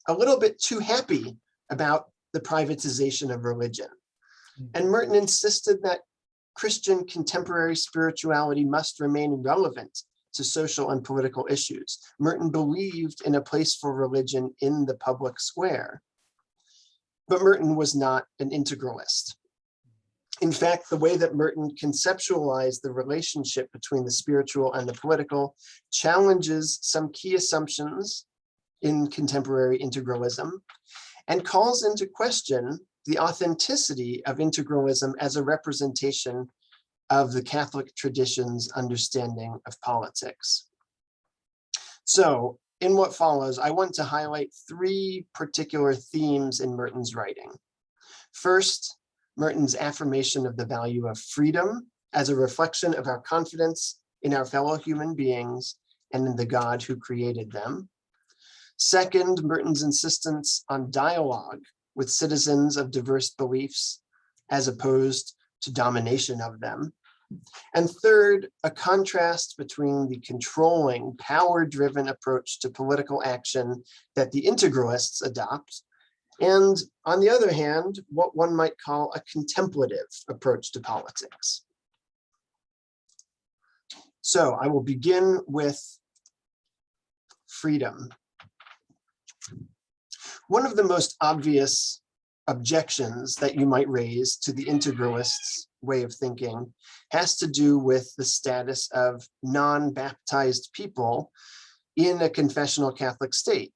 a little bit too happy about the privatization of religion. And Merton insisted that Christian contemporary spirituality must remain relevant to social and political issues. Merton believed in a place for religion in the public square, but Merton was not an integralist. In fact, the way that Merton conceptualized the relationship between the spiritual and the political challenges some key assumptions in contemporary integralism and calls into question the authenticity of integralism as a representation of the Catholic tradition's understanding of politics. So in what follows, I want to highlight 3 particular themes in Merton's writing. First, Merton's affirmation of the value of freedom as a reflection of our confidence in our fellow human beings and in the God who created them. Second, Merton's insistence on dialogue with citizens of diverse beliefs, as opposed to domination of them. And third, a contrast between the controlling, power-driven approach to political action that the integralists adopt, and on the other hand, what one might call a contemplative approach to politics. So I will begin with freedom. One of the most obvious objections that you might raise to the integralists' way of thinking has to do with the status of non-baptized people in a confessional Catholic state.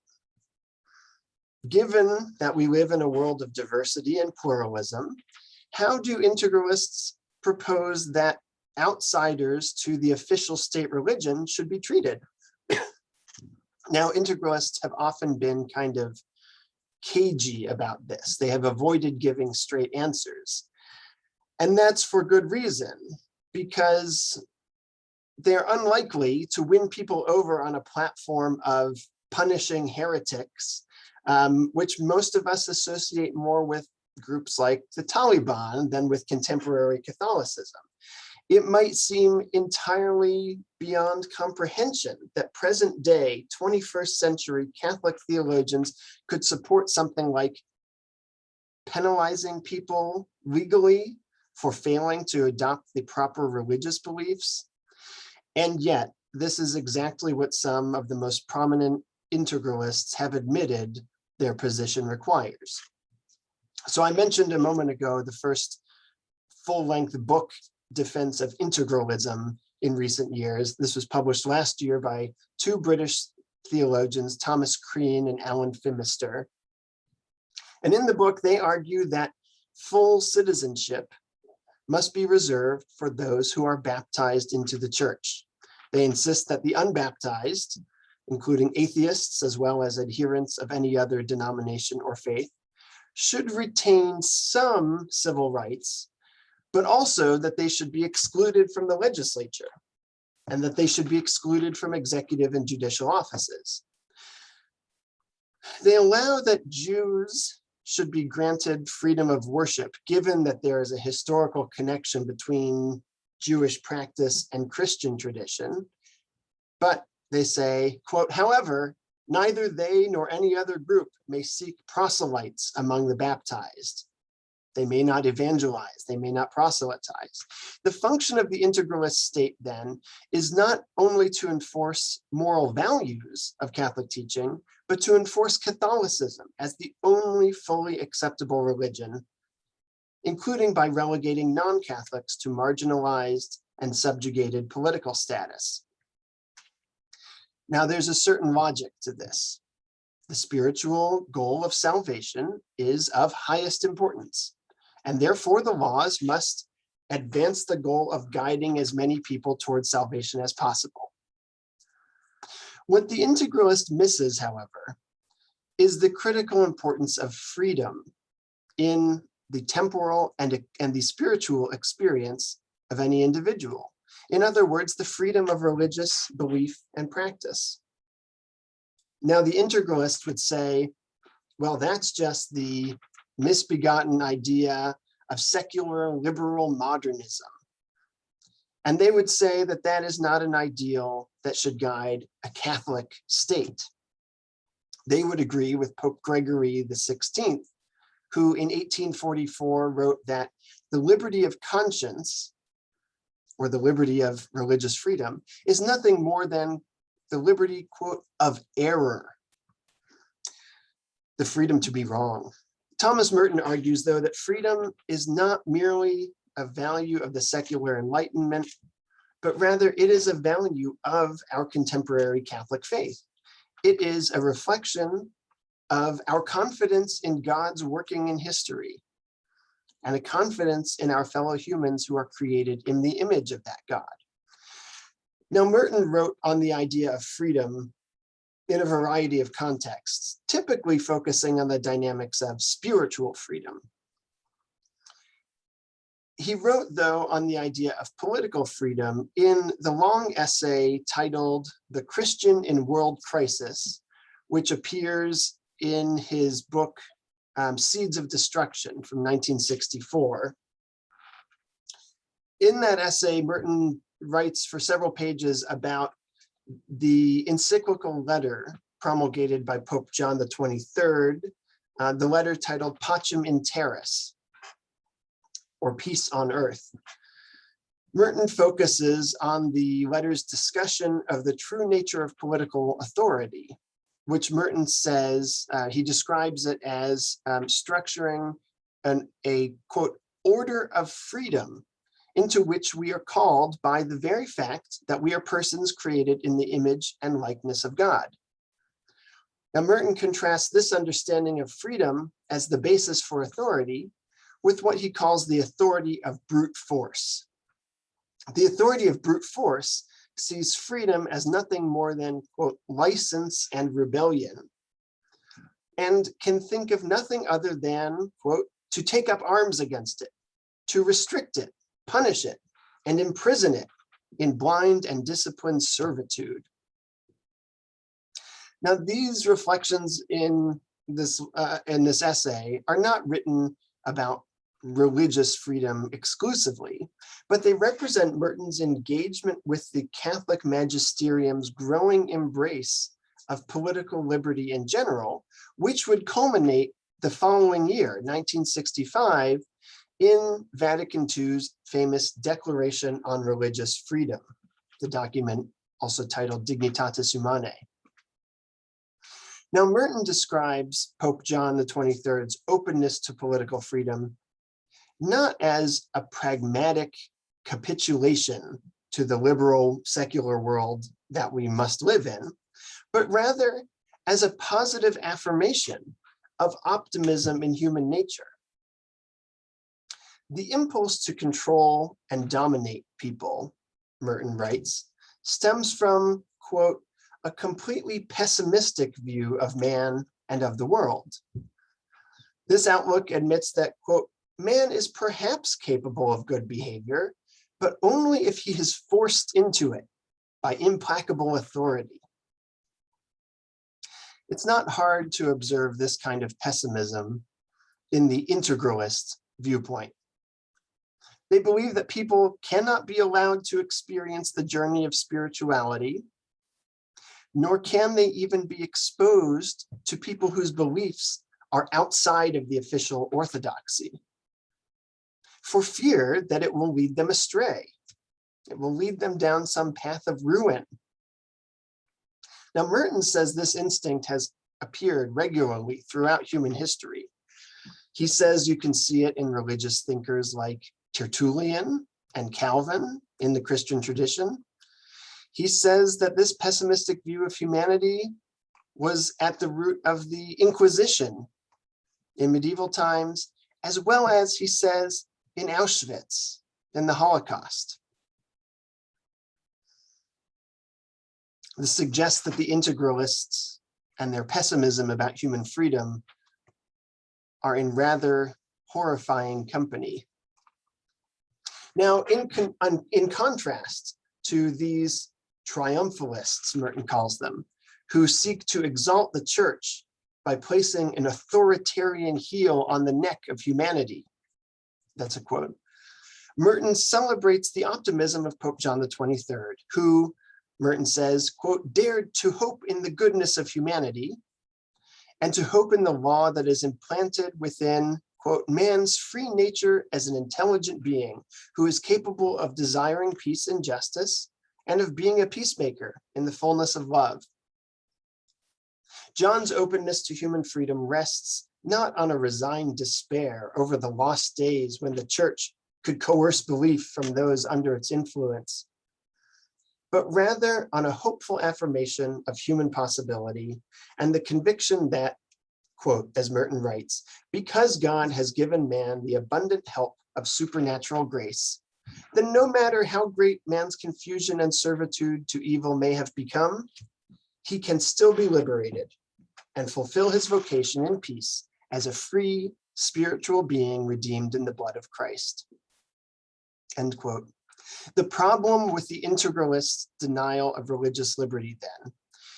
Given that we live in a world of diversity and pluralism, how do integralists propose that outsiders to the official state religion should be treated? Now, integralists have often been kind of cagey about this. They have avoided giving straight answers. And that's for good reason, because they're unlikely to win people over on a platform of punishing heretics, which most of us associate more with groups like the Taliban than with contemporary Catholicism. It might seem entirely beyond comprehension that present day 21st century Catholic theologians could support something like penalizing people legally for failing to adopt the proper religious beliefs. And yet, this is exactly what some of the most prominent integralists have admitted their position requires. So I mentioned a moment ago the first full-length book defense of integralism in recent years. This was published last year by two British theologians, Thomas Crean and Alan Phimister. And in the book, they argue that full citizenship must be reserved for those who are baptized into the church. They insist that the unbaptized, including atheists as well as adherents of any other denomination or faith, should retain some civil rights, but also that they should be excluded from the legislature and that they should be excluded from executive and judicial offices. They allow that Jews should be granted freedom of worship, given that there is a historical connection between Jewish practice and Christian tradition. But they say, quote, however, neither they nor any other group may seek proselytes among the baptized. They may not evangelize, they may not proselytize. The function of the integralist state then is not only to enforce moral values of Catholic teaching, but to enforce Catholicism as the only fully acceptable religion, including by relegating non-Catholics to marginalized and subjugated political status. Now, there's a certain logic to this. The spiritual goal of salvation is of highest importance, and therefore the laws must advance the goal of guiding as many people towards salvation as possible. What the integralist misses, however, is the critical importance of freedom in the temporal and the spiritual experience of any individual. In other words, the freedom of religious belief and practice. Now, the integralist would say, well, that's just the misbegotten idea of secular liberal modernism. And they would say that that is not an ideal that should guide a Catholic state. They would agree with Pope Gregory XVI, who in 1844 wrote that the liberty of conscience, or the liberty of religious freedom, is nothing more than the liberty, quote, of error, the freedom to be wrong. Thomas Merton argues, though, that freedom is not merely a value of the secular Enlightenment, but rather it is a value of our contemporary Catholic faith. It is a reflection of our confidence in God's working in history and a confidence in our fellow humans who are created in the image of that God. Now, Merton wrote on the idea of freedom in a variety of contexts, typically focusing on the dynamics of spiritual freedom. He wrote, though, on the idea of political freedom in the long essay titled "The Christian in World Crisis," which appears in his book, Seeds of Destruction from 1964. In that essay, Merton writes for several pages about the encyclical letter promulgated by Pope John the 23rd, the letter titled Pacem in Terris, or Peace on Earth. Merton focuses on the letter's discussion of the true nature of political authority, which Merton says, he describes it as structuring a, quote, order of freedom into which we are called by the very fact that we are persons created in the image and likeness of God. Now, Merton contrasts this understanding of freedom as the basis for authority with what he calls the authority of brute force. The authority of brute force sees freedom as nothing more than, quote, license and rebellion, and can think of nothing other than, quote, to take up arms against it, to restrict it, punish it, and imprison it in blind and disciplined servitude. Now, these reflections in this essay are not written about religious freedom exclusively, but they represent Merton's engagement with the Catholic magisterium's growing embrace of political liberty in general, which would culminate the following year, 1965, in Vatican II's famous Declaration on Religious Freedom, the document also titled Dignitatis Humanae. Now, Merton describes Pope John the 23rd's openness to political freedom not as a pragmatic capitulation to the liberal secular world that we must live in, but rather as a positive affirmation of optimism in human nature. The impulse to control and dominate people, Merton writes, stems from, quote, a completely pessimistic view of man and of the world. This outlook admits that, quote, man is perhaps capable of good behavior, but only if he is forced into it by implacable authority. It's not hard to observe this kind of pessimism in the integralist viewpoint. They believe that people cannot be allowed to experience the journey of spirituality, nor can they even be exposed to people whose beliefs are outside of the official orthodoxy, for fear that it will lead them astray. It will lead them down some path of ruin. Now, Merton says this instinct has appeared regularly throughout human history. He says you can see it in religious thinkers like Tertullian and Calvin in the Christian tradition. He says that this pessimistic view of humanity was at the root of the Inquisition in medieval times, as well as, he says, in Auschwitz, in the Holocaust. This suggests that the integralists and their pessimism about human freedom are in rather horrifying company. Now, in contrast to these triumphalists, Merton calls them, who seek to exalt the church by placing an authoritarian heel on the neck of humanity, that's a quote, Merton celebrates the optimism of Pope John the 23rd, who, Merton says, quote, dared to hope in the goodness of humanity and to hope in the law that is implanted within, quote, man's free nature as an intelligent being who is capable of desiring peace and justice and of being a peacemaker in the fullness of love. John's openness to human freedom rests not on a resigned despair over the lost days when the church could coerce belief from those under its influence, but rather on a hopeful affirmation of human possibility and the conviction that, quote, as Merton writes, because God has given man the abundant help of supernatural grace, then no matter how great man's confusion and servitude to evil may have become, he can still be liberated and fulfill his vocation in peace as a free spiritual being redeemed in the blood of Christ. End quote. The problem with the integralist denial of religious liberty, then,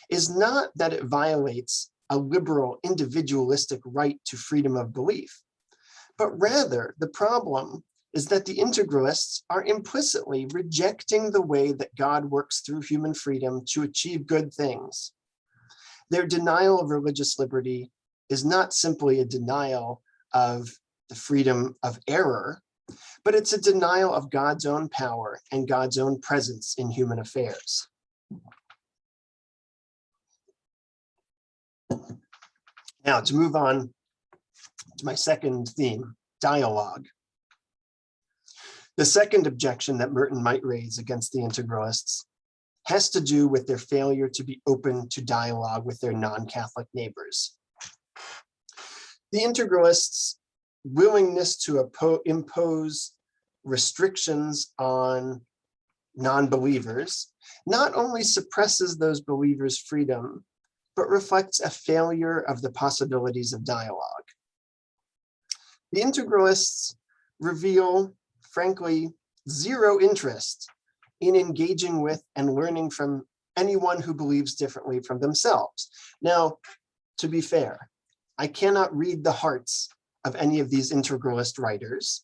is not that it violates a liberal, individualistic right to freedom of belief, but rather the problem is that the integralists are implicitly rejecting the way that God works through human freedom to achieve good things. Their denial of religious liberty is not simply a denial of the freedom of error, but it's a denial of God's own power and God's own presence in human affairs. Now, to move on to my second theme, dialogue. The second objection that Merton might raise against the integralists has to do with their failure to be open to dialogue with their non-Catholic neighbors. The integralists' willingness to impose restrictions on non-believers not only suppresses those believers' freedom, but reflects a failure of the possibilities of dialogue. The integralists reveal, frankly, zero interest in engaging with and learning from anyone who believes differently from themselves. Now, to be fair, I cannot read the hearts of any of these integralist writers.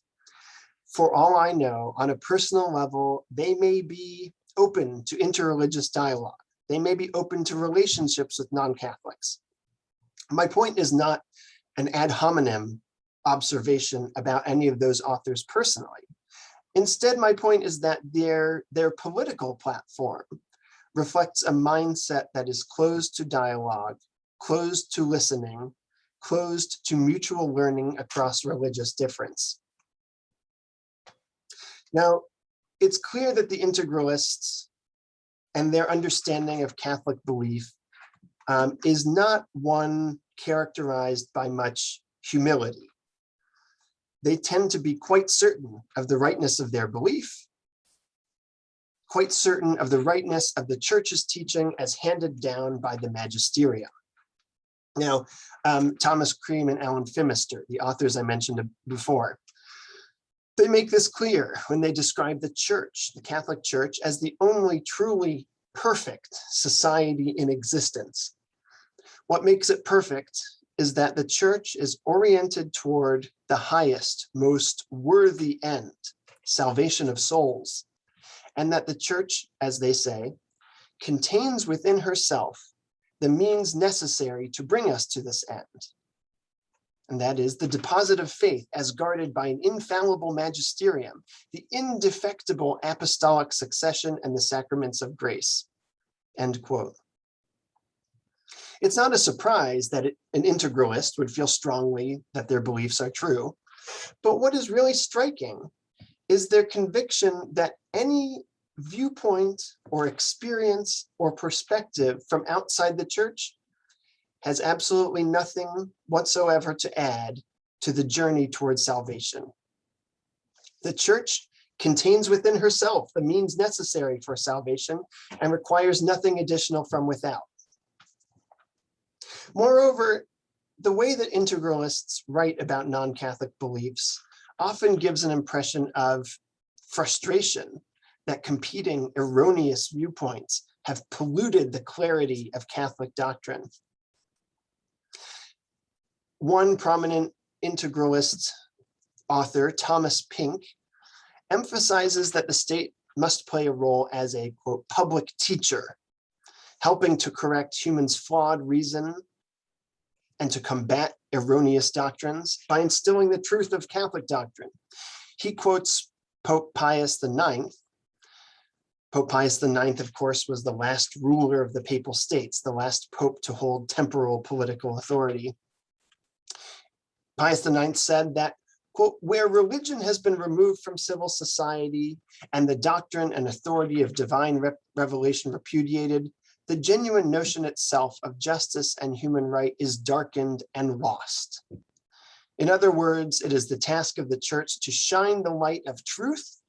For all I know, on a personal level, they may be open to interreligious dialogue. They may be open to relationships with non-Catholics. My point is not an ad hominem observation about any of those authors personally. Instead, my point is that their political platform reflects a mindset that is closed to dialogue, closed to listening, closed to mutual learning across religious difference. Now, it's clear that the integralists and their understanding of Catholic belief is not one characterized by much humility. They tend to be quite certain of the rightness of their belief, quite certain of the rightness of the church's teaching as handed down by the magisterium. Now, Thomas Cream and Alan Phimister, the authors I mentioned before, they make this clear when they describe the church, the Catholic Church, as the only truly perfect society in existence. What makes it perfect is that the church is oriented toward the highest, most worthy end, salvation of souls, and that the church, as they say, contains within herself the means necessary to bring us to this end. And that is the deposit of faith as guarded by an infallible magisterium, the indefectible apostolic succession and the sacraments of grace, end quote. It's not a surprise that an integralist would feel strongly that their beliefs are true, but what is really striking is their conviction that any viewpoint or experience or perspective from outside the church has absolutely nothing whatsoever to add to the journey towards salvation. The church contains within herself the means necessary for salvation and requires nothing additional from without. Moreover, the way that integralists write about non-Catholic beliefs often gives an impression of frustration that competing erroneous viewpoints have polluted the clarity of Catholic doctrine. One prominent integralist author, Thomas Pink, emphasizes that the state must play a role as a, quote, public teacher, helping to correct humans' flawed reason and to combat erroneous doctrines by instilling the truth of Catholic doctrine. He quotes Pope Pius IX. Pope Pius IX, of course, was the last ruler of the Papal States, the last pope to hold temporal political authority. Pius IX said that, quote, where religion has been removed from civil society and the doctrine and authority of divine revelation repudiated, the genuine notion itself of justice and human right is darkened and lost. In other words, it is the task of the church to shine the light of truth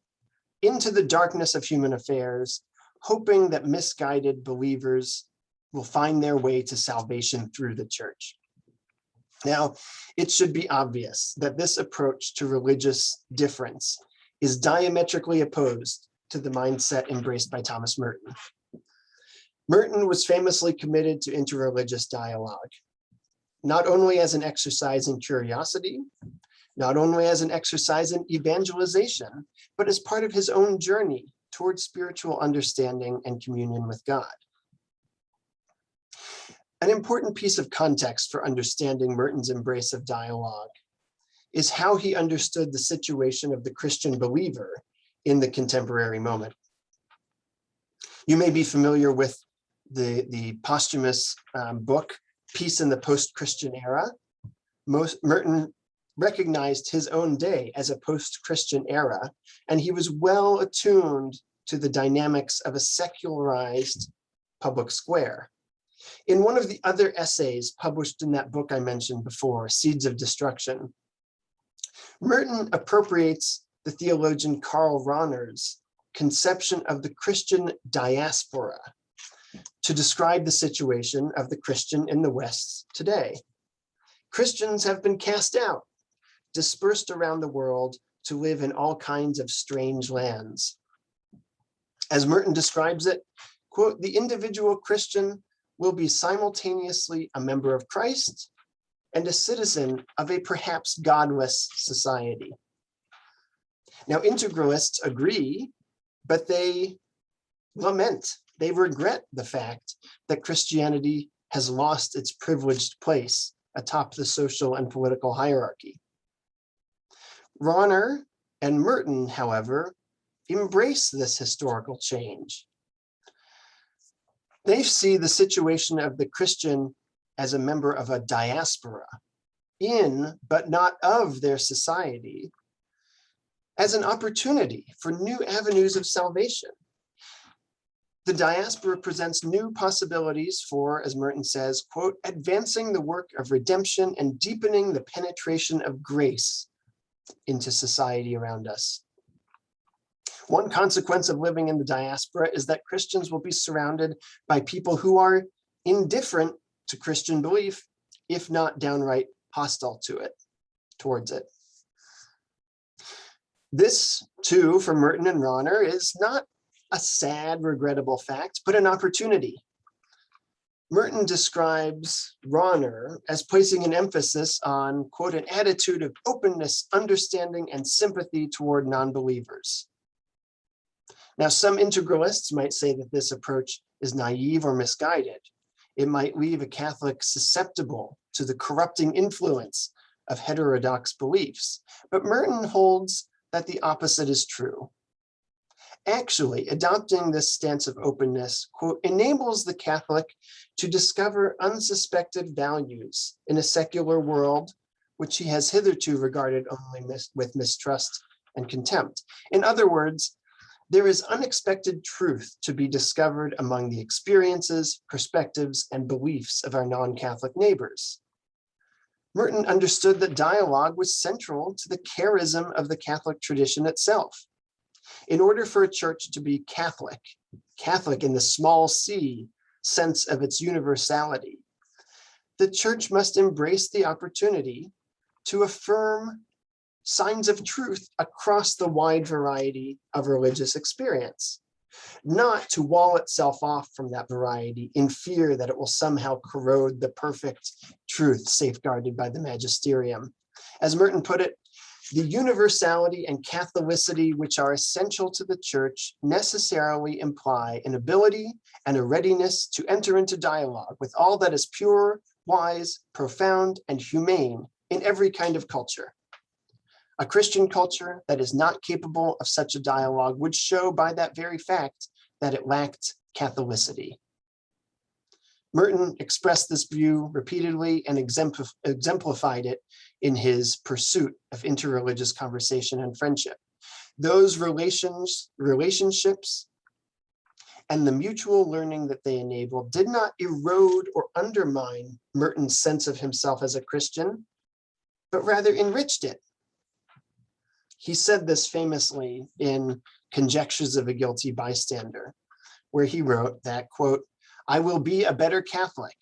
into the darkness of human affairs, hoping that misguided believers will find their way to salvation through the church. Now, it should be obvious that this approach to religious difference is diametrically opposed to the mindset embraced by Thomas Merton. Merton was famously committed to interreligious dialogue. not only as an exercise in curiosity, not only as an exercise in evangelization, but as part of his own journey towards spiritual understanding and communion with God. An important piece of context for understanding Merton's embrace of dialogue is how he understood the situation of the Christian believer in the contemporary moment. You may be familiar with the posthumous book, Peace in the Post-Christian Era. Merton recognized his own day as a post-Christian era, and he was well attuned to the dynamics of a secularized public square. In one of the other essays published in that book I mentioned before, Seeds of Destruction, Merton appropriates the theologian Karl Rahner's conception of the Christian diaspora to describe the situation of the Christian in the West today. Christians have been cast out, dispersed around the world to live in all kinds of strange lands. As Merton describes it, quote, the individual Christian will be simultaneously a member of Christ and a citizen of a perhaps godless society. Now, integralists agree, but they lament, they regret the fact that Christianity has lost its privileged place atop the social and political hierarchy. Rahner and Merton, however, embrace this historical change. They see the situation of the Christian as a member of a diaspora, in but not of their society, as an opportunity for new avenues of salvation. The diaspora presents new possibilities for, as Merton says, quote, advancing the work of redemption and deepening the penetration of grace into society around us. One consequence of living in the diaspora is that Christians will be surrounded by people who are indifferent to Christian belief, if not downright hostile to it, towards it. This, too, for Merton and Rahner, is not a sad, regrettable fact, but an opportunity. Merton describes Rahner as placing an emphasis on, quote, an attitude of openness, understanding, and sympathy toward non-believers. Now, some integralists might say that this approach is naive or misguided. It might leave a Catholic susceptible to the corrupting influence of heterodox beliefs, but Merton holds that the opposite is true. Actually, adopting this stance of openness, quote, enables the Catholic to discover unsuspected values in a secular world, which he has hitherto regarded only with mistrust and contempt. In other words, there is unexpected truth to be discovered among the experiences, perspectives, and beliefs of our non-Catholic neighbors. Merton understood that dialogue was central to the charism of the Catholic tradition itself. In order for a church to be Catholic, Catholic in the small c sense of its universality, the church must embrace the opportunity to affirm signs of truth across the wide variety of religious experience, not to wall itself off from that variety in fear that it will somehow corrode the perfect truth safeguarded by the magisterium. As Merton put it, the universality and Catholicity which are essential to the church necessarily imply an ability and a readiness to enter into dialogue with all that is pure, wise, profound, and humane in every kind of culture. A Christian culture that is not capable of such a dialogue would show by that very fact that it lacked Catholicity. Merton expressed this view repeatedly and exemplified it in his pursuit of interreligious conversation and friendship. Those relationships and the mutual learning that they enabled did not erode or undermine Merton's sense of himself as a Christian, but rather enriched it. He said this famously in Conjectures of a Guilty Bystander, where he wrote that, quote, I will be a better Catholic,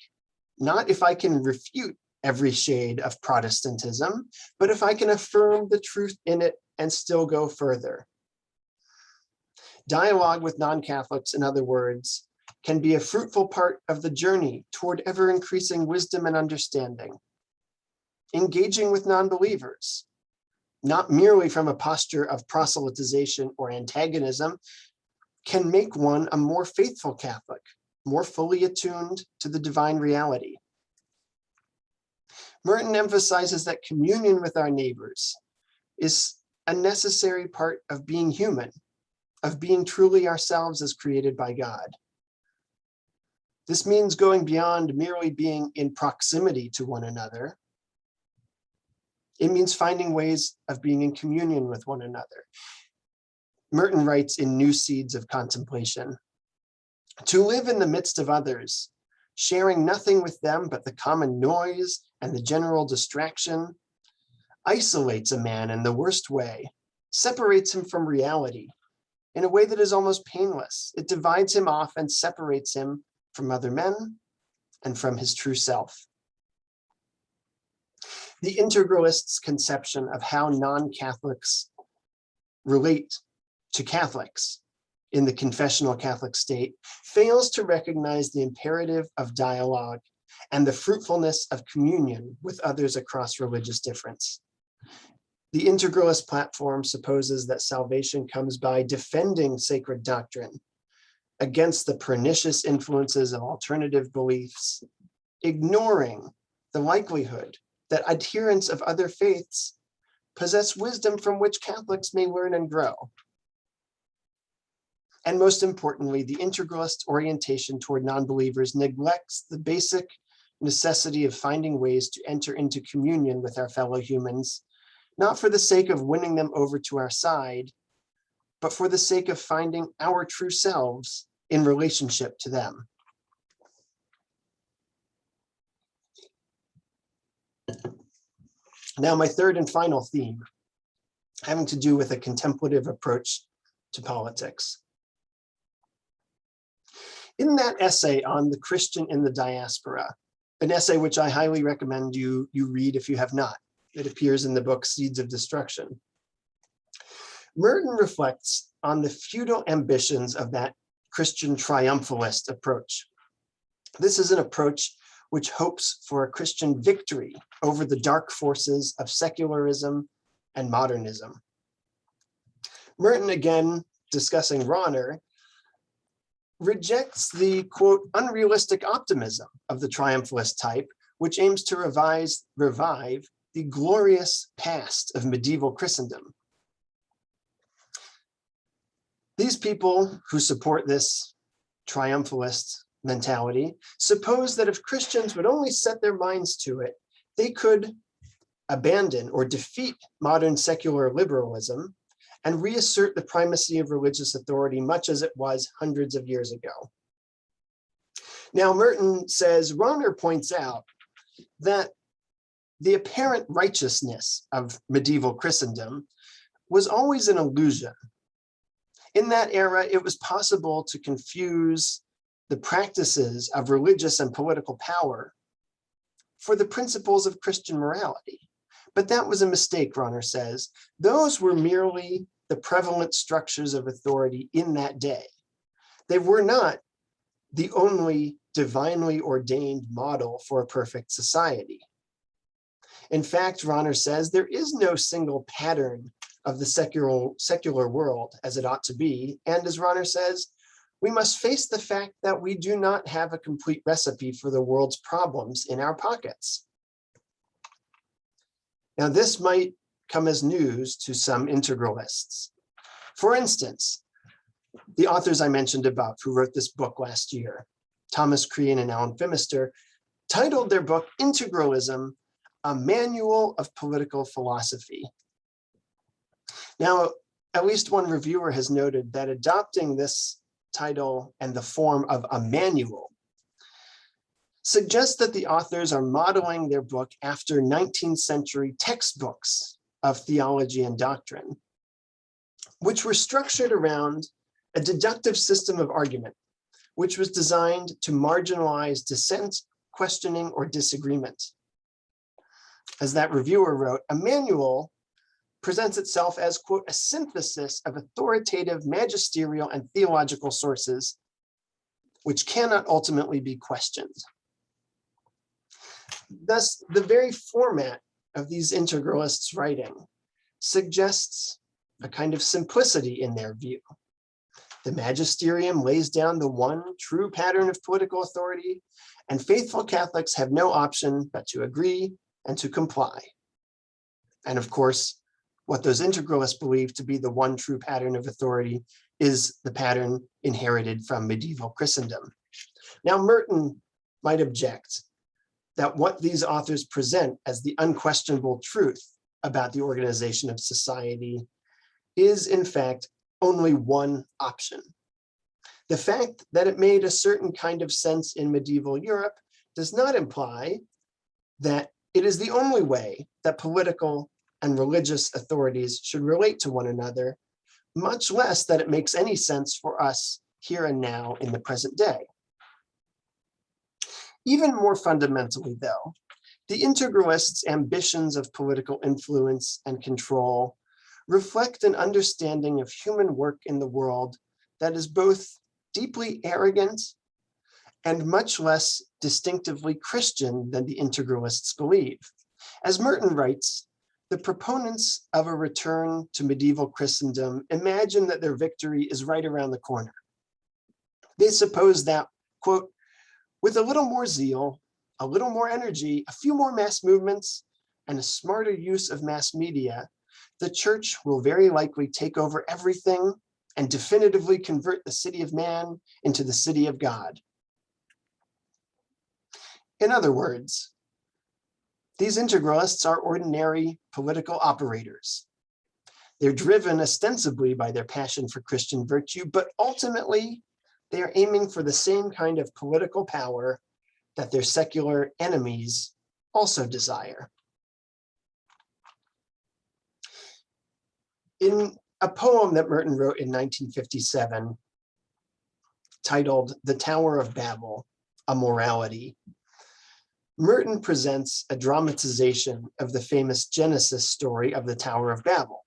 not if I can refute every shade of Protestantism, but if I can affirm the truth in it and still go further. Dialogue with non-Catholics, in other words, can be a fruitful part of the journey toward ever-increasing wisdom and understanding, engaging with non-believers, not merely from a posture of proselytization or antagonism, can make one a more faithful Catholic, more fully attuned to the divine reality. Merton emphasizes that communion with our neighbors is a necessary part of being human, of being truly ourselves as created by God. This means going beyond merely being in proximity to one another. It means finding ways of being in communion with one another. Merton writes in New Seeds of Contemplation, "To live in the midst of others, sharing nothing with them but the common noise and the general distraction, isolates a man in the worst way, separates him from reality in a way that is almost painless. It divides him off and separates him from other men and from his true self." The integralists' conception of how non-Catholics relate to Catholics in the confessional Catholic state fails to recognize the imperative of dialogue and the fruitfulness of communion with others across religious difference. The integralist platform supposes that salvation comes by defending sacred doctrine against the pernicious influences of alternative beliefs, ignoring the likelihood that adherents of other faiths possess wisdom from which Catholics may learn and grow. And most importantly, the integralist orientation toward non-believers neglects the basic necessity of finding ways to enter into communion with our fellow humans, not for the sake of winning them over to our side, but for the sake of finding our true selves in relationship to them. Now, my third and final theme, having to do with a contemplative approach to politics. In that essay on the Christian in the diaspora, an essay which I highly recommend you read if you have not, it appears in the book Seeds of Destruction, Merton reflects on the futile ambitions of that Christian triumphalist approach. This is an approach which hopes for a Christian victory over the dark forces of secularism and modernism. Merton, again discussing Rahner, rejects the, quote, unrealistic optimism of the triumphalist type, which aims to revive the glorious past of medieval Christendom. These people who support this triumphalist mentality suppose that if Christians would only set their minds to it, they could abandon or defeat modern secular liberalism and reassert the primacy of religious authority, much as it was hundreds of years ago. Now, Merton says, Rahner points out that the apparent righteousness of medieval Christendom was always an illusion. In that era, it was possible to confuse the practices of religious and political power for the principles of Christian morality. But that was a mistake, Rahner says. Those were merely the prevalent structures of authority in that day. They were not the only divinely ordained model for a perfect society. In fact, Rahner says there is no single pattern of the secular world as it ought to be. And as Rahner says, we must face the fact that we do not have a complete recipe for the world's problems in our pockets. Now, this might come as news to some integralists. For instance, the authors I mentioned above who wrote this book last year, Thomas Crean and Alan Phimister, titled their book Integralism, A Manual of Political Philosophy. Now, at least one reviewer has noted that adopting this title and the form of a manual suggests that the authors are modeling their book after 19th century textbooks of theology and doctrine, which were structured around a deductive system of argument, which was designed to marginalize dissent, questioning, or disagreement. As that reviewer wrote, a manual presents itself as, quote, a synthesis of authoritative magisterial and theological sources, which cannot ultimately be questioned. Thus, the very format of these integralists' writing suggests a kind of simplicity in their view. The magisterium lays down the one true pattern of political authority, and faithful Catholics have no option but to agree and to comply. And of course, what those integralists believe to be the one true pattern of authority is the pattern inherited from medieval Christendom. Now, Merton might object that what these authors present as the unquestionable truth about the organization of society is, in fact, only one option. The fact that it made a certain kind of sense in medieval Europe does not imply that it is the only way that political and religious authorities should relate to one another, much less that it makes any sense for us here and now in the present day. Even more fundamentally, though, the integralists' ambitions of political influence and control reflect an understanding of human work in the world that is both deeply arrogant and much less distinctively Christian than the integralists believe. As Merton writes, the proponents of a return to medieval Christendom imagine that their victory is right around the corner. They suppose that, quote, with a little more zeal, a little more energy, a few more mass movements, and a smarter use of mass media, the church will very likely take over everything and definitively convert the city of man into the city of God. In other words, these integralists are ordinary political operators. They're driven ostensibly by their passion for Christian virtue, but ultimately they are aiming for the same kind of political power that their secular enemies also desire. In a poem that Merton wrote in 1957, titled The Tower of Babel, A Morality, Merton presents a dramatization of the famous Genesis story of the Tower of Babel.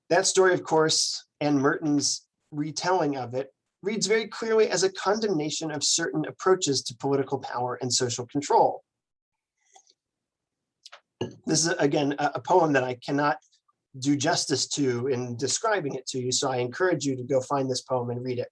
That story, of course, and Merton's retelling of it, reads very clearly as a condemnation of certain approaches to political power and social control. This is, again, a poem that I cannot do justice to in describing it to you, so I encourage you to go find this poem and read it.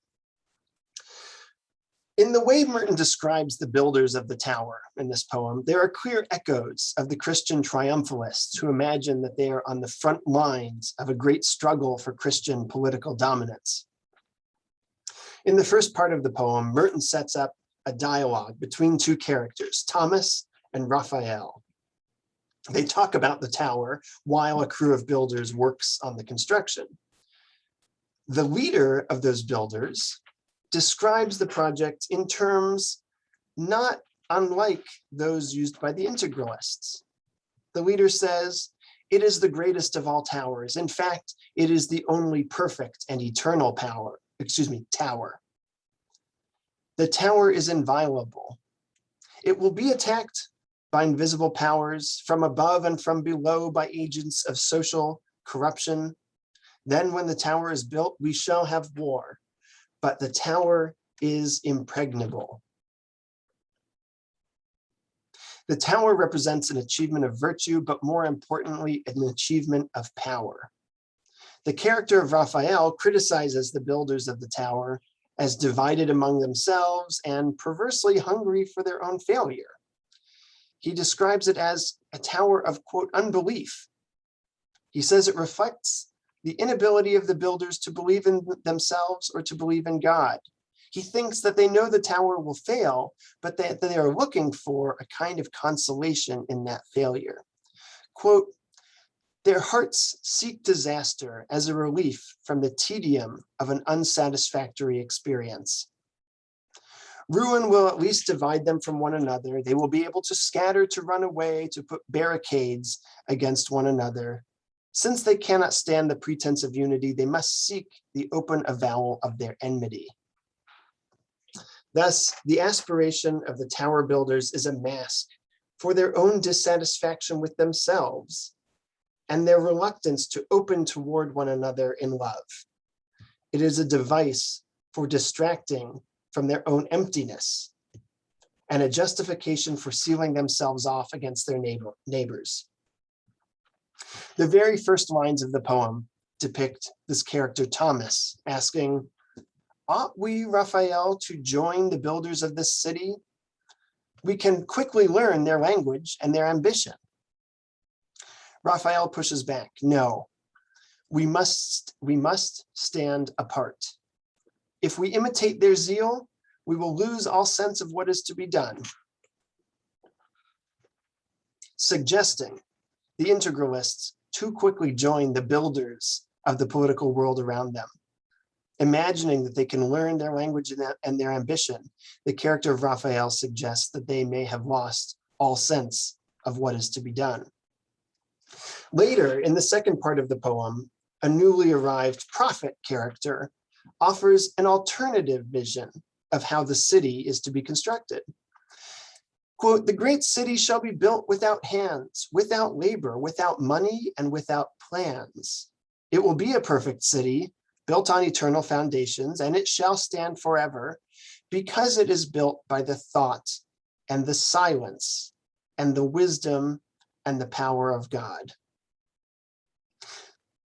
In the way Merton describes the builders of the tower in this poem, there are clear echoes of the Christian triumphalists who imagine that they are on the front lines of a great struggle for Christian political dominance. In the first part of the poem, Merton sets up a dialogue between two characters, Thomas and Raphael. They talk about the tower while a crew of builders works on the construction. The leader of those builders describes the project in terms not unlike those used by the integralists. The leader says, "It is the greatest of all towers. In fact, it is the only perfect and eternal tower. The tower is inviolable. It will be attacked by invisible powers from above and from below by agents of social corruption. Then when the tower is built, we shall have war, but the tower is impregnable." The tower represents an achievement of virtue, but more importantly, an achievement of power. The character of Raphael criticizes the builders of the tower as divided among themselves and perversely hungry for their own failure. He describes it as a tower of, quote, unbelief. He says it reflects the inability of the builders to believe in themselves or to believe in God. He thinks that they know the tower will fail, but that they are looking for a kind of consolation in that failure. Quote, "Their hearts seek disaster as a relief from the tedium of an unsatisfactory experience. Ruin will at least divide them from one another. They will be able to scatter, to run away, to put barricades against one another. Since they cannot stand the pretense of unity, they must seek the open avowal of their enmity." Thus, the aspiration of the tower builders is a mask for their own dissatisfaction with themselves and their reluctance to open toward one another in love. It is a device for distracting from their own emptiness. and a justification for sealing themselves off against their neighbors. The very first lines of the poem depict this character Thomas asking, "Ought we, Raphael, to join the builders of this city? We can quickly learn their language and their ambition." Raphael pushes back, "No, we must stand apart. If we imitate their zeal, we will lose all sense of what is to be done," suggesting the integralists too quickly join the builders of the political world around them. Imagining that they can learn their language and their ambition, the character of Raphael suggests that they may have lost all sense of what is to be done. Later, in the second part of the poem, a newly arrived prophet character offers an alternative vision of how the city is to be constructed. Quote, "The great city shall be built without hands, without labor, without money, and without plans. It will be a perfect city, built on eternal foundations, and it shall stand forever, because it is built by the thought and the silence and the wisdom and the power of God."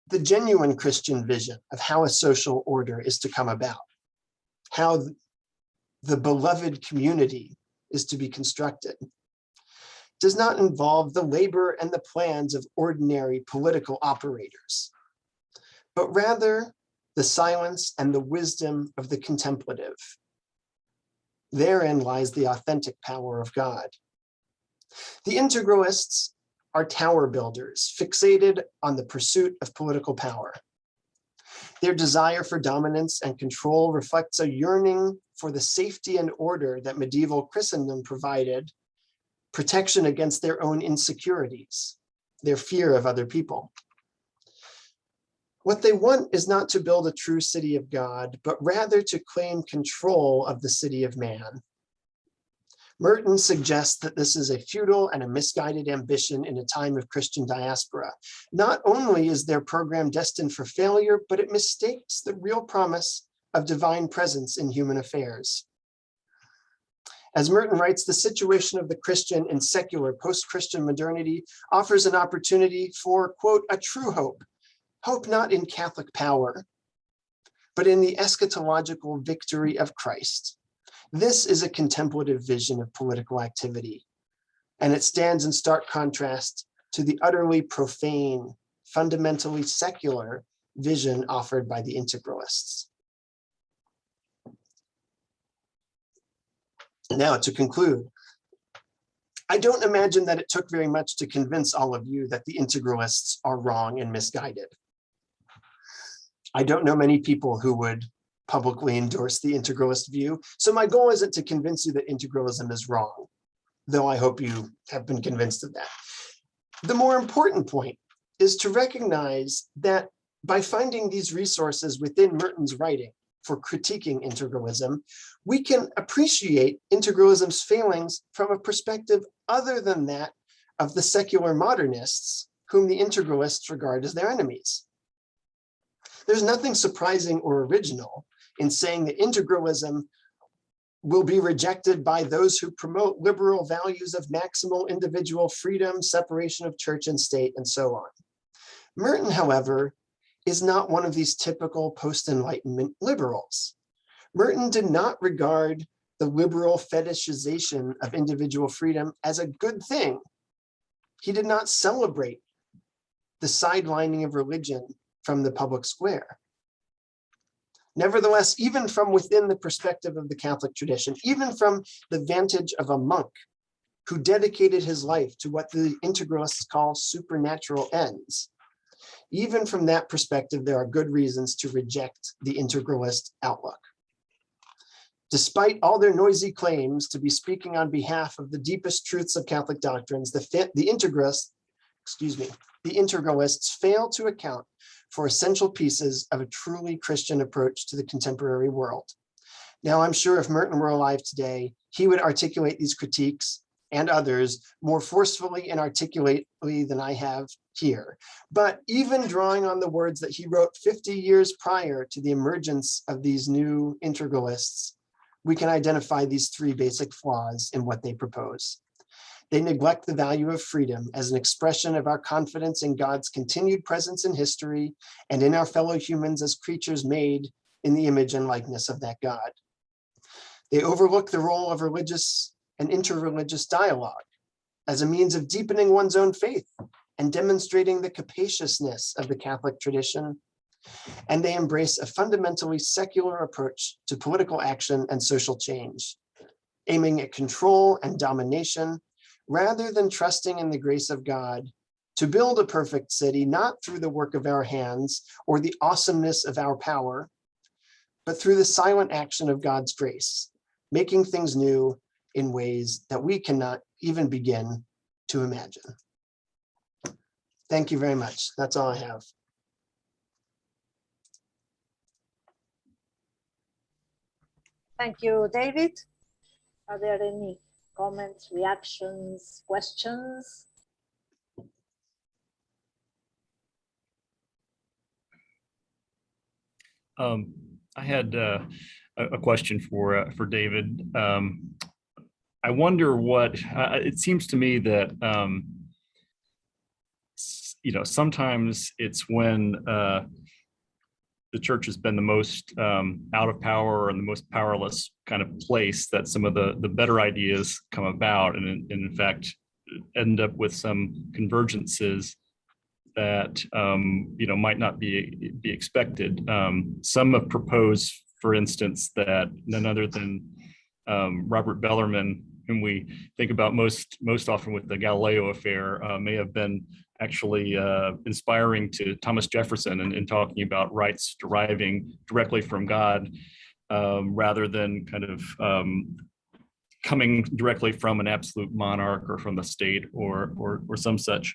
The genuine Christian vision of how a social order is to come about, how the beloved community is to be constructed, does not involve the labor and the plans of ordinary political operators, but rather the silence and the wisdom of the contemplative. Therein lies the authentic power of God. The integralists are tower builders, fixated on the pursuit of political power. Their desire for dominance and control reflects a yearning for the safety and order that medieval Christendom provided, protection against their own insecurities, their fear of other people. What they want is not to build a true city of God, but rather to claim control of the city of man. Merton suggests that this is a futile and a misguided ambition in a time of Christian diaspora. Not only is their program destined for failure, but it mistakes the real promise of divine presence in human affairs. As Merton writes, the situation of the Christian in secular post-Christian modernity offers an opportunity for, quote, "a true hope, hope not in Catholic power, but in the eschatological victory of Christ." This is a contemplative vision of political activity, and it stands in stark contrast to the utterly profane, fundamentally secular vision offered by the integralists. Now, to conclude, I don't imagine that it took very much to convince all of you that the integralists are wrong and misguided. I don't know many people who would publicly endorse the integralist view, so my goal isn't to convince you that integralism is wrong, though I hope you have been convinced of that. The more important point is to recognize that by finding these resources within Merton's writing for critiquing integralism, we can appreciate integralism's failings from a perspective other than that of the secular modernists, whom the integralists regard as their enemies. There's nothing surprising or original in saying that integralism will be rejected by those who promote liberal values of maximal individual freedom, separation of church and state, and so on. Merton, however, is not one of these typical post-Enlightenment liberals. Merton did not regard the liberal fetishization of individual freedom as a good thing. He did not celebrate the sidelining of religion from the public square. Nevertheless, even from within the perspective of the Catholic tradition, even from the vantage of a monk who dedicated his life to what the integralists call supernatural ends, even from that perspective, there are good reasons to reject the integralist outlook. Despite all their noisy claims to be speaking on behalf of the deepest truths of Catholic doctrines, the integralists fail to account for essential pieces of a truly Christian approach to the contemporary world. Now, I'm sure if Merton were alive today, he would articulate these critiques and others more forcefully and articulately than I have here. But even drawing on the words that he wrote 50 years prior to the emergence of these new integralists, we can identify these three basic flaws in what they propose. They neglect the value of freedom as an expression of our confidence in God's continued presence in history and in our fellow humans as creatures made in the image and likeness of that God. They overlook the role of religious and interreligious dialogue as a means of deepening one's own faith and demonstrating the capaciousness of the Catholic tradition. And they embrace a fundamentally secular approach to political action and social change, aiming at control and domination rather than trusting in the grace of God to build a perfect city, not through the work of our hands or the awesomeness of our power, but through the silent action of God's grace, making things new in ways that we cannot even begin to imagine. Thank you very much. That's all I have. Thank you, David. Are there any comments, reactions, questions? I had a question for David. I wonder what it seems to me that sometimes it's when the church has been the most out of power and the most powerless kind of place that some of the better ideas come about, and in fact end up with some convergences that might not be expected. Some have proposed, for instance, that none other than Robert Bellarmine, whom we think about most often with the Galileo affair, may have been actually inspiring to Thomas Jefferson in talking about rights deriving directly from God, rather than kind of coming directly from an absolute monarch or from the state or some such.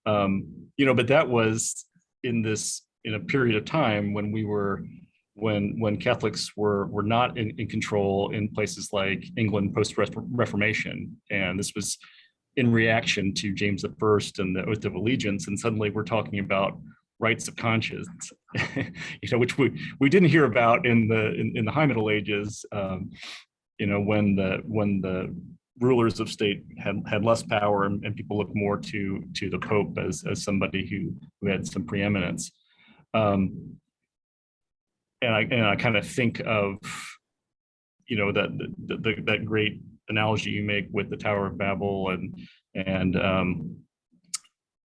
But that was in a period of time when when Catholics were not in control in places like England post-Reformation, and this was in reaction to James I and the Oath of Allegiance, and suddenly we're talking about rights of conscience, which we didn't hear about in the High Middle Ages, when the rulers of state had less power and people looked more to the Pope as somebody who had some preeminence. And I kind of think of, that great analogy you make with the Tower of Babel and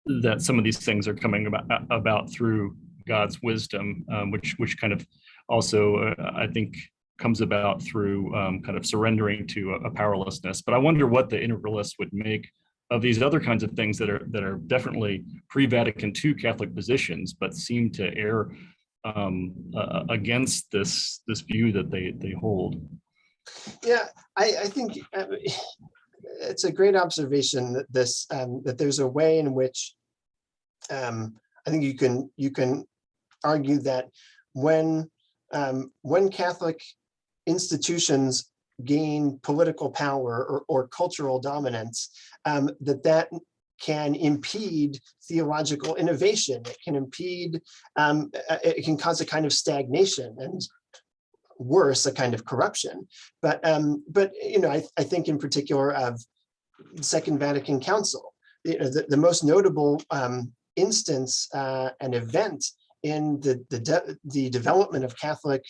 that some of these things are coming about through God's wisdom, which kind of also, I think, comes about through kind of surrendering to a powerlessness. But I wonder what the integralists would make of these other kinds of things that are definitely pre-Vatican II Catholic positions, but seem to err against this view that they hold. Yeah, I think it's a great observation that that there's a way in which I think you can argue that when Catholic institutions gain political power or cultural dominance, that can impede theological innovation. It can impede, it can cause a kind of stagnation and worse, a kind of corruption. But I think in particular of the Second Vatican Council, the most notable instance and event in the development of Catholic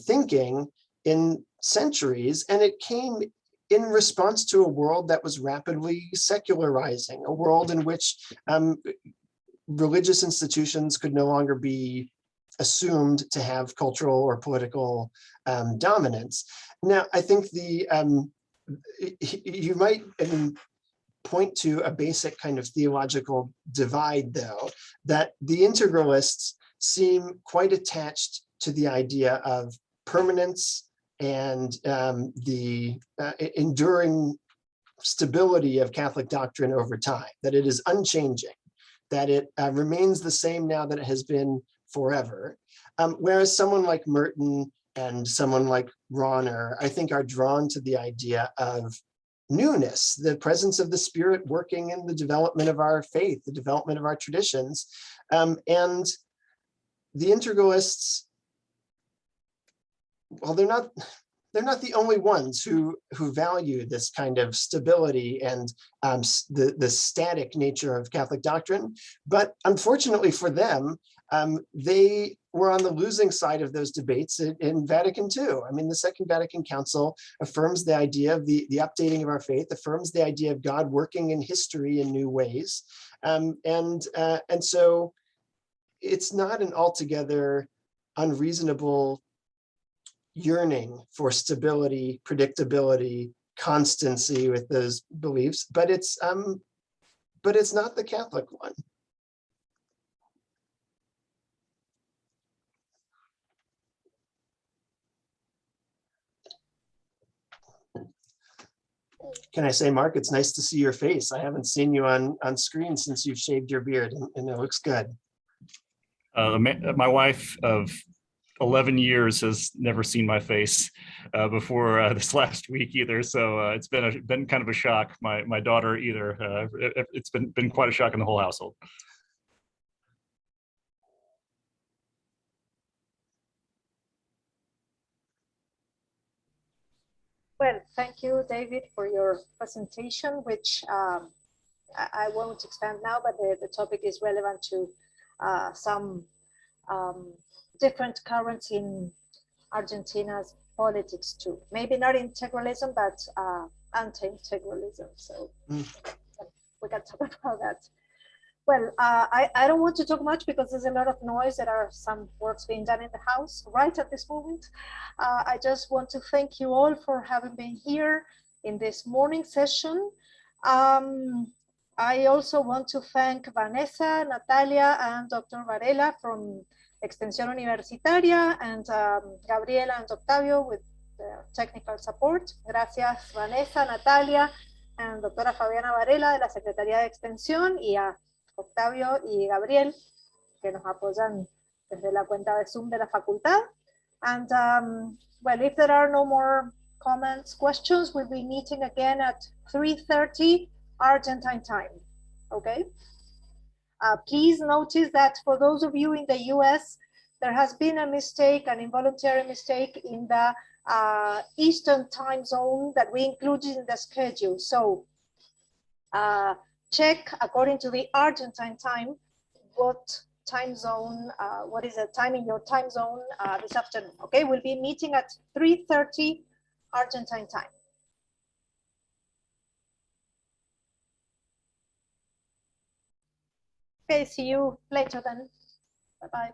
thinking in centuries, and it came in response to a world that was rapidly secularizing, a world in which religious institutions could no longer be assumed to have cultural or political dominance. Now, I think you might point to a basic kind of theological divide, though, that the integralists seem quite attached to the idea of permanence and the enduring stability of Catholic doctrine over time, that it is unchanging, that it remains the same now that it has been forever. Whereas someone like Merton and someone like Rauner, I think, are drawn to the idea of newness, the presence of the Spirit working in the development of our faith, the development of our traditions. And the integralists, well, they're not the only ones who value this kind of stability and the static nature of Catholic doctrine. But unfortunately for them, they were on the losing side of those debates in Vatican II. I mean, the Second Vatican Council affirms the idea of the updating of our faith, affirms the idea of God working in history in new ways. And so it's not an altogether unreasonable yearning for stability, predictability, constancy with those beliefs, but it's not the Catholic one. Can I say, Mark, it's nice to see your face. I haven't seen you on screen since you've shaved your beard, and it looks good. My wife of 11 years has never seen my face before this last week either, so it's been kind of a shock. My daughter either. It's been quite a shock in the whole household. Well, thank you, David, for your presentation, which I won't expand now, but the topic is relevant to some different currents in Argentina's politics too. Maybe not integralism, but anti-integralism. So we can talk about that. Well, I don't want to talk much because there's a lot of noise. There are some works being done in the house right at this moment. I just want to thank you all for having been here in this morning session. I also want to thank Vanessa, Natalia, and Dr. Varela from Extensión Universitaria, and Gabriela and Octavio with the technical support. Gracias, Vanessa, Natalia, and Doctora Fabiana Varela de la Secretaría de Extensión, y a Octavio y Gabriel, que nos apoyan desde la cuenta de Zoom de la facultad. And well, if there are no more comments, questions, we'll be meeting again at 3:30 Argentine time, okay? Please notice that for those of you in the US, there has been a mistake, an involuntary mistake in the Eastern time zone that we included in the schedule. So check according to the Argentine time, what time zone, what is the time in your time zone this afternoon, okay? We'll be meeting at 3:30 Argentine time. Okay, see you later then. Bye-bye.